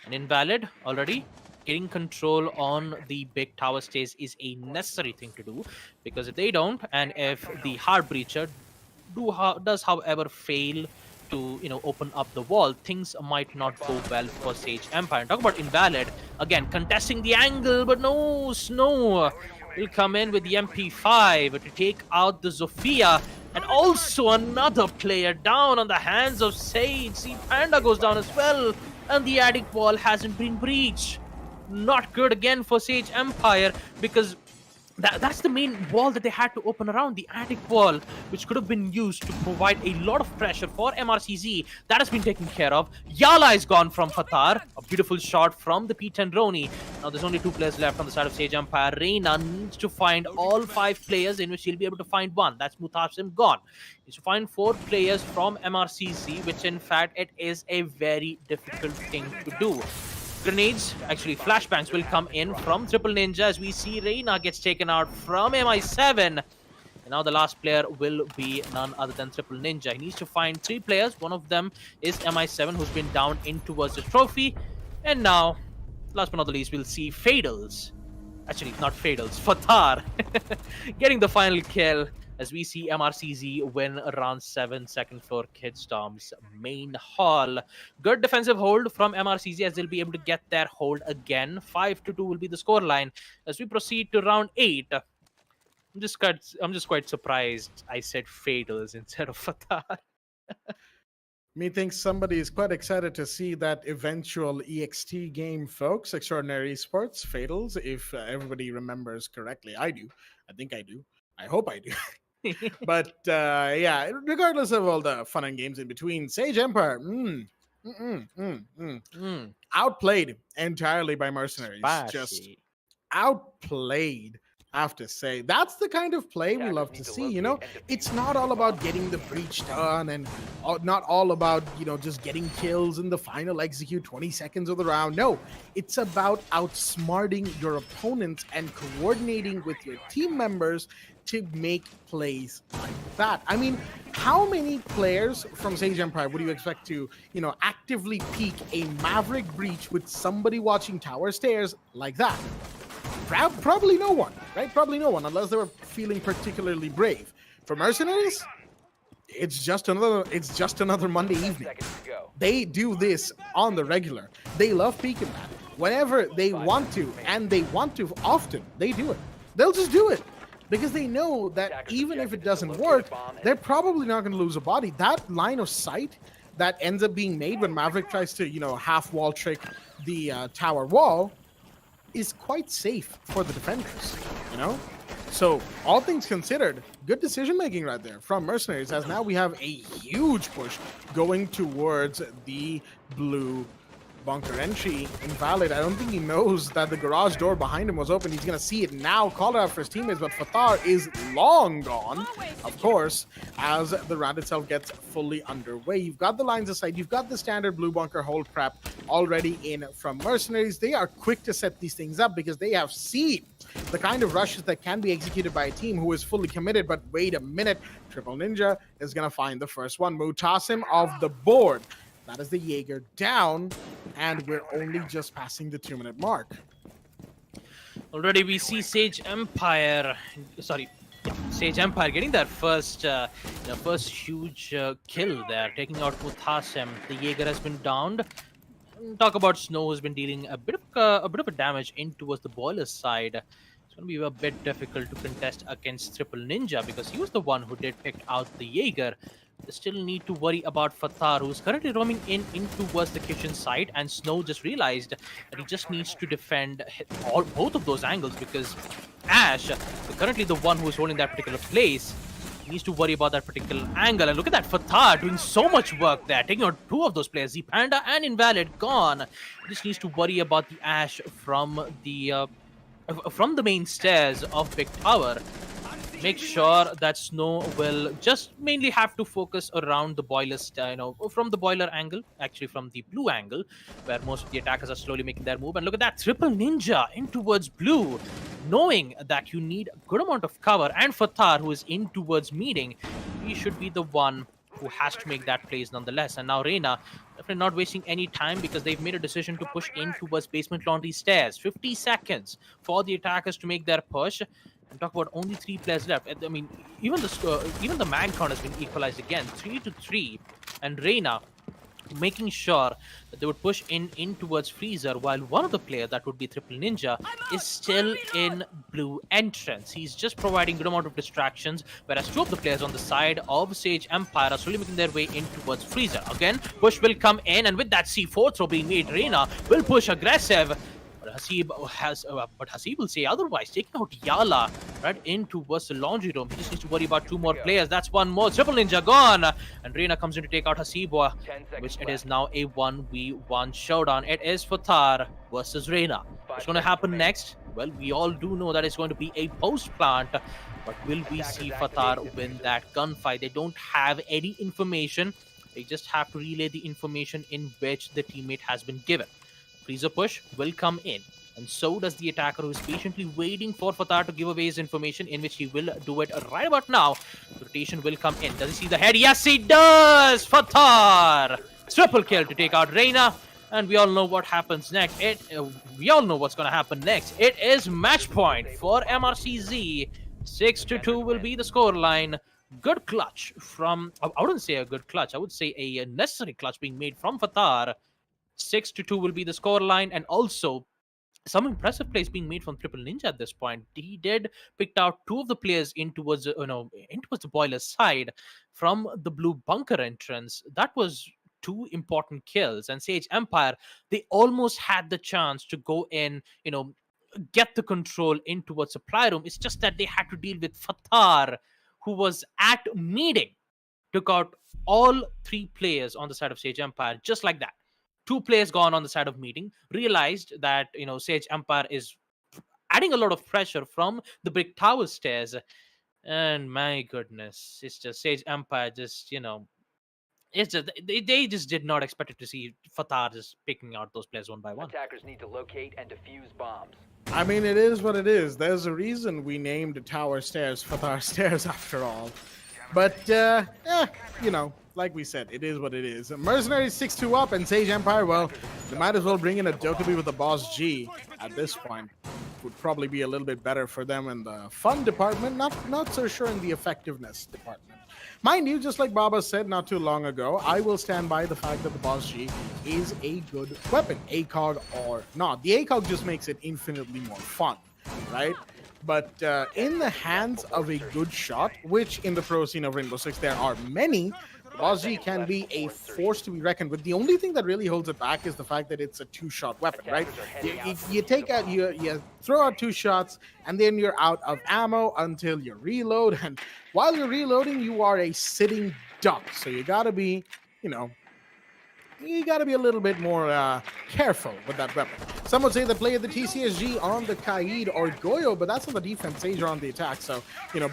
And Invalid already getting control on the big tower stage is a necessary thing to do, because if they don't, and if the Heart Breacher does however fail to open up the wall, things might not go well for Sage Empire. And talk about Invalid again contesting the angle, but no, Snow will come in with the MP5 to take out the Zofia. And also another player down on the hands of Sage. See, Panda goes down as well, and the attic wall hasn't been breached. Not good again for Sage Empire, because that's the main wall that they had to open around, the attic wall, which could have been used to provide a lot of pressure for MRCZ. That has been taken care of. Yala is gone from Fatar. A beautiful shot from the P10 Roni. Now there's only 2 players left on the side of Sage Empire. Reina needs to find all 5 players, in which he'll be able to find 1. That's Mutasim gone. He needs to find 4 players from MRCZ, which in fact it is a very difficult thing to do. Grenades, actually flashbangs, will come in from Triple Ninja as we see Reina gets taken out from MI7. And now the last player will be none other than Triple Ninja. He needs to find 3 players. One of them is MI7, who's been down in towards the trophy. And now, last but not the least, we'll see Fadals. Actually, not Fadals, Fatar getting the final kill as we see MRCZ win round 7, second floor Kid Storm's main hall. Good defensive hold from MRCZ as they'll be able to get their hold again. 5-2 will be the scoreline as we proceed to round 8. I'm just quite surprised I said Fadals instead of Fatar. Methinks somebody is quite excited to see that eventual EXT game, folks. Extraordinary Esports, Fatals, if everybody remembers correctly. I do. I think I do. I hope I do. But yeah, regardless of all the fun and games in between, Sage Empire, outplayed entirely by Mercenaries. Just outplayed, I have to say. That's the kind of play we love to see, you know? It's not all about getting the breach done and not all about, just getting kills in the final execute 20 seconds of the round. No, it's about outsmarting your opponents and coordinating with your team members to make plays like that. I mean, how many players from Sage Empire would you expect to, actively peek a Maverick breach with somebody watching tower stairs like that? Probably no one, right? Probably no one, unless they were feeling particularly brave. For Mercenaries, it's just another Monday evening. They do this on the regular. They love peeking that. Whenever they want to, and they want to often, they do it. They'll just do it. Because they know that even if it doesn't work, they're probably not going to lose a body. That line of sight that ends up being made when Maverick tries to, half wall trick the tower wall is quite safe for the defenders, So, all things considered, good decision making right there from Mercenaries, as now we have a huge push going towards the blue bunker entry. Invalid, I don't think he knows that the garage door behind him was open. He's going to see it now, call it out for his teammates, but Fatar is long gone, of course, as the round itself gets fully underway. You've got the lines of sight, you've got the standard blue bunker hold prep already in from Mercenaries. They are quick to set these things up because they have seen the kind of rushes that can be executed by a team who is fully committed. But wait a minute, Triple Ninja is going to find the first one. Mutasim off the board. That is the Jaeger down, and we're only just passing the 2-minute mark. Already we see Sage Empire getting that first huge kill there, taking out Mutasim. The Jaeger has been downed. Talk about Snow, who's been dealing a bit of a damage in towards the boiler side. It's going to be a bit difficult to contest against Triple Ninja because he was the one who did pick out the Jaeger. They still need to worry about Fatar, who's currently roaming in towards the kitchen side, and Snow just realized that he just needs to defend both of those angles because Ash, currently the one who's holding that particular place, needs to worry about that particular angle. And look at that, Fatar doing so much work there, taking out 2 of those players, the Panda and Invalid gone. He just needs to worry about the Ash from the main stairs of Big Tower. make sure that Snow will just mainly have to focus around the boiler, from the boiler angle, actually from the blue angle, where most of the attackers are slowly making their move. And look at that, triple ninja in towards blue, knowing that you need a good amount of cover. And Fatar, who is in towards meeting, he should be the one who has to make that plays nonetheless. And now Reina, definitely not wasting any time because they've made a decision to push in towards basement laundry stairs. 50 seconds for the attackers to make their push. And talk about only 3 players left. I mean, even the mag count has been equalized again, 3-3, and Reina making sure that they would push in towards Freezer, while one of the players, that would be Triple Ninja, is still in blue entrance. He's just providing good amount of distractions, whereas 2 of the players on the side of Sage Empire are slowly making their way in towards Freezer. Again, push will come in, and with that C4 throw being made, Reina will push aggressive. But Hasib will say otherwise, taking out Yala right in towards the laundry room. He just needs to worry about 2 more players. That's 1 more. Triple Ninja gone. And Reina comes in to take out Hasib, which it is now a 1v1 showdown. It is Fatar versus Reina. What's going to happen next? Well, we all do know that it's going to be a post plant. But will we see Fatar win that gunfight? They don't have any information. They just have to relay the information in which the teammate has been given. Freezer push will come in, and so does the attacker, who is patiently waiting for Fatar to give away his information, in which he will do it right about now. The rotation will come in. Does he see the head? Yes, he does! Fatar! Triple kill to take out Reina, and we all know what happens next. We all know what's going to happen next. It is match point for MRCZ. 6-2 will be the scoreline. Good clutch from... I wouldn't say a good clutch. I would say a necessary clutch being made from Fatar. 6-2 will be the scoreline, and also some impressive plays being made from Triple Ninja at this point. He did pick out 2 of the players in towards the boiler side from the blue bunker entrance. That was 2 important kills. And Sage Empire, they almost had the chance to go in, get the control in towards supply room. It's just that they had to deal with Fatar, who was at meeting, took out all 3 players on the side of Sage Empire just like that. 2 players gone on the side of meeting, realized that, Sage Empire is adding a lot of pressure from the brick tower stairs. And my goodness, it's just Sage Empire just, it's just, they just did not expect it to see Fatar just picking out those players one by one. Attackers need to locate and defuse bombs. I mean, it is what it is. There's a reason we named tower stairs Fatar stairs after all. But, like we said, it is what it is. Mercenaries 6-2 up, and Sage Empire, well, they might as well bring in a Dokkaebi with the Boss G at this point. Would probably be a little bit better for them in the fun department, not so sure in the effectiveness department. Mind you, just like Baba said not too long ago, I will stand by the fact that the Boss G is a good weapon, ACOG or not. The ACOG just makes it infinitely more fun, right? But in the hands of a good shot, which in the pro scene of Rainbow Six there are many, Boss G can be a force to be reckoned with. The only thing that really holds it back is the fact that it's a 2-shot weapon, right? You take out, you throw out 2 shots, and then you're out of ammo until you reload. And while you're reloading, you are a sitting duck. So you gotta be, you got to be a little bit more careful with that weapon. Some would say they play the TCSG on the Kaid or Goyo, but that's on the defense. Sage are on the attack, so,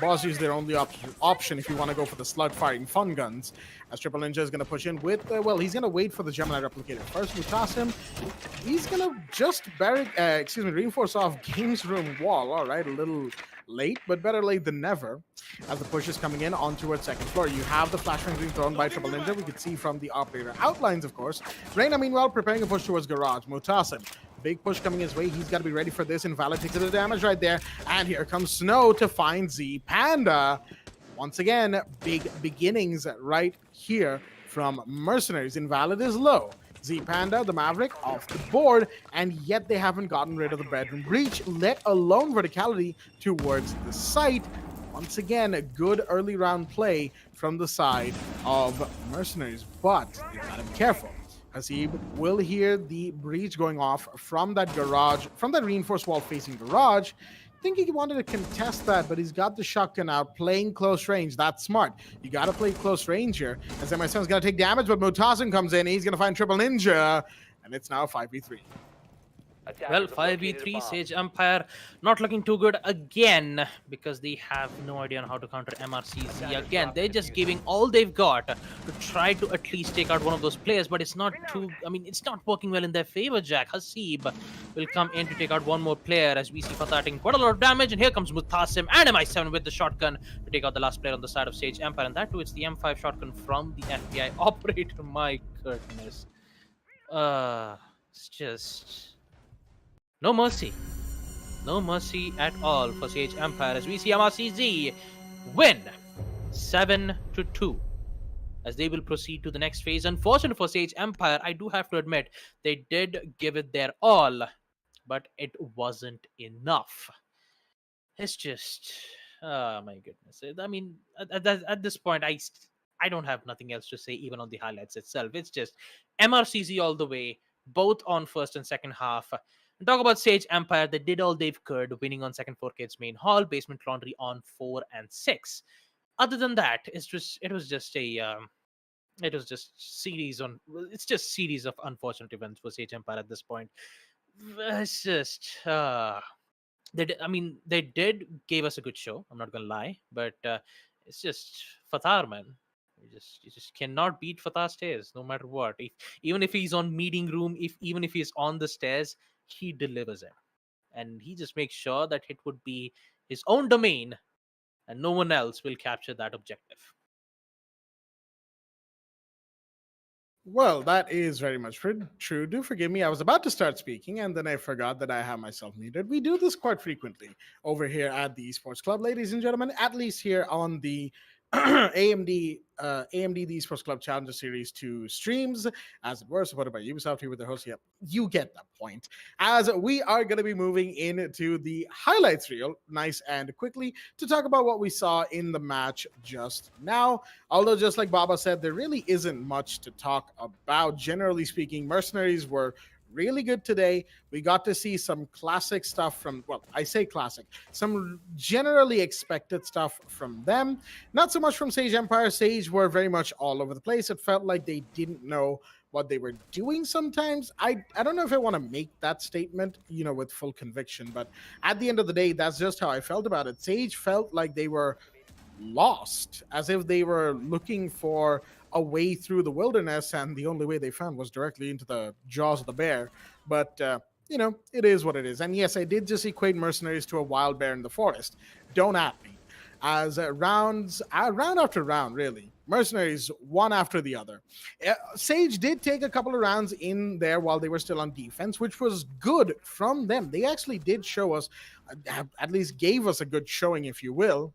Boss is their only option if you want to go for the slug-firing fun guns. As Triple Ninja is going to push in with, he's going to wait for the Gemini replicator. First, we toss him. He's going to just reinforce off Games Room wall. All right, a little late, but better late than never. As the push is coming in on towards second floor, you have the flashbang being thrown by Triple Ninja. We could see from the operator outlines, of course. Reina, meanwhile, preparing a push towards garage. Mutasin, big push coming his way. He's got to be ready for this. Invalid takes the damage right there. And here comes Snow to find Z Panda. Once again, big beginnings right here from Mercenaries. Invalid is low. Z Panda, the Maverick, off the board, and yet they haven't gotten rid of the bedroom breach, let alone verticality towards the site. Once again, a good early round play from the side of Mercenaries, but you gotta be careful. Hasib will hear the breach going off from that garage, from that reinforced wall facing garage. I think he wanted to contest that, but he's got the shotgun out, playing close range. That's smart. You got to play close range here. As my son's going to take damage, but Mutasin comes in. He's going to find Triple Ninja, and it's now 5v3. Well, Attackers have located a 5v3 bomb. Sage Empire not looking too good again because they have no idea on how to counter MRCZ again. They're just giving all they've got to try to at least take out one of those players, but it's not too. I mean, it's not working well in their favor. Jack Hasib will come in to take out one more player as we see Fatah taking quite a lot of damage, and here comes Mutasim and MI7 with the shotgun to take out the last player on the side of Sage Empire, and that too, it's the M5 shotgun from the FBI operator. My goodness, it's just. No mercy. No mercy at all for Sage Empire as we see MRCZ win 7-2 as they will proceed to the next phase. Unfortunate for Sage Empire, I do have to admit, they did give it their all, but it wasn't enough. It's just, oh my goodness. I mean, at this point, I don't have nothing else to say even on the highlights itself. It's just MRCZ all the way, both on first and second half. And talk about Sage Empire, they did all they could, winning on second 4K's main hall, Basement Laundry on 4 and 6. Other than that, it was just series of unfortunate events for Sage Empire at this point. It's just they did gave us a good show. I'm not gonna lie, but it's just Fatar, man. You just cannot beat Fatah stairs, no matter what. Even if he's on meeting room, even if he's on the stairs, he delivers it, and he just makes sure that it would be his own domain, and no one else will capture that objective. Well, that is very much true. Do forgive me. I was about to start speaking and then I forgot that I have myself muted. We do this quite frequently over here at the Esports Club, ladies and gentlemen, at least here on the AMD the Esports Club Challenger Series 2 streams, as it were, supported by Ubisoft here with the host. Yep, you get the point. As we are going to be moving into the highlights reel, nice and quickly, to talk about what we saw in the match just now. Although, just like Baba said, there really isn't much to talk about. Generally speaking, Mercenaries were really good today. We got to see some classic stuff from, well, I say classic, some generally expected stuff from them. Not so much from Sage Empire. Sage were very much all over the place. It felt like they didn't know what they were doing sometimes. I don't know if I want to make that statement, with full conviction, but at the end of the day, that's just how I felt about it. Sage felt like they were lost, as if they were looking for a way through the wilderness, and the only way they found was directly into the jaws of the bear. But it is what it is. And yes, I did just equate Mercenaries to a wild bear in the forest. Don't at me. As round after round, really, Mercenaries one after the other. Sage did take a couple of rounds in there while they were still on defense, which was good from them. They actually did show us, at least gave us a good showing, if you will,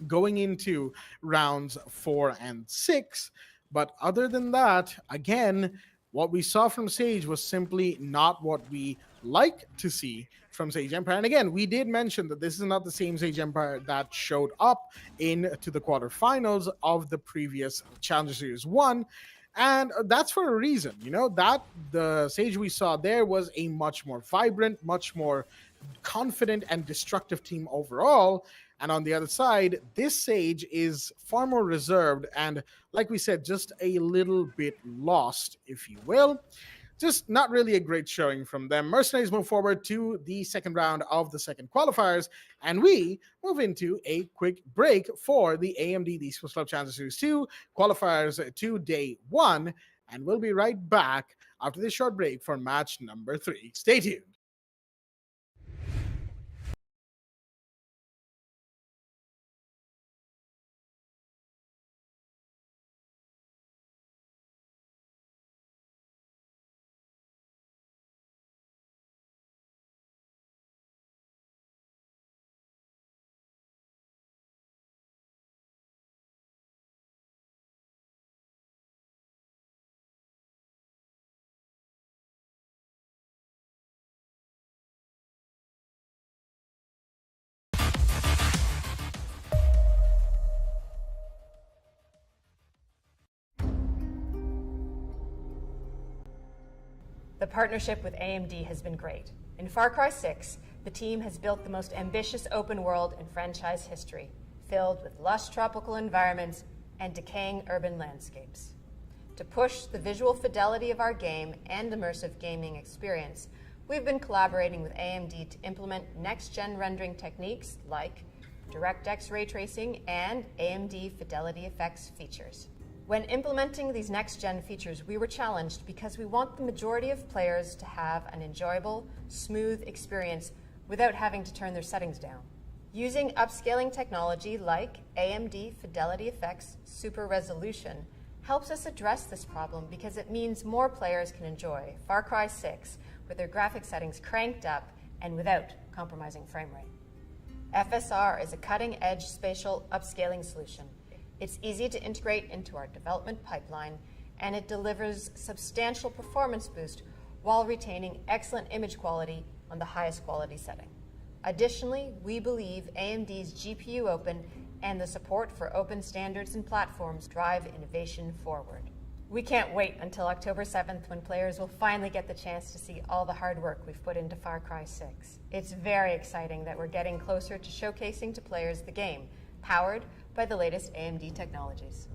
going into rounds 4 and 6. But other than that, again, what we saw from Sage was simply not what we like to see from Sage Empire. And again, we did mention that this is not the same Sage Empire that showed up into the quarterfinals of the previous Challenger Series 1. And that's for a reason, that the Sage we saw there was a much more vibrant, much more confident and destructive team overall. And on the other side, this Sage is far more reserved and, like we said, just a little bit lost, if you will. Just not really a great showing from them. Mercenaries move forward to the second round of the second qualifiers, and we move into a quick break for the AMD Esports Club Challenger Series 2 qualifiers to day 1, and we'll be right back after this short break for match number 3. Stay tuned. The partnership with AMD has been great. In Far Cry 6, the team has built the most ambitious open world in franchise history, filled with lush tropical environments and decaying urban landscapes. To push the visual fidelity of our game and immersive gaming experience, we've been collaborating with AMD to implement next-gen rendering techniques like DirectX ray tracing and AMD Fidelity Effects features. When implementing these next-gen features, we were challenged because we want the majority of players to have an enjoyable, smooth experience without having to turn their settings down. Using upscaling technology like AMD Fidelity Effects Super Resolution helps us address this problem because it means more players can enjoy Far Cry 6 with their graphic settings cranked up and without compromising frame rate. FSR is a cutting-edge spatial upscaling solution. It's easy to integrate into our development pipeline, and it delivers substantial performance boost while retaining excellent image quality on the highest quality setting. Additionally, we believe AMD's GPU Open and the support for open standards and platforms drive innovation forward. We can't wait until October 7th when players will finally get the chance to see all the hard work we've put into Far Cry 6. It's very exciting that we're getting closer to showcasing to players the game, powered by the latest AMD technologies.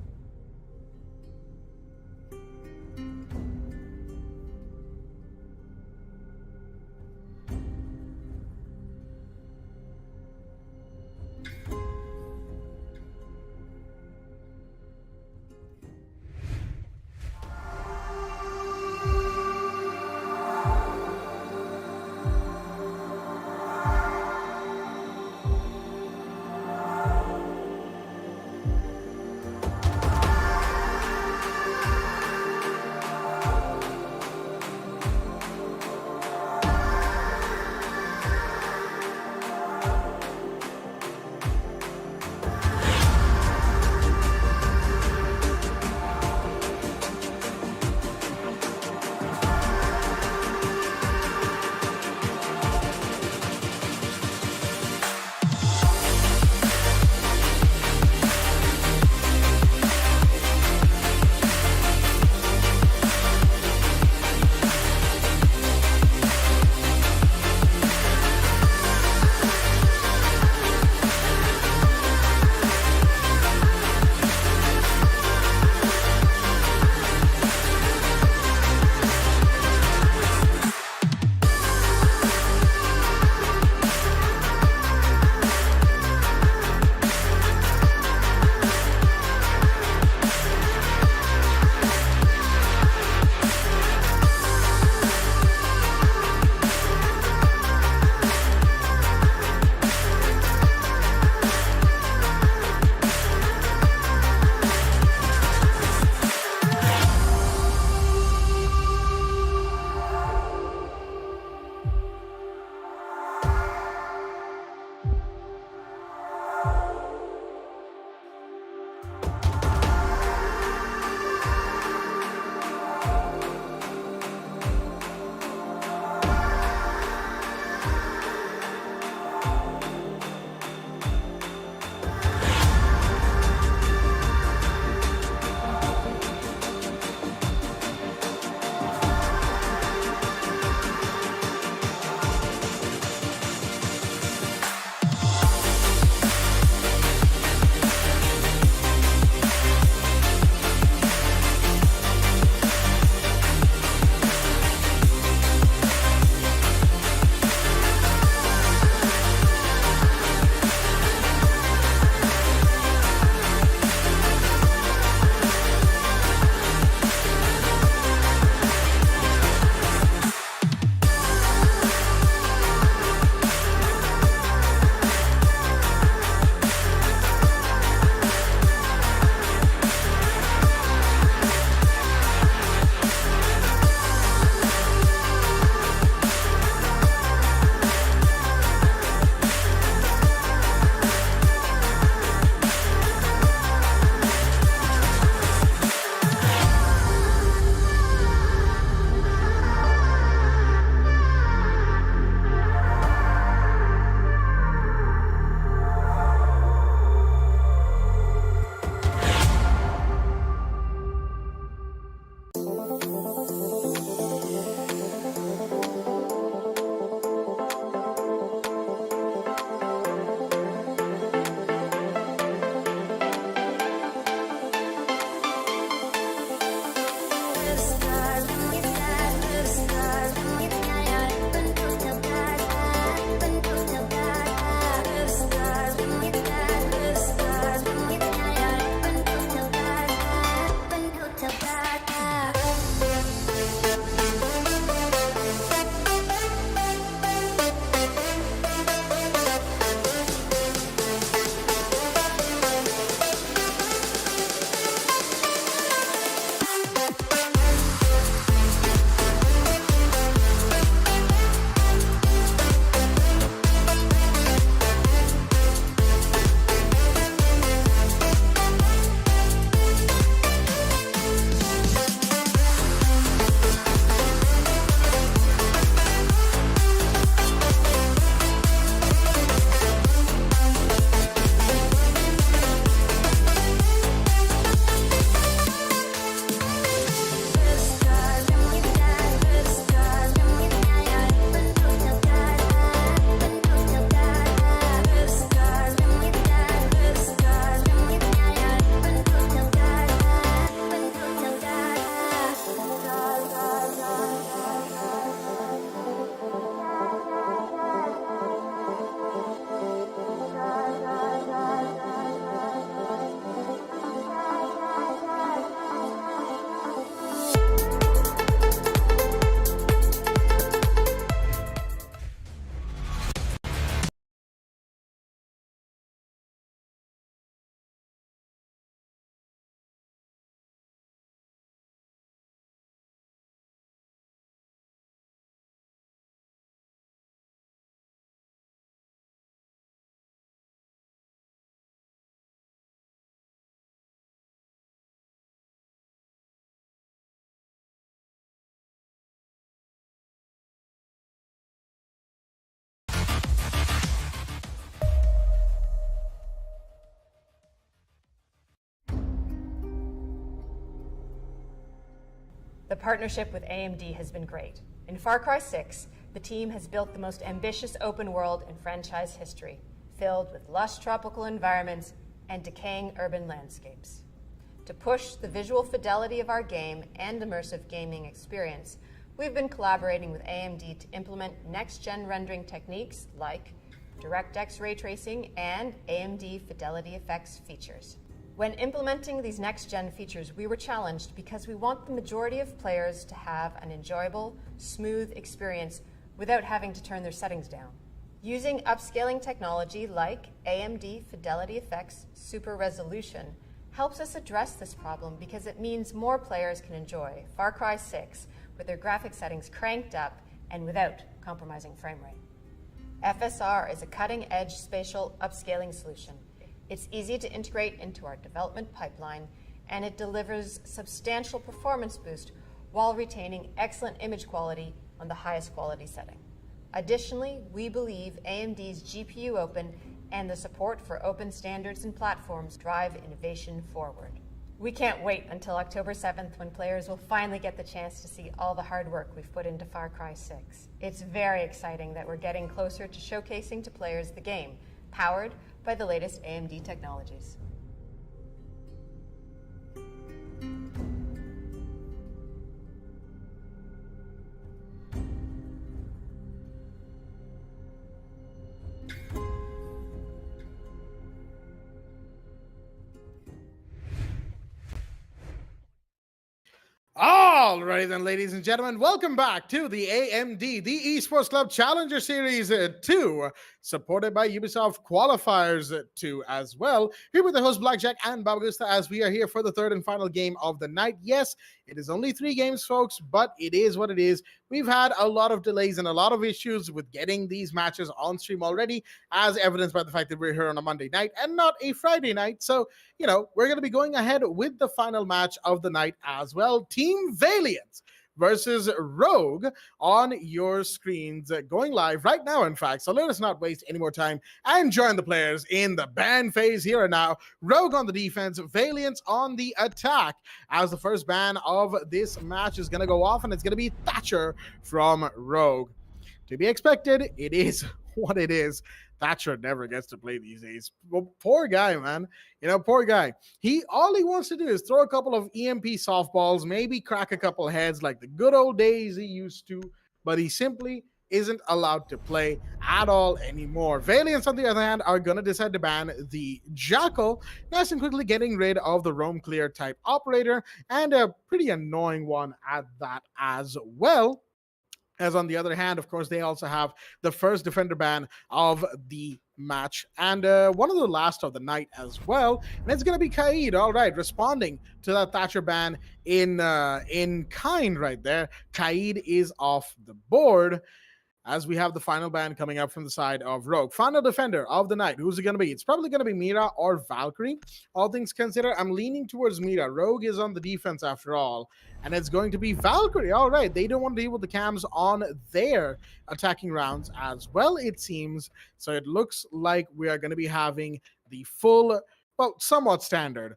The partnership with AMD has been great. In Far Cry 6, the team has built the most ambitious open world in franchise history, filled with lush tropical environments and decaying urban landscapes. To push the visual fidelity of our game and immersive gaming experience, we've been collaborating with AMD to implement next-gen rendering techniques like DirectX ray tracing and AMD Fidelity Effects features. When implementing these next-gen features, we were challenged because we want the majority of players to have an enjoyable, smooth experience without having to turn their settings down. Using upscaling technology like AMD Fidelity Effects Super Resolution helps us address this problem because it means more players can enjoy Far Cry 6 with their graphic settings cranked up and without compromising frame rate. FSR is a cutting-edge spatial upscaling solution. It's easy to integrate into our development pipeline, and it delivers substantial performance boost while retaining excellent image quality on the highest quality setting. Additionally, we believe AMD's GPU Open and the support for open standards and platforms drive innovation forward. We can't wait until October 7th when players will finally get the chance to see all the hard work we've put into Far Cry 6. It's very exciting that we're getting closer to showcasing to players the game, powered by the latest AMD technologies. Alrighty then, ladies and gentlemen, welcome back to the AMD, the Esports Club Challenger Series 2, supported by Ubisoft Qualifiers 2 as well. Here with the host Blackjack and Babagusta as we are here for the third and final game of the night. Yes, it is only 3 games, folks, but it is what it is. We've had a lot of delays and a lot of issues with getting these matches on stream already, as evidenced by the fact that we're here on a Monday night and not a Friday night. So, you know, we're going to be going ahead with the final match of the night as well. Team Valiant versus Rogue on your screens, going live right now, in fact. So let us not waste any more time and join the players in the ban phase here and now. Rogue on the defense, Valiant on the attack, as the first ban of this match is going to go off, and it's going to be Thatcher from Rogue. To be expected, it is what it is. Thatcher never gets to play these days. Well, poor guy, man. You know, poor guy. All he wants to do is throw a couple of EMP softballs, maybe crack a couple heads like the good old days he used to, but he simply isn't allowed to play at all anymore. Valiants, on the other hand, are going to decide to ban the Jackal, nice and quickly getting rid of the roam clear type operator, and a pretty annoying one at that as well. As on the other hand, of course, they also have the first defender ban of the match and one of the last of the night as well. And it's going to be Kaid, all right, responding to that Thatcher ban in kind right there. Kaid is off the board, as we have the final ban coming up from the side of Rogue. Final defender of the night, who's it going to be? It's probably going to be Mira or Valkyrie. All things considered, I'm leaning towards Mira. Rogue is on the defense after all, and it's going to be Valkyrie. All right, they don't want to deal with the cams on their attacking rounds as well, it seems. So it looks like we are going to be having the full, well, somewhat standard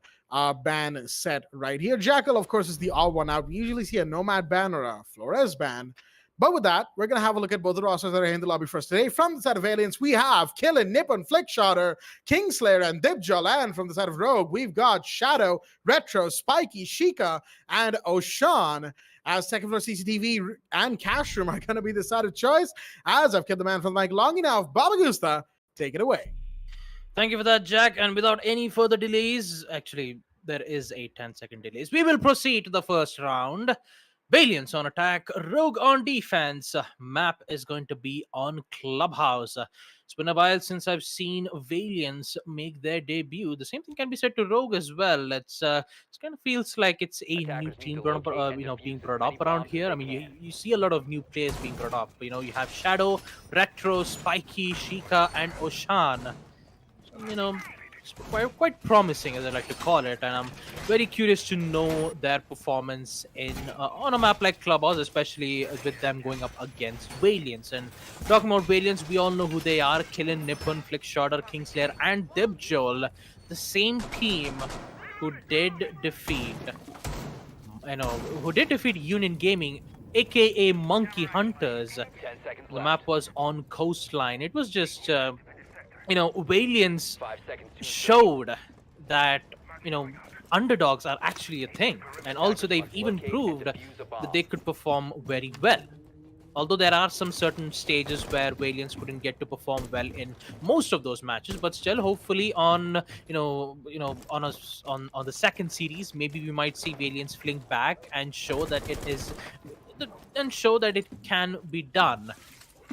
ban set right here. Jackal, of course, is the odd one out. We usually see a Nomad ban or a Flores ban. But with that, we're going to have a look at both the rosters that are in the lobby for us today. From the side of Aliens, we have Killin, Nippon, Flickshotter, Kingslayer, and Dibjol. And from the side of Rogue, we've got Shadow, Retro, Spiky, Sheikah, and Oshan. As second floor CCTV and Cash Room are going to be the side of choice. As I've kept the man from the mic long enough, Babagusta, take it away. Thank you for that, Jack. And without any further delays, actually, there is a 10-second delays. We will proceed to the first round. Valiants on attack, Rogue on defense. Map is going to be on Clubhouse. It's been a while since I've seen Valiants make their debut. The same thing can be said to Rogue as well. It kind of feels like it's a new team being brought up around here. I mean, you see a lot of new players being brought up. You know, you have Shadow, Retro, Spiky, Sheikah, and Oshan. So, you know, quite promising, as I like to call it, and I'm very curious to know their performance in on a map like Clubhouse, especially with them going up against Valiants. And talking about Valiants, we all know who they are: Killin, Nippon, Flickshotter, Kingslayer, and Dibjol, the same team who did defeat who did defeat Union Gaming, aka Monkey Hunters. 10 seconds The left. map was on coastline. It was just Valiance 5 seconds to insertion. showed that you know underdogs are actually a thing, and also Attackers they've must even locate and proved defuse a that bomb. they could perform very well. Although there are some certain stages where Valiance couldn't get to perform well in most of those matches, but still, hopefully, on on us on the second series, maybe we might see Valiance fling back and show that it can be done.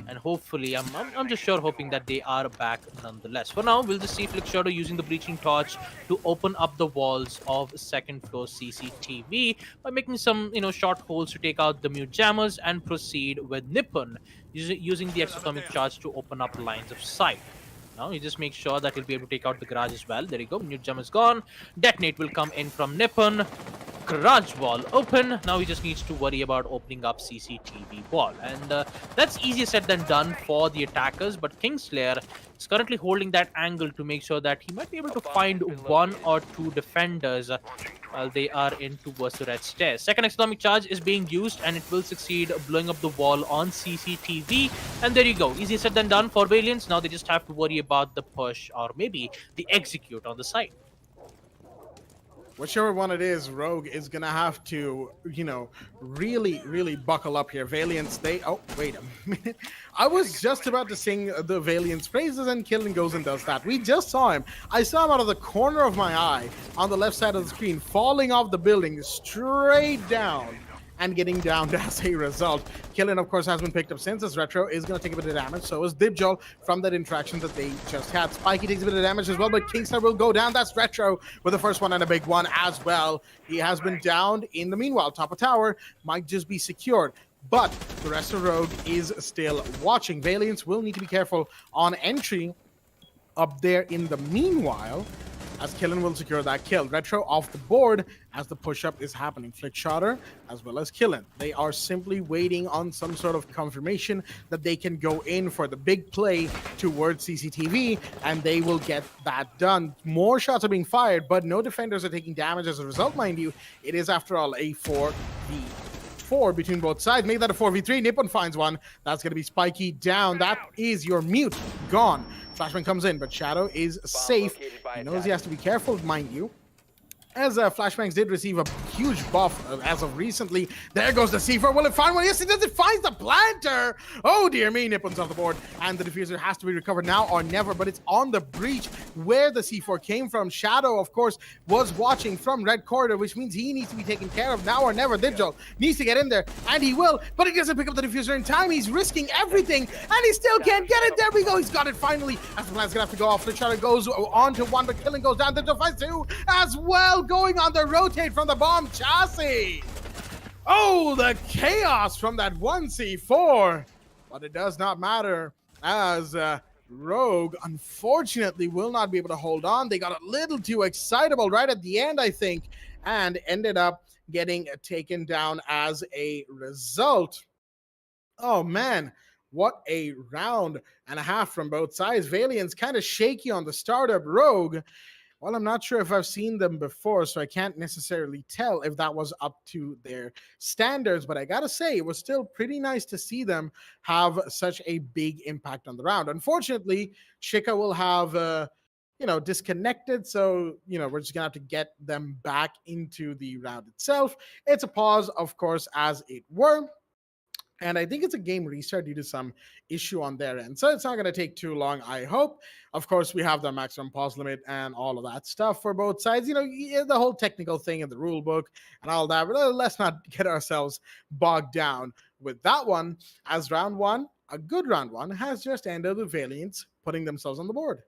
And hopefully, I'm just sure hoping that they are back nonetheless. For now, we'll just see Flick Shadow using the breaching torch to open up the walls of second floor CCTV by making some short holes to take out the mute jammers and proceed with Nippon using the exothermic charge to open up lines of sight. Now he just makes sure that he'll be able to take out the garage as well. There you go. Mute jam is gone. Detonate will come in from Nippon. Garage wall open. Now he just needs to worry about opening up CCTV wall. And that's easier said than done for the attackers. But Kingslayer is currently holding that angle to make sure that he might be able to find one or two defenders while they are in towards the red stairs. Second economic charge is being used and it will succeed blowing up the wall on CCTV. And there you go. Easier said than done for Valiance. Now they just have to worry about the push or maybe the execute on the side. Whichever one it is, Rogue is gonna have to, really, really buckle up here. Valiance, oh, wait a minute. I was just about to sing the Valiance praises and Killen goes and does that. We just saw him. I saw him out of the corner of my eye on the left side of the screen, falling off the building straight down and getting downed as a result. Killen, of course, has been picked up since as Retro is going to take a bit of damage. So is Dibjol from that interaction that they just had. Spiky takes a bit of damage as well, but Kingstar will go down. That's Retro with the first one and a big one as well. He has been downed in the meanwhile. Top of tower might just be secured. But the rest of Rogue is still watching. Valiance will need to be careful on entry up there in the meanwhile, as Killen will secure that kill. Retro off the board as the push-up is happening. Flickshotter as well as Killen. They are simply waiting on some sort of confirmation that they can go in for the big play towards CCTV, and they will get that done. More shots are being fired, but no defenders are taking damage as a result, mind you. It is, after all, a 4v4 between both sides. Make that a 4v3. Nippon finds one. That's going to be Spiky down. That is your mute gone. Flashbang comes in, but Shadow is safe. He knows he has to be careful, mind you, as Flashbangs did receive a huge buff as of recently. There goes the C4. Will it find one? Yes, it does. It finds the planter. Oh, dear me. Nippon's off the board. And the diffuser has to be recovered now or never, but it's on the breach where the C4 came from. Shadow, of course, was watching from red corridor, which means he needs to be taken care of now or never. Dibjol needs to get in there, and he will, but he doesn't pick up the diffuser in time. He's risking everything, and he still can't get it. There we go. He's got it finally. As the plan's going to have to go off. The Shadow goes on to one, but Killing goes down. Dibjol finds two as well. Going on the rotate from the bomb chassis. Oh, the chaos from that 1C4. But it does not matter, as Rogue, unfortunately, will not be able to hold on. They got a little too excitable right at the end, I think, and ended up getting taken down as a result. Oh, man. What a round and a half from both sides. Valiant's kind of shaky on the startup. Rogue, well, I'm not sure if I've seen them before, so I can't necessarily tell if that was up to their standards, but I gotta say, it was still pretty nice to see them have such a big impact on the round. Unfortunately, Shika will have, disconnected, so, we're just gonna have to get them back into the round itself. It's a pause, of course, as it were. And I think it's a game restart due to some issue on their end. So it's not going to take too long, I hope. Of course, we have the maximum pause limit and all of that stuff for both sides. The whole technical thing in the rule book and all that. But let's not get ourselves bogged down with that one, as round one, a good round one, has just ended with Valiance putting themselves on the board.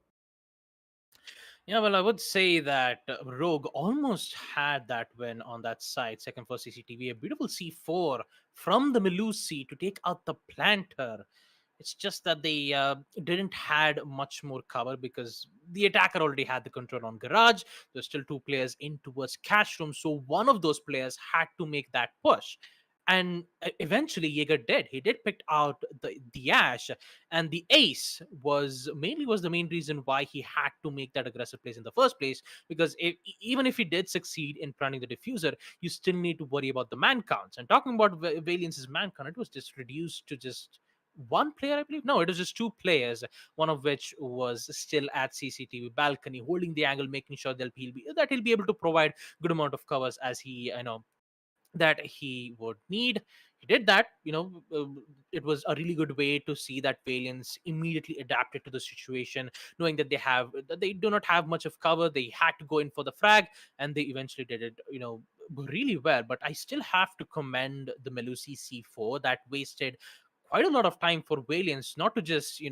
Yeah, well, I would say that Rogue almost had that win on that side. Second for CCTV, a beautiful C4 from the Melusi to take out the planter. It's just that they didn't had much more cover because the attacker already had the control on garage. There's still two players in towards cash room, so one of those players had to make that push. And eventually Jaeger did. He did pick out the Ash, and the Ace was the main reason why he had to make that aggressive place in the first place. Because even if he did succeed in planting the diffuser, you still need to worry about the man counts. And talking about Valiance's man count, it was just reduced to just one player, I believe. No, it was just two players, one of which was still at CCTV balcony, holding the angle, making sure that he'll be able to provide good amount of covers as he, that he would need. He did that. It was a really good way to see that Valiance immediately adapted to the situation, knowing that they do not have much of cover. They had to go in for the frag, and they eventually did it. Really well. But I still have to commend the Melusi C4 that wasted quite a lot of time for Valiance not to just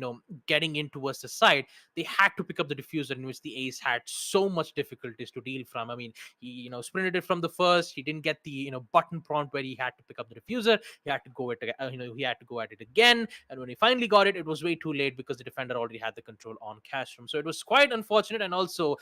getting in towards the side. They had to pick up the diffuser, in which the Ace had so much difficulties to deal from. I mean, he sprinted it from the first. He didn't get the button prompt where he had to pick up the diffuser. He had to go he had to go at it again. And when he finally got it, it was way too late because the defender already had the control on Cashroom. So it was quite unfortunate, and also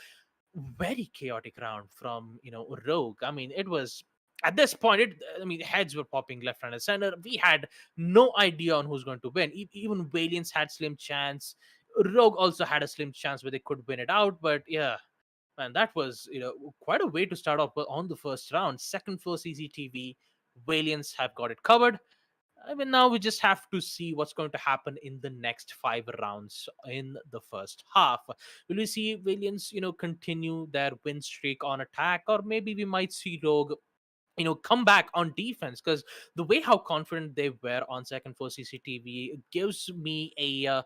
very chaotic round from Rogue. I mean, it was at this point, heads were popping left, right, and center. We had no idea on who's going to win. Even Valiance had slim chance. Rogue also had a slim chance where they could win it out. But yeah, man, that was quite a way to start off on the first round. Second for CCTV, Valiance have got it covered. I mean, now we just have to see what's going to happen in the next 5 rounds in the first half. Will we see Valiance, continue their win streak on attack, or maybe we might see Rogue come back on defense? Because the way how confident they were on second for CCTV gives me a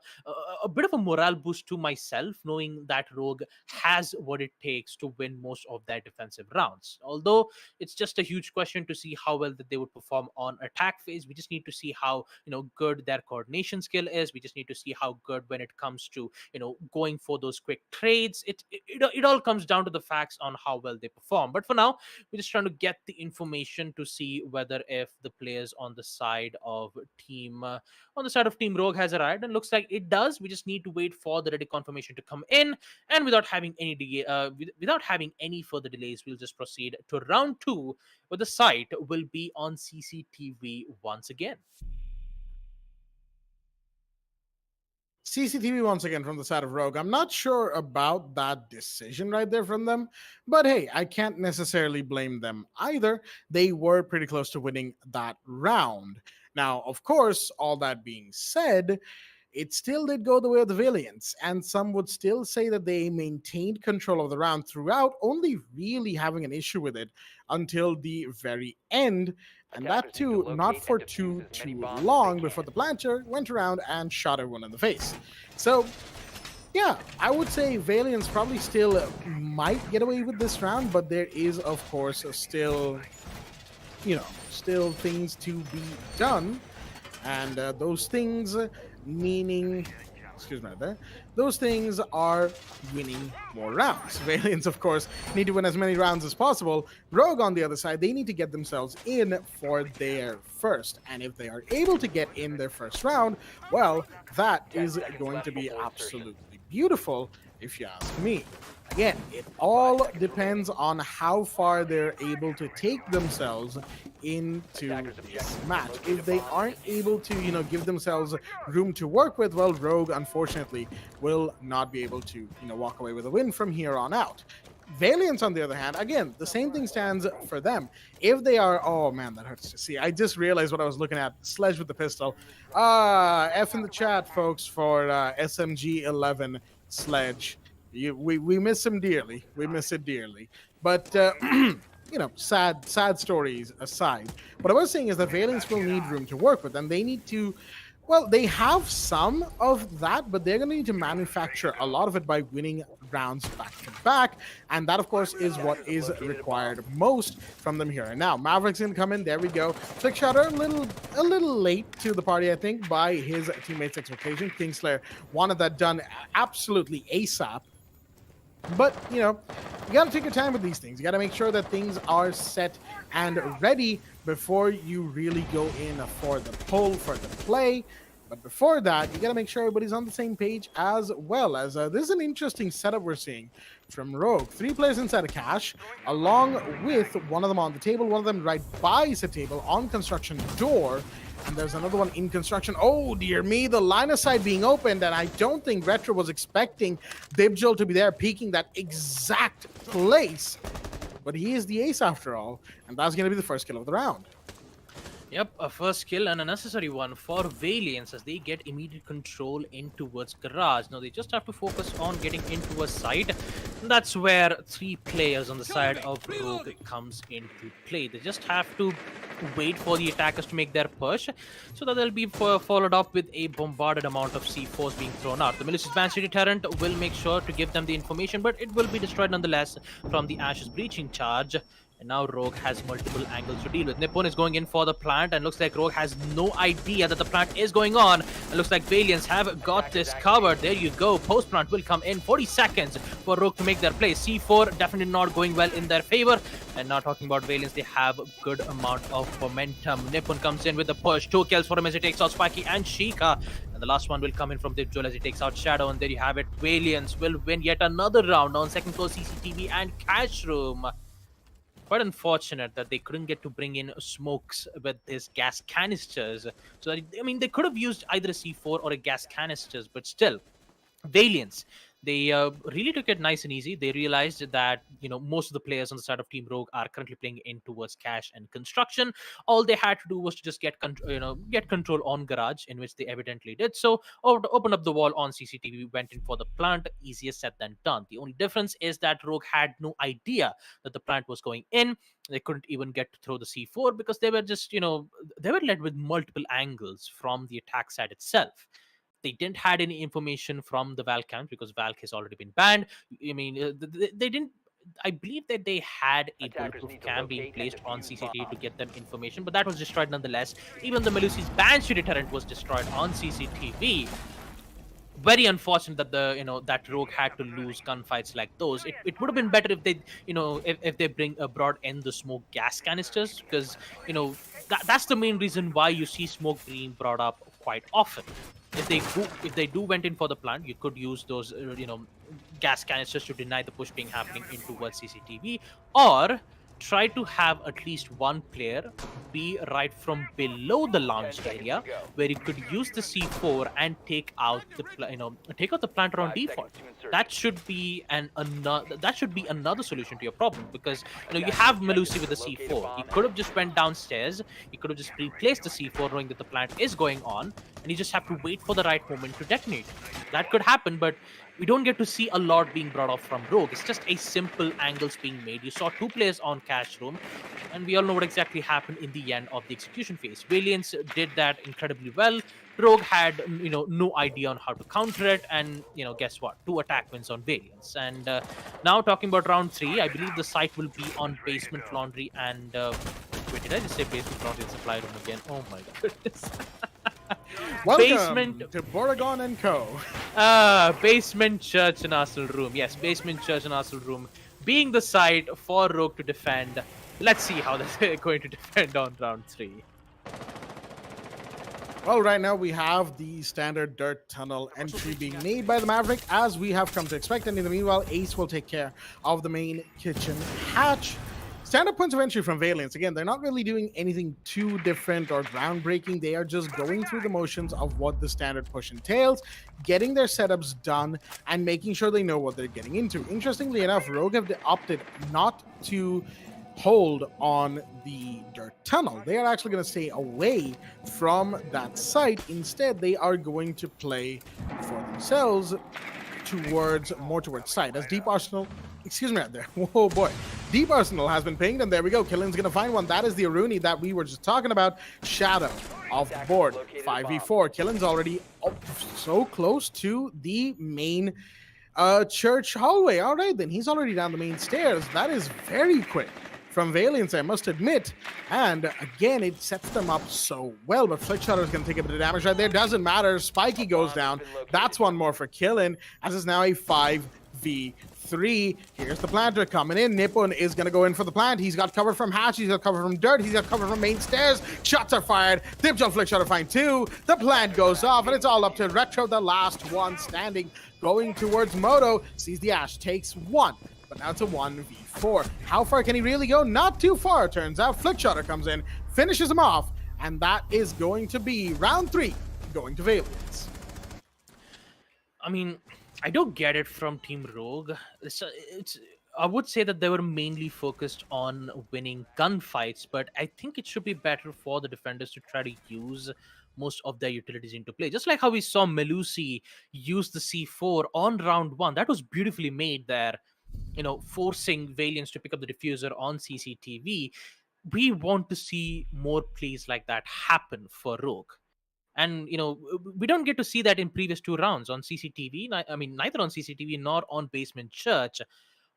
bit of a morale boost to myself, knowing that Rogue has what it takes to win most of their defensive rounds. Although it's just a huge question to see how well that they would perform on attack phase. We just need to see how good their coordination skill is. We just need to see how good when it comes to going for those quick trades. It all comes down to the facts on how well they perform. But for now, we're just trying to get the information to see whether if the players on the side of team Rogue has arrived, and looks like it does. We just need to wait for the ready confirmation to come in, and without having any further delays, we'll just proceed to round 2, where the site will be on CCTV once again. CCTV once again from the side of Rogue. I'm not sure about that decision right there from them, but hey, I can't necessarily blame them either. They were pretty close to winning that round. Now, of course, all that being said, it still did go the way of the Valiants, and some would still say that they maintained control of the round throughout, only really having an issue with it until the very end. And that too, not for too long before the planter went around and shot everyone in the face. So, yeah, I would say Valiants probably still might get away with this round, but there is, of course, still things to be done. And those things meaning, those things are winning more rounds. Valiants, of course, need to win as many rounds as possible. Rogue, on the other side, they need to get themselves in for their first. And if they are able to get in their first round, well, that is going to be absolutely beautiful, if you ask me. Again, it all depends on how far they're able to take themselves into this match. If they aren't able to, give themselves room to work with, well, Rogue, unfortunately, will not be able to, walk away with a win from here on out. Valiants, on the other hand, again, the same thing stands for them. If they are, oh man, that hurts to see. I just realized what I was looking at. Sledge with the pistol. F in the chat, folks, for SMG11 Sledge. We miss him dearly. We miss it dearly. But, sad stories aside. What I was saying is that Valiants will need room to work with, and they need to, well, they have some of that, but they're going to need to manufacture a lot of it by winning rounds back to back. And that, of course, is what is required most from them here. And now, Maverick's going to come in. There we go. Flick Shutter, a little late to the party, I think, by his teammates' expectation. Kingslayer wanted that done absolutely ASAP. But, you got to take your time with these things. You got to make sure that things are set and ready before you really go in for the pull, for the play. But before that, you got to make sure everybody's on the same page as well. As this is an interesting setup we're seeing from Rogue. 3 players inside a cache, along with one of them on the table, one of them right by the table on construction door. And there's another one in construction. Oh, dear me, the line of sight being opened, and I don't think Retro was expecting Dibjol to be there peeking that exact place. But he is the ace after all, and that's going to be the first kill of the round. Yep, a first kill and a necessary one for Valiance as they get immediate control in towards Garage. Now they just have to focus on getting into a site. That's where 3 players on the side of Rogue comes into play. They just have to wait for the attackers to make their push so that they'll be followed up with a bombarded amount of C4s being thrown out. The Militia's Banshee deterrent will make sure to give them the information, but it will be destroyed nonetheless from the Ashes breaching charge. And now Rogue has multiple angles to deal with. Nippon is going in for the plant, and looks like Rogue has no idea that the plant is going on. And looks like Valiance have got this covered. There you go. Post-plant will come in. 40 seconds for Rogue to make their play. C4 definitely not going well in their favor. And now talking about Valiance, they have a good amount of momentum. Nippon comes in with the push. 2 kills for him as he takes out Spiky and Sheikah. And the last one will come in from Dibjol as he takes out Shadow. And there you have it. Valiance will win yet another round on second floor CCTV and cash room. Quite unfortunate that they couldn't get to bring in smokes with these gas canisters. So, I mean, they could have used either a C4 or a gas canisters, but still, Valiance, they really took it nice and easy. They realized that, most of the players on the side of Team Rogue are currently playing in towards cash and construction. All they had to do was to just get control on Garage, in which they evidently did. So, open up the wall on CCTV, went in for the plant. Easier said than done. The only difference is that Rogue had no idea that the plant was going in. They couldn't even get to throw the C4 because they were just, they were led with multiple angles from the attack side itself. They didn't had any information from the Valk camp because Valk has already been banned. I mean, they didn't. I believe that they had a bulletproof cam being placed on CCTV to get them information, but that was destroyed nonetheless. Even the Melusi's Banshee deterrent was destroyed on CCTV. Very unfortunate that that Rogue had to lose gunfights like those. It would have been better if they if they brought in the smoke gas canisters, because that's the main reason why you see smoke being brought up quite often. If they do went in for the plant, you could use those gas canisters to deny the push being happening in towards CCTV, or try to have at least one player be right from below the launch area where you could use the C4 and take out the planter on default. That should be another solution to your problem, because you have Melusi with the C4. He could have just went downstairs. He could have just replaced the C4 knowing that the plant is going on, and you just have to wait for the right moment to detonate. That could happen, but we don't get to see a lot being brought off from Rogue. It's just a simple angles being made. You saw 2 players on cash room, and we all know what exactly happened in the end of the execution phase. Valiance did that incredibly well. Rogue had no idea on how to counter it, and guess what? 2 attack wins on Valiance. And now talking about round 3, I believe the site will be on Basement Laundry and wait, did I just say Basement Laundry and Supply Room again? Oh my goodness. Welcome Basement to Borogon and Co. Basement Church and Arsenal Room. Yes, Basement Church and Arsenal Room being the site for Rogue to defend. Let's see how they're going to defend on round 3. Well, right now we have the standard dirt tunnel entry being made by the Maverick, as we have come to expect. And in the meanwhile, Ace will take care of the main kitchen hatch. Standard points of entry from Valiance. Again, they're not really doing anything too different or groundbreaking. They are just going through the motions of what the standard push entails, getting their setups done, and making sure they know what they're getting into. Interestingly enough, Rogue have opted not to hold on the dirt tunnel. They are actually going to stay away from that site. Instead, they are going to play for themselves more towards site, as Deep Arsenal, excuse me right there, whoa boy, Deep Arsenal has been pinged, and there we go. Killen's gonna find one. That is the Aruni that we were just talking about. Shadow off the board, 5v4. Killen's already so close to the main church hallway. All right, then he's already down the main stairs. That is very quick from Valiance, I must admit. And again, it sets them up so well, but Flickshutter is going to take a bit of damage right there. Doesn't matter. Spiky goes down. That's one more for Killen, as it's now a 5v4. 1v3. Here's the planter coming in. Nippon is going to go in for the plant. He's got cover from hatch. He's got cover from dirt. He's got cover from main stairs. Shots are fired. Dipjol flick shot to find 2. The plant goes off, and it's all up to Retro, the last one standing, going towards Moto. Sees the Ash, takes 1. But now it's a 1v4. How far can he really go? Not too far, turns out. Flickshotter comes in, finishes him off, and that is going to be round 3, going to Valiance. I mean, I don't get it from Team Rogue. I would say that they were mainly focused on winning gunfights, but I think it should be better for the defenders to try to use most of their utilities into play. Just like how we saw Melusi use the C4 on round 1. That was beautifully made there, forcing Valiance to pick up the diffuser on CCTV. We want to see more plays like that happen for Rogue. And, we don't get to see that in previous 2 rounds on CCTV. I mean, neither on CCTV nor on Basement Church.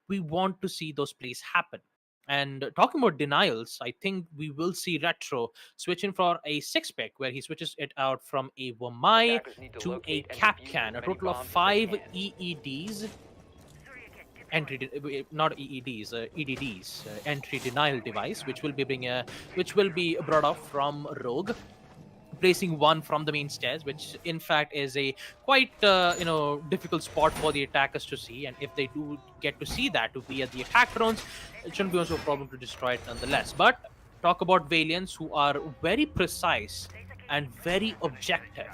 We want to see those plays happen. And talking about denials, I think we will see Retro switch in for a 6-pick, where he switches it out from a Wamai to a Capcan, a total of 5 EEDs. Not EEDs, EDDs, entry denial device, which will be brought off from Rogue, placing 1 from the main stairs, which in fact is a quite difficult spot for the attackers to see. And if they do get to see that to be at the attack drones, it shouldn't be also a problem to destroy it nonetheless. But talk about Valiants, who are very precise and very objective.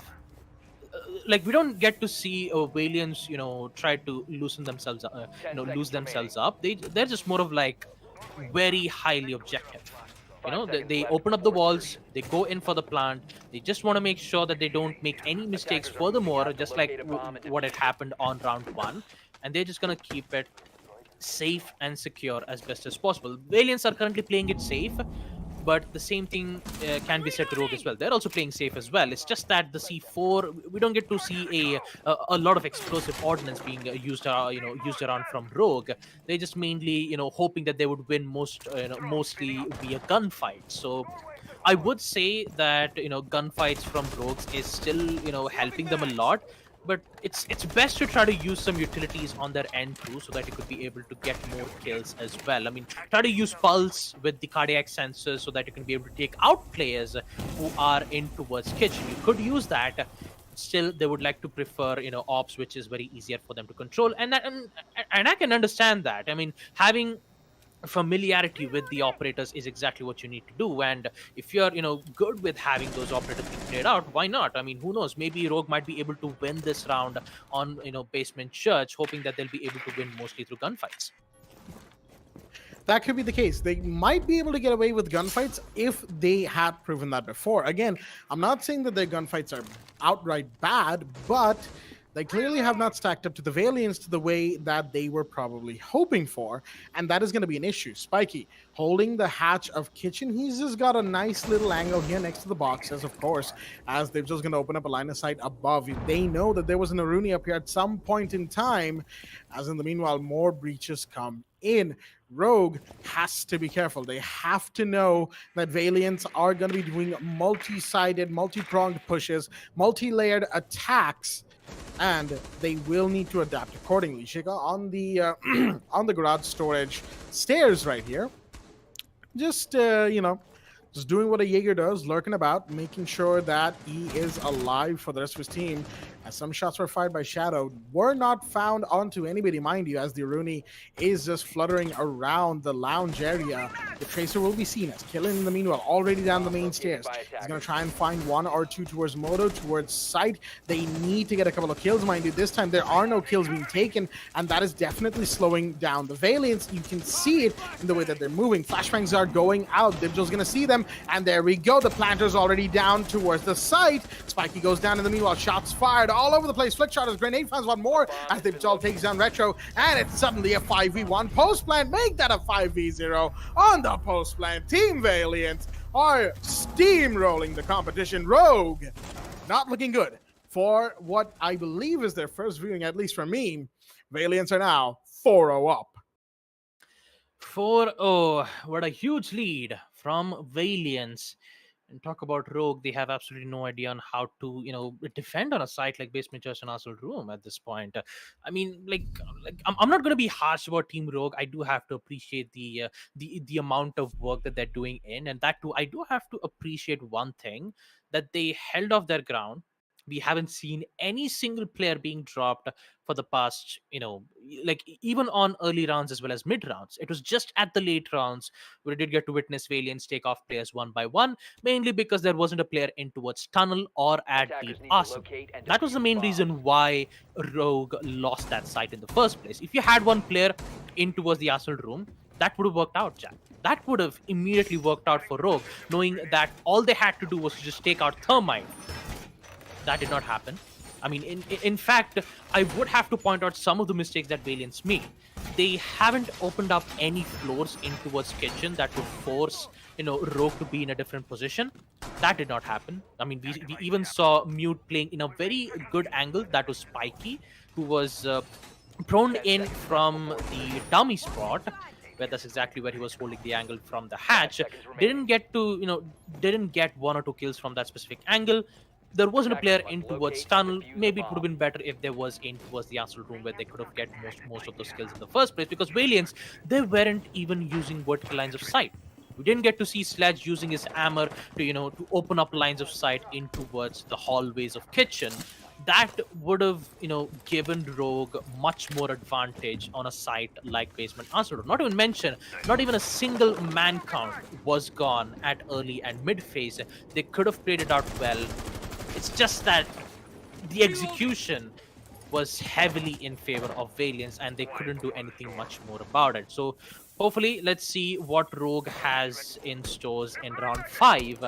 Like, we don't get to see Valiants, try to loosen themselves, lose themselves up. They're just more of like very highly objective. They open up the walls, they go in for the plant, they just want to make sure that they don't make any mistakes furthermore, just like what had happened on round 1, and they're just going to keep it safe and secure as best as possible. Valiants are currently playing it safe, but the same thing can be said to Rogue as well. They're also playing safe as well. It's just that the C4, we don't get to see a lot of explosive ordnance being used around from Rogue. They're just mainly, hoping that they would win mostly via gunfights. So I would say that, gunfights from Rogues is still, helping them a lot. But it's best to try to use some utilities on their end too, so that you could be able to get more kills as well. I mean, try to use pulse with the cardiac sensors so that you can be able to take out players who are in towards kitchen. You could use that. Still, they would like to prefer, ops, which is very easier for them to control. And I can understand that. I mean, having familiarity with the operators is exactly what you need to do. And if you're good with having those operators being played out, why not? I mean, who knows, maybe Rogue might be able to win this round on Basement Church, hoping that they'll be able to win mostly through gunfights. That could be the case. They might be able to get away with gunfights if they had proven that before. Again, I'm not saying that their gunfights are outright bad, but they clearly have not stacked up to the Valiants to the way that they were probably hoping for, and that is going to be an issue. Spiky holding the hatch of kitchen. He's just got a nice little angle here next to the boxes, of course, as they're just going to open up a line of sight above. They know that there was an Aruni up here at some point in time, as in the meanwhile, more breaches come in. Rogue has to be careful. They have to know that Valiants are going to be doing multi-sided, multi-pronged pushes, multi-layered attacks, and they will need to adapt accordingly. Shika on the on the garage storage stairs right here, just just doing what a Jaeger does, lurking about, making sure that he is alive for the rest of his team. As some shots were fired by Shadow, were not found onto anybody, mind you, as the Rooney is just fluttering around the lounge area. The Tracer will be seen as killing in the meanwhile, already down the main stairs. He's going to try and find 1 or 2 towards Moto, towards site. They need to get a couple of kills, mind you. This time there are no kills being taken, and that is definitely slowing down the Valiants. You can see it in the way that they're moving. Flashbangs are going out. Dibjo's going to see them, and there we go. The planter's already down towards the site. Spiky goes down in the meanwhile. Shots fired all over the place. Flickshotters, grenade finds 1 more as Dibjol takes down Retro, and it's suddenly a 5v1. Post plant, make that a 5v0 on the post plant. Team Valiant are steamrolling the competition. Rogue, not looking good for what I believe is their first viewing, at least for me. Valiants are now 4-0 up. 4-0, what a huge lead from Valiants. And talk about Rogue, they have absolutely no idea on how to, defend on a site like Basement Church and Arsenal Room at this point. I mean, I'm not going to be harsh about Team Rogue. I do have to appreciate the amount of work that they're doing and that too, I do have to appreciate one thing, that they held off their ground. We haven't seen any single player being dropped for the past, even on early rounds as well as mid rounds. It was just at the late rounds where we did get to witness Valiants take off players one by one, mainly because there wasn't a player in towards tunnel or at deep Attackers need to arsenal. locate and That was the defuse main bombs. reason why Rogue lost that site in the first place. If you had one player in towards the arsenal room, that would have worked out, Jack. That would have immediately worked out for Rogue, knowing that all they had to do was to just take out Thermite. That did not happen. I mean, in fact, I would have to point out some of the mistakes that Valiants made. They haven't opened up any floors in towards kitchen that would force, Rogue to be in a different position. That did not happen. I mean, we even saw Mute playing in a very good angle. That was Spiky, who was prone in from the dummy spot, where that's exactly where he was holding the angle from the hatch. Didn't get one or two kills from that specific angle. There wasn't a player in towards tunnel. Maybe it would have been better if there was in towards the arsenal room, where they could have get most of those kills in the first place, because Valiants, they weren't even using vertical lines of sight. We didn't get to see Sledge using his hammer to open up lines of sight in towards the hallways of kitchen. That would have given Rogue much more advantage on a site like Basement Arsenal. Not even mention, not even a single man count was gone at early and mid phase. They could have played it out well. It's just that the execution was heavily in favor of Valiants, and they couldn't do anything much more about it. So hopefully, let's see what Rogue has in stores in round 5.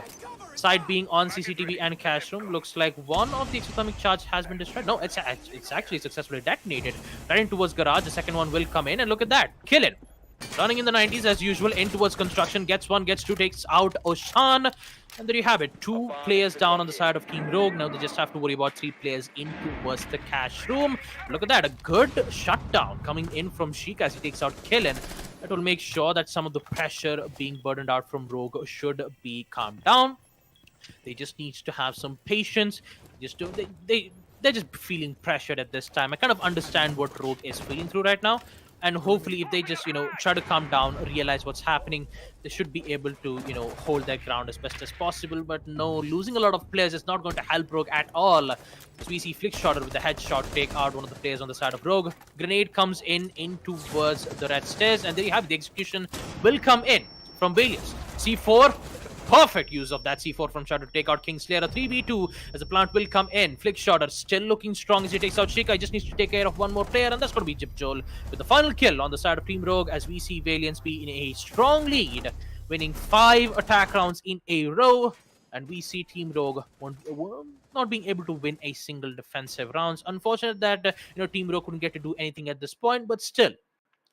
Side being on CCTV and cash room, looks like one of the exothermic charge has been destroyed. No, it's actually successfully detonated right in towards garage. The second one will come in, and look at that, kill it. Running in the 90s as usual, in towards construction, gets one, gets two, takes out Oshan. And there you have it, 2 players down on the side of Team Rogue. Now they just have to worry about 3 players in towards the cash room. Look at that, a good shutdown coming in from Sheik as he takes out Killen. That will make sure that some of the pressure being burdened out from Rogue should be calmed down. They just need to have some patience. They're just feeling pressured at this time. I kind of understand what Rogue is feeling through right now. And hopefully, if they just, try to calm down, realize what's happening, they should be able to, hold their ground as best as possible. But no, losing a lot of players is not going to help Rogue at all. So we see Flickshotter with the headshot take out one of the players on the side of Rogue. Grenade comes in towards the red stairs. And there you have it. The execution will come in from Valiants. C4. Perfect use of that C4 from Shadow to take out Kingslayer. A 3v2 as the plant will come in. Flickshotter still looking strong as he takes out Shika. He just needs to take care of one more player, and that's going to be Jip Joel with the final kill on the side of Team Rogue, as we see Valiants be in a strong lead, winning 5 attack rounds in a row. And we see Team Rogue not being able to win a single defensive rounds. Unfortunate that Team Rogue couldn't get to do anything at this point, but still,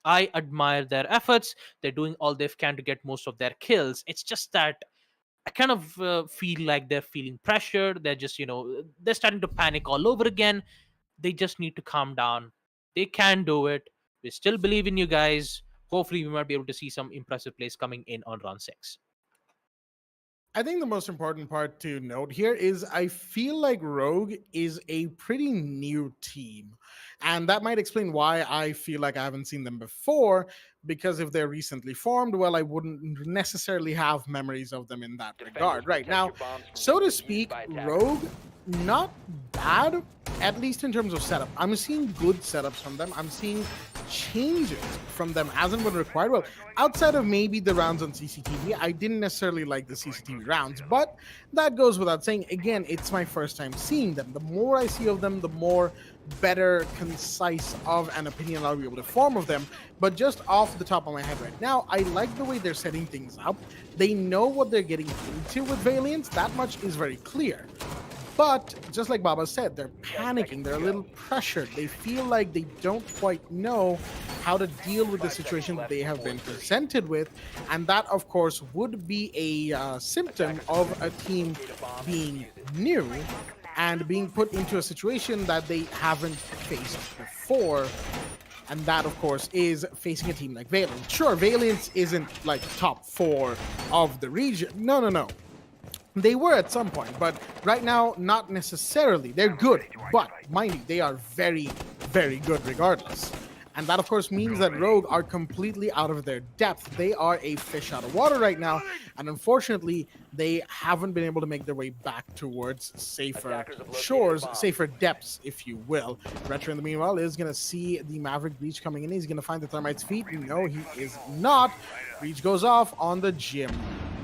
I admire their efforts. They're doing all they can to get most of their kills. It's just that I kind of feel like they're feeling pressured. They're just, they're starting to panic all over again. They just need to calm down. They can do it. We still believe in you guys. Hopefully, we might be able to see some impressive plays coming in on round 6. I think the most important part to note here is I feel like Rogue is a pretty new team. And that might explain why I feel like I haven't seen them before, because if they're recently formed, well, I wouldn't necessarily have memories of them in that regard. Right now, so to speak, Rogue, not bad, at least in terms of setup. I'm seeing good setups from them. I'm seeing changes from them as and when required. Well, outside of maybe the rounds on CCTV, I didn't necessarily like the CCTV rounds, but that goes without saying. Again, it's my first time seeing them. The more I see of them, the more better, concise of an opinion I'll be able to form of them. But just off the top of my head right now, I like the way they're setting things up. They know what they're getting into with Valiants. That much is very clear. But just like Baba said, they're panicking. They're a little pressured. They feel like they don't quite know how to deal with the situation that they have been presented with. And that, of course, would be a symptom of a team being new and being put into a situation that they haven't faced before. And that, of course, is facing a team like Valiant. Sure, Valiant isn't like top 4 of the region. No. They were at some point, but right now, not necessarily. They're good, but mind you, they are very, very good regardless. And that, of course, means that Rogue are completely out of their depth. They are a fish out of water right now, and unfortunately, they haven't been able to make their way back towards safer shores, safer depths, if you will. Retro, in the meanwhile, is going to see the Maverick Breach coming in. He's going to find the Thermite's feet. No, he is not. Breach goes off on the gym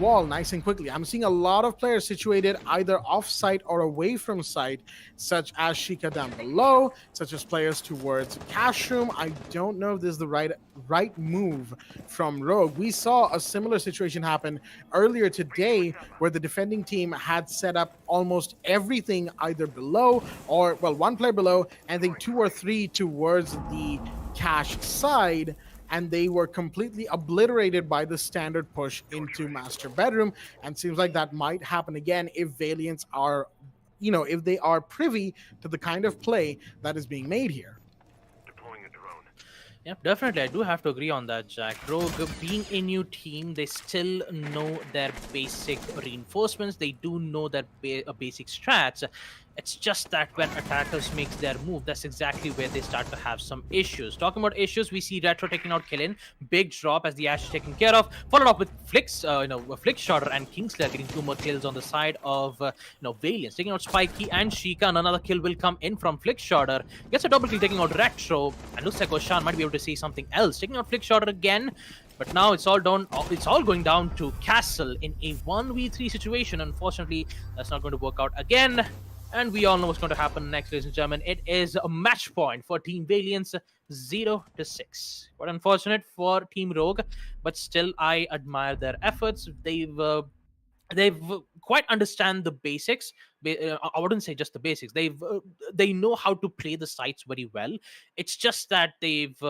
wall nice and quickly. I'm seeing a lot of players situated either off site or away from site, such as Sheikah down below, such as players towards Cash Room. I don't know if this is the right move from Rogue. We saw a similar situation happen earlier today where the defending team had set up almost everything either below or, well, one player below, and I think 2 or 3 towards the Cash side, and they were completely obliterated by the standard push into master bedroom. And seems like that might happen again if Valiants are, if they are privy to the kind of play that is being made here. Yep, definitely. I do have to agree on that, Jack. Rogue, being a new team, they still know their basic reinforcements. They do know their basic strats. It's just that when attackers make their move, that's exactly where they start to have some issues. Talking about issues, we see Retro taking out Killin. Big drop as the Ash is taken care of. Followed up with Flicks, Flick Shotter and Kingslayer getting 2 more kills on the side of, Valiance. Taking out Spiky and Sheikah, and another kill will come in from Flick Shotter. Gets a double kill taking out Retro, and looks like Oshan might be able to see something else. Taking out Flick Shotter again. But now it's all going down to Castle in a 1v3 situation. Unfortunately, that's not going to work out again. And we all know what's going to happen next, ladies and gentlemen. It is a match point for Team Valiance, 0-6. Quite unfortunate for Team Rogue, but still, I admire their efforts. They've quite understand the basics. I wouldn't say just the basics. They know how to play the sites very well. It's just that it's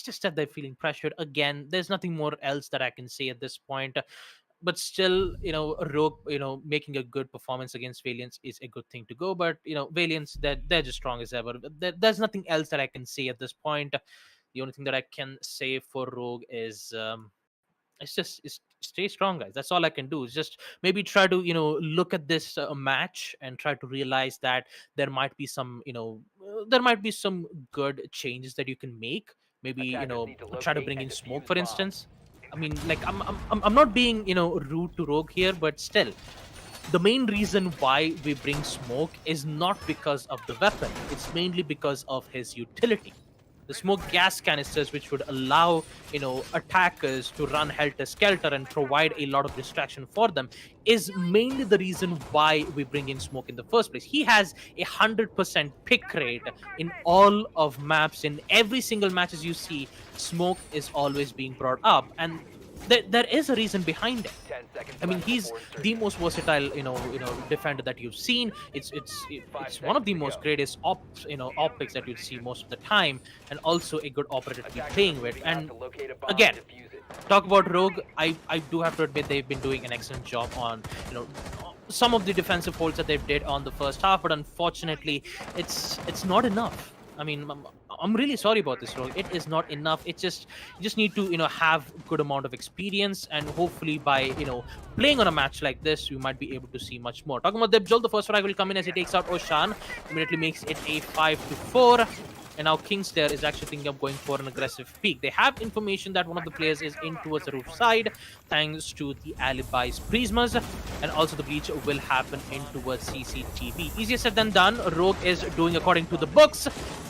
just that they're feeling pressured again. There's nothing more else that I can say at this point. But still, Rogue, making a good performance against Valiance is a good thing to go. But, Valiance, they're just strong as ever. There's nothing else that I can say at this point. The only thing that I can say for Rogue is it's stay strong, guys. That's all I can do. Is just maybe try to look at this match and try to realize that there might be some good changes that you can make. Maybe try to bring in Smoke, for instance. I mean, like, I'm not being rude to Rogue here, but still, the main reason why we bring Smoke is not because of the weapon. It's mainly because of his utility. The smoke gas canisters, which would allow attackers to run helter-skelter and provide a lot of distraction for them, is mainly the reason why we bring in Smoke in the first place. He has 100% pick rate in all of maps. In every single matches you see, Smoke is always being brought up, and there is a reason behind it. I mean, he's the most versatile, defender that you've seen. It's one of the most greatest optics that you see most of the time, and also a good operator to be playing with. And again, talk about Rogue. I do have to admit they've been doing an excellent job on some of the defensive holds that they did on the first half, but unfortunately, it's not enough. I mean, I'm really sorry about this, Rogue. It is not enough. It's just you just need to have good amount of experience, and hopefully by playing on a match like this, you might be able to see much more. Talking about Debjol, the first frag will come in as he takes out Oshan, immediately makes it a 5-4. And now Kingslayer is actually thinking of going for an aggressive peek. They have information that one of the players is in towards the roof side, thanks to the Alibi's Prismas, and also the breach will happen in towards CCTV. Easier said than done. Rogue is doing according to the books.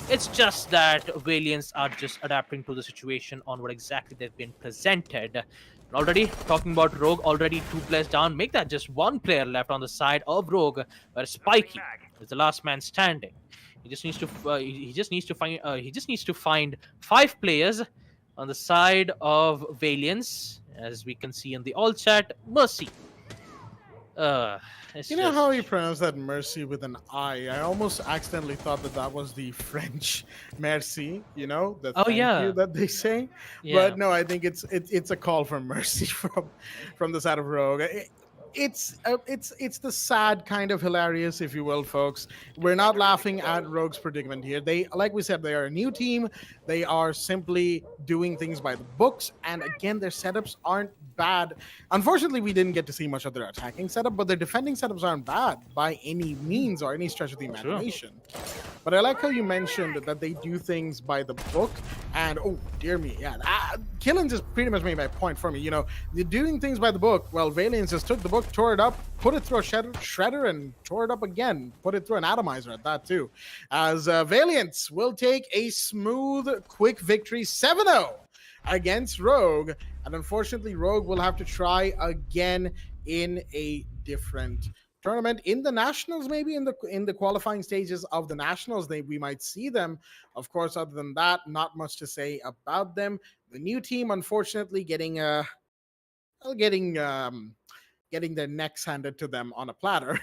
It's just that Valiants are just adapting to the situation on what exactly they've been presented. And already, talking about Rogue, already 2 players down. Make that just 1 player left on the side of Rogue, where Spiky is the last man standing. He just needs to find 5 players on the side of Valiance, as we can see in the all chat. Mercy. Know how you pronounce that Mercy with an I? I almost accidentally thought that was the French merci, the thank you that they say. Yeah. But no, I think it's a call for mercy from the side of Rogue. It's the sad kind of hilarious, if you will, folks. We're not laughing at Rogue's predicament here. They, like we said, they are a new team. They are simply doing things by the books, and again, their setups aren't bad. Unfortunately, we didn't get to see much of their attacking setup, but their defending setups aren't bad by any means or any stretch of the imagination. But I like how you mentioned that they do things by the book. And oh, dear me, yeah. Killen just pretty much made my point for me. You know, they're doing things by the book. Well, Valiance just took the book, tore it up, put it through a shredder, and tore it up again. Put it through an atomizer at that, too. As Valiance will take a smooth, quick victory 7-0 against Rogue. And unfortunately, Rogue will have to try again in a different tournament, in the nationals, maybe in the qualifying stages of the nationals. We might see them. Of course, other than that, not much to say about them. The new team, unfortunately, getting their necks handed to them on a platter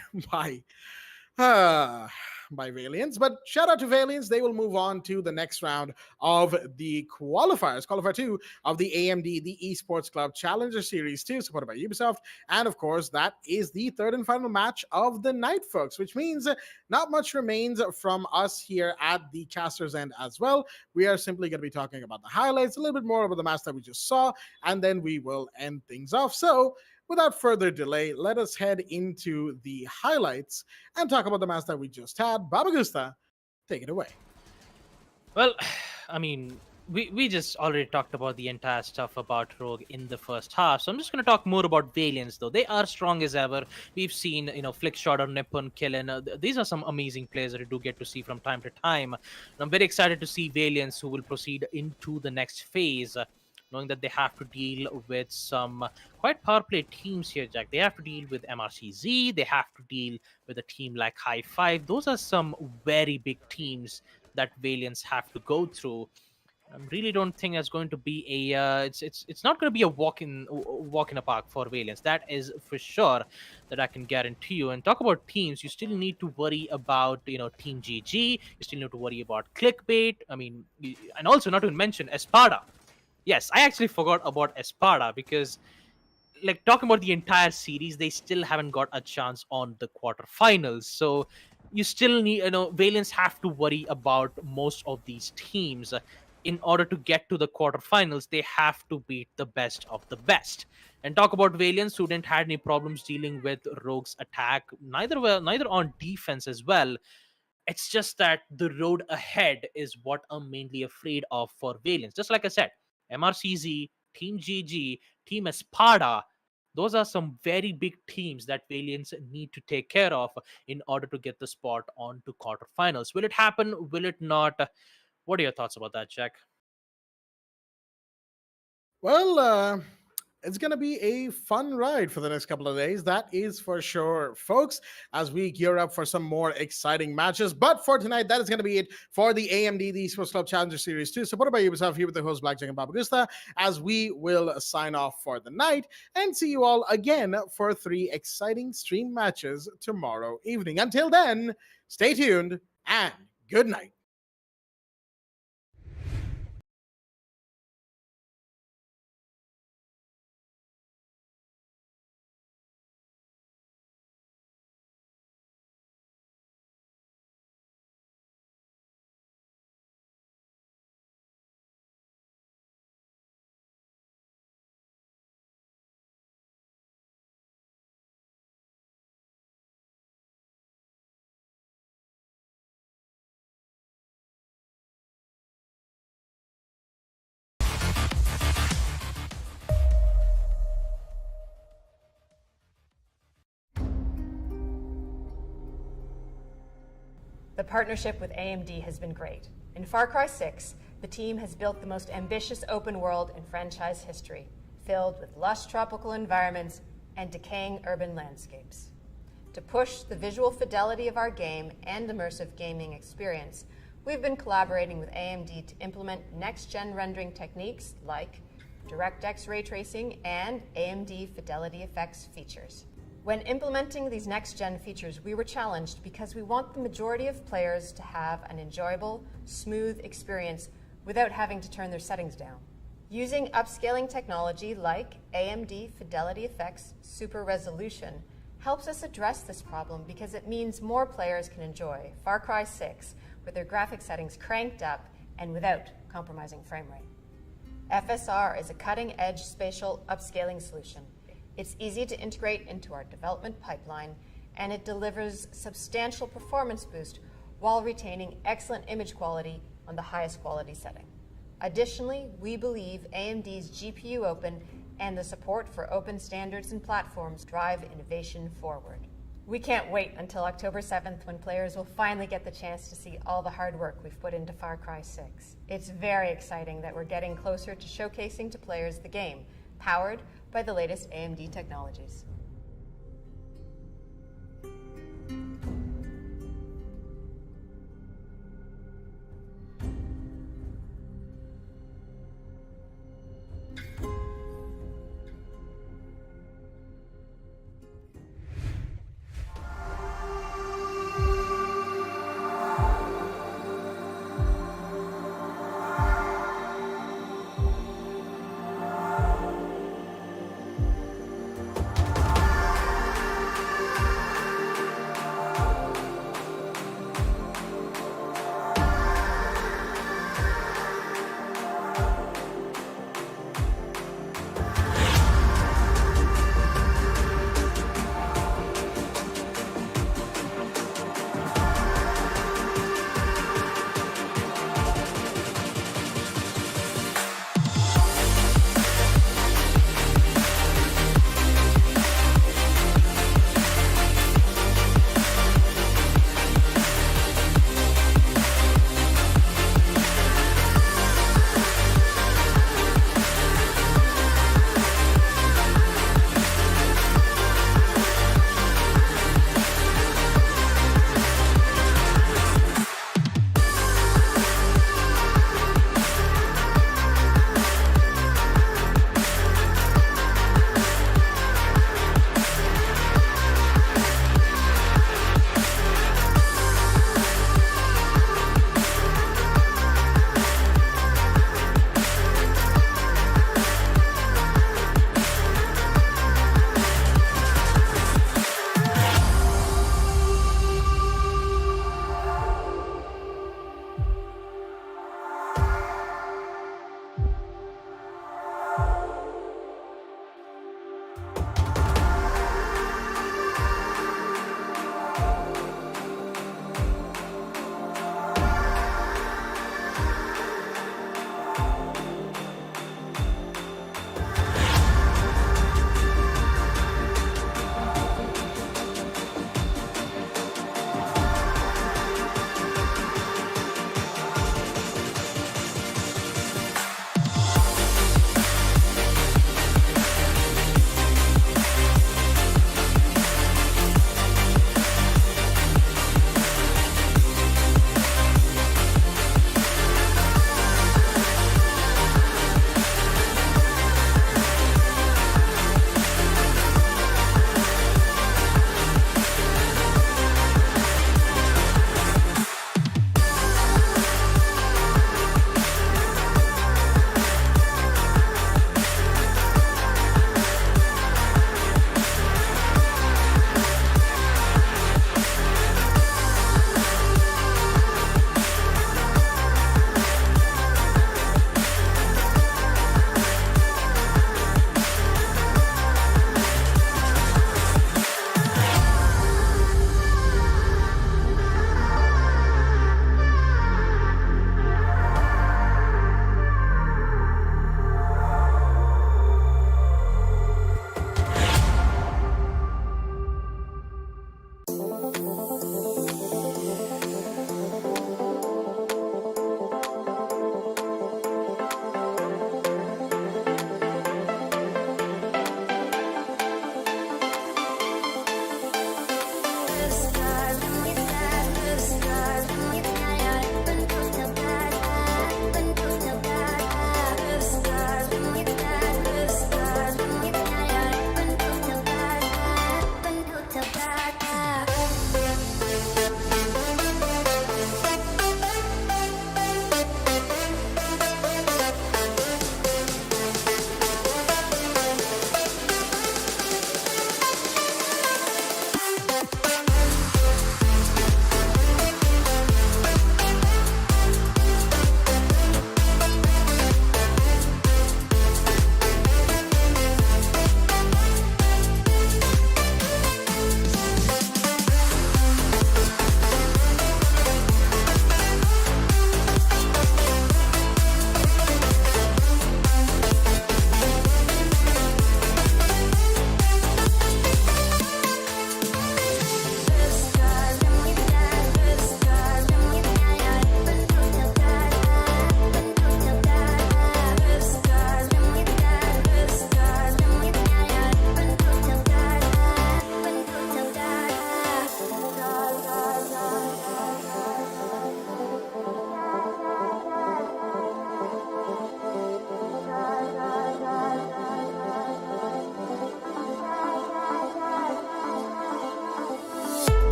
by Valiance. But shout out to Valiance. They will move on to the next round of the qualifiers, qualifier 2 of the AMD, the Esports Club Challenger Series 2, supported by Ubisoft. And of course, that is the third and final match of the night, folks, which means not much remains from us here at the caster's end as well. We are simply going to be talking about the highlights, a little bit more about the match that we just saw, and then we will end things off. So without further delay, let us head into the highlights and talk about the match that we just had. Baba Gusta, take it away. Well, I mean, we just already talked about the entire stuff about Rogue in the first half, so I'm just going to talk more about Valiance, though. They are strong as ever. We've seen, Flickshot or Nippon, Killen. These are some amazing players that we do get to see from time to time. And I'm very excited to see Valiance, who will proceed into the next phase, knowing that they have to deal with some quite power play teams here, Jack. They have to deal with MRCZ, they have to deal with a team like High Five. Those are some very big teams that Valiance have to go through. I really don't think that's going to be a it's not going to be a walk in a park for Valiance. That is for sure, that I can guarantee you. And talk about teams, you still need to worry about Team GG. You still need to worry about Clickbait. I mean, and also not to mention Espada. Yes, I actually forgot about Espada, because, like, talking about the entire series, they still haven't got a chance on the quarterfinals. So you still need, Valiance have to worry about most of these teams. In order to get to the quarterfinals, they have to beat the best of the best. And talk about Valiance, who didn't had any problems dealing with Rogue's attack, neither on defense as well. It's just that the road ahead is what I'm mainly afraid of for Valiance. Just like I said, MRCZ, Team GG, Team Espada, those are some very big teams that Valiance need to take care of in order to get the spot on to quarterfinals. Will it happen? Will it not? What are your thoughts about that, Jack? Well, it's going to be a fun ride for the next couple of days. That is for sure, folks, as we gear up for some more exciting matches. But for tonight, that is going to be it for the AMD, the Esports Club Challenger Series 2, supported by Ubisoft, here with the host, Blackjack and Baba Gusta, as we will sign off for the night and see you all again for 3 exciting stream matches tomorrow evening. Until then, stay tuned and good night. The partnership with AMD has been great. In Far Cry 6, the team has built the most ambitious open world in franchise history, filled with lush tropical environments and decaying urban landscapes. To push the visual fidelity of our game and immersive gaming experience, we've been collaborating with AMD to implement next-gen rendering techniques like DirectX ray tracing and AMD Fidelity Effects features. When implementing these next-gen features, we were challenged because we want the majority of players to have an enjoyable, smooth experience without having to turn their settings down. Using upscaling technology like AMD Fidelity Effects Super Resolution helps us address this problem because it means more players can enjoy Far Cry 6 with their graphic settings cranked up and without compromising frame rate. FSR is a cutting-edge spatial upscaling solution. It's easy to integrate into our development pipeline, and it delivers substantial performance boost while retaining excellent image quality on the highest quality setting. Additionally, we believe AMD's GPU Open and the support for open standards and platforms drive innovation forward. We can't wait until October 7th when players will finally get the chance to see all the hard work we've put into Far Cry 6. It's very exciting that we're getting closer to showcasing to players the game, powered by the latest AMD technologies.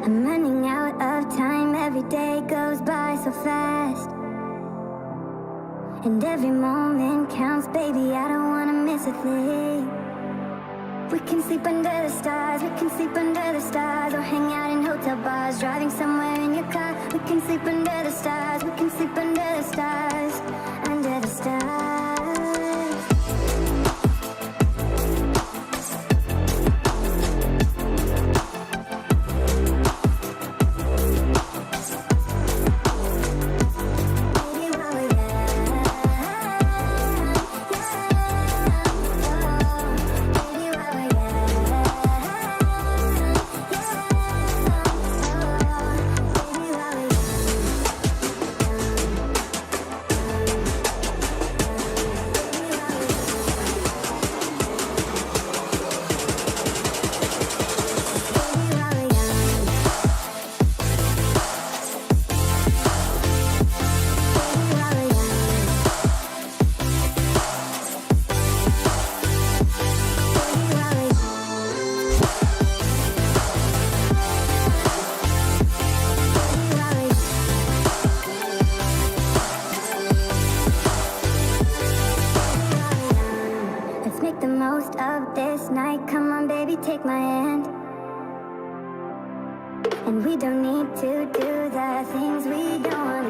I'm running out of time, every day goes by so fast. And every moment counts, baby, I don't wanna miss a thing. We can sleep under the stars, we can sleep under the stars, or hang out in hotel bars, driving somewhere in your car. We can sleep under the stars, we can sleep under the stars, under the stars. Let's make the most of this night. Come on, baby, take my hand. And we don't need to do the things we don't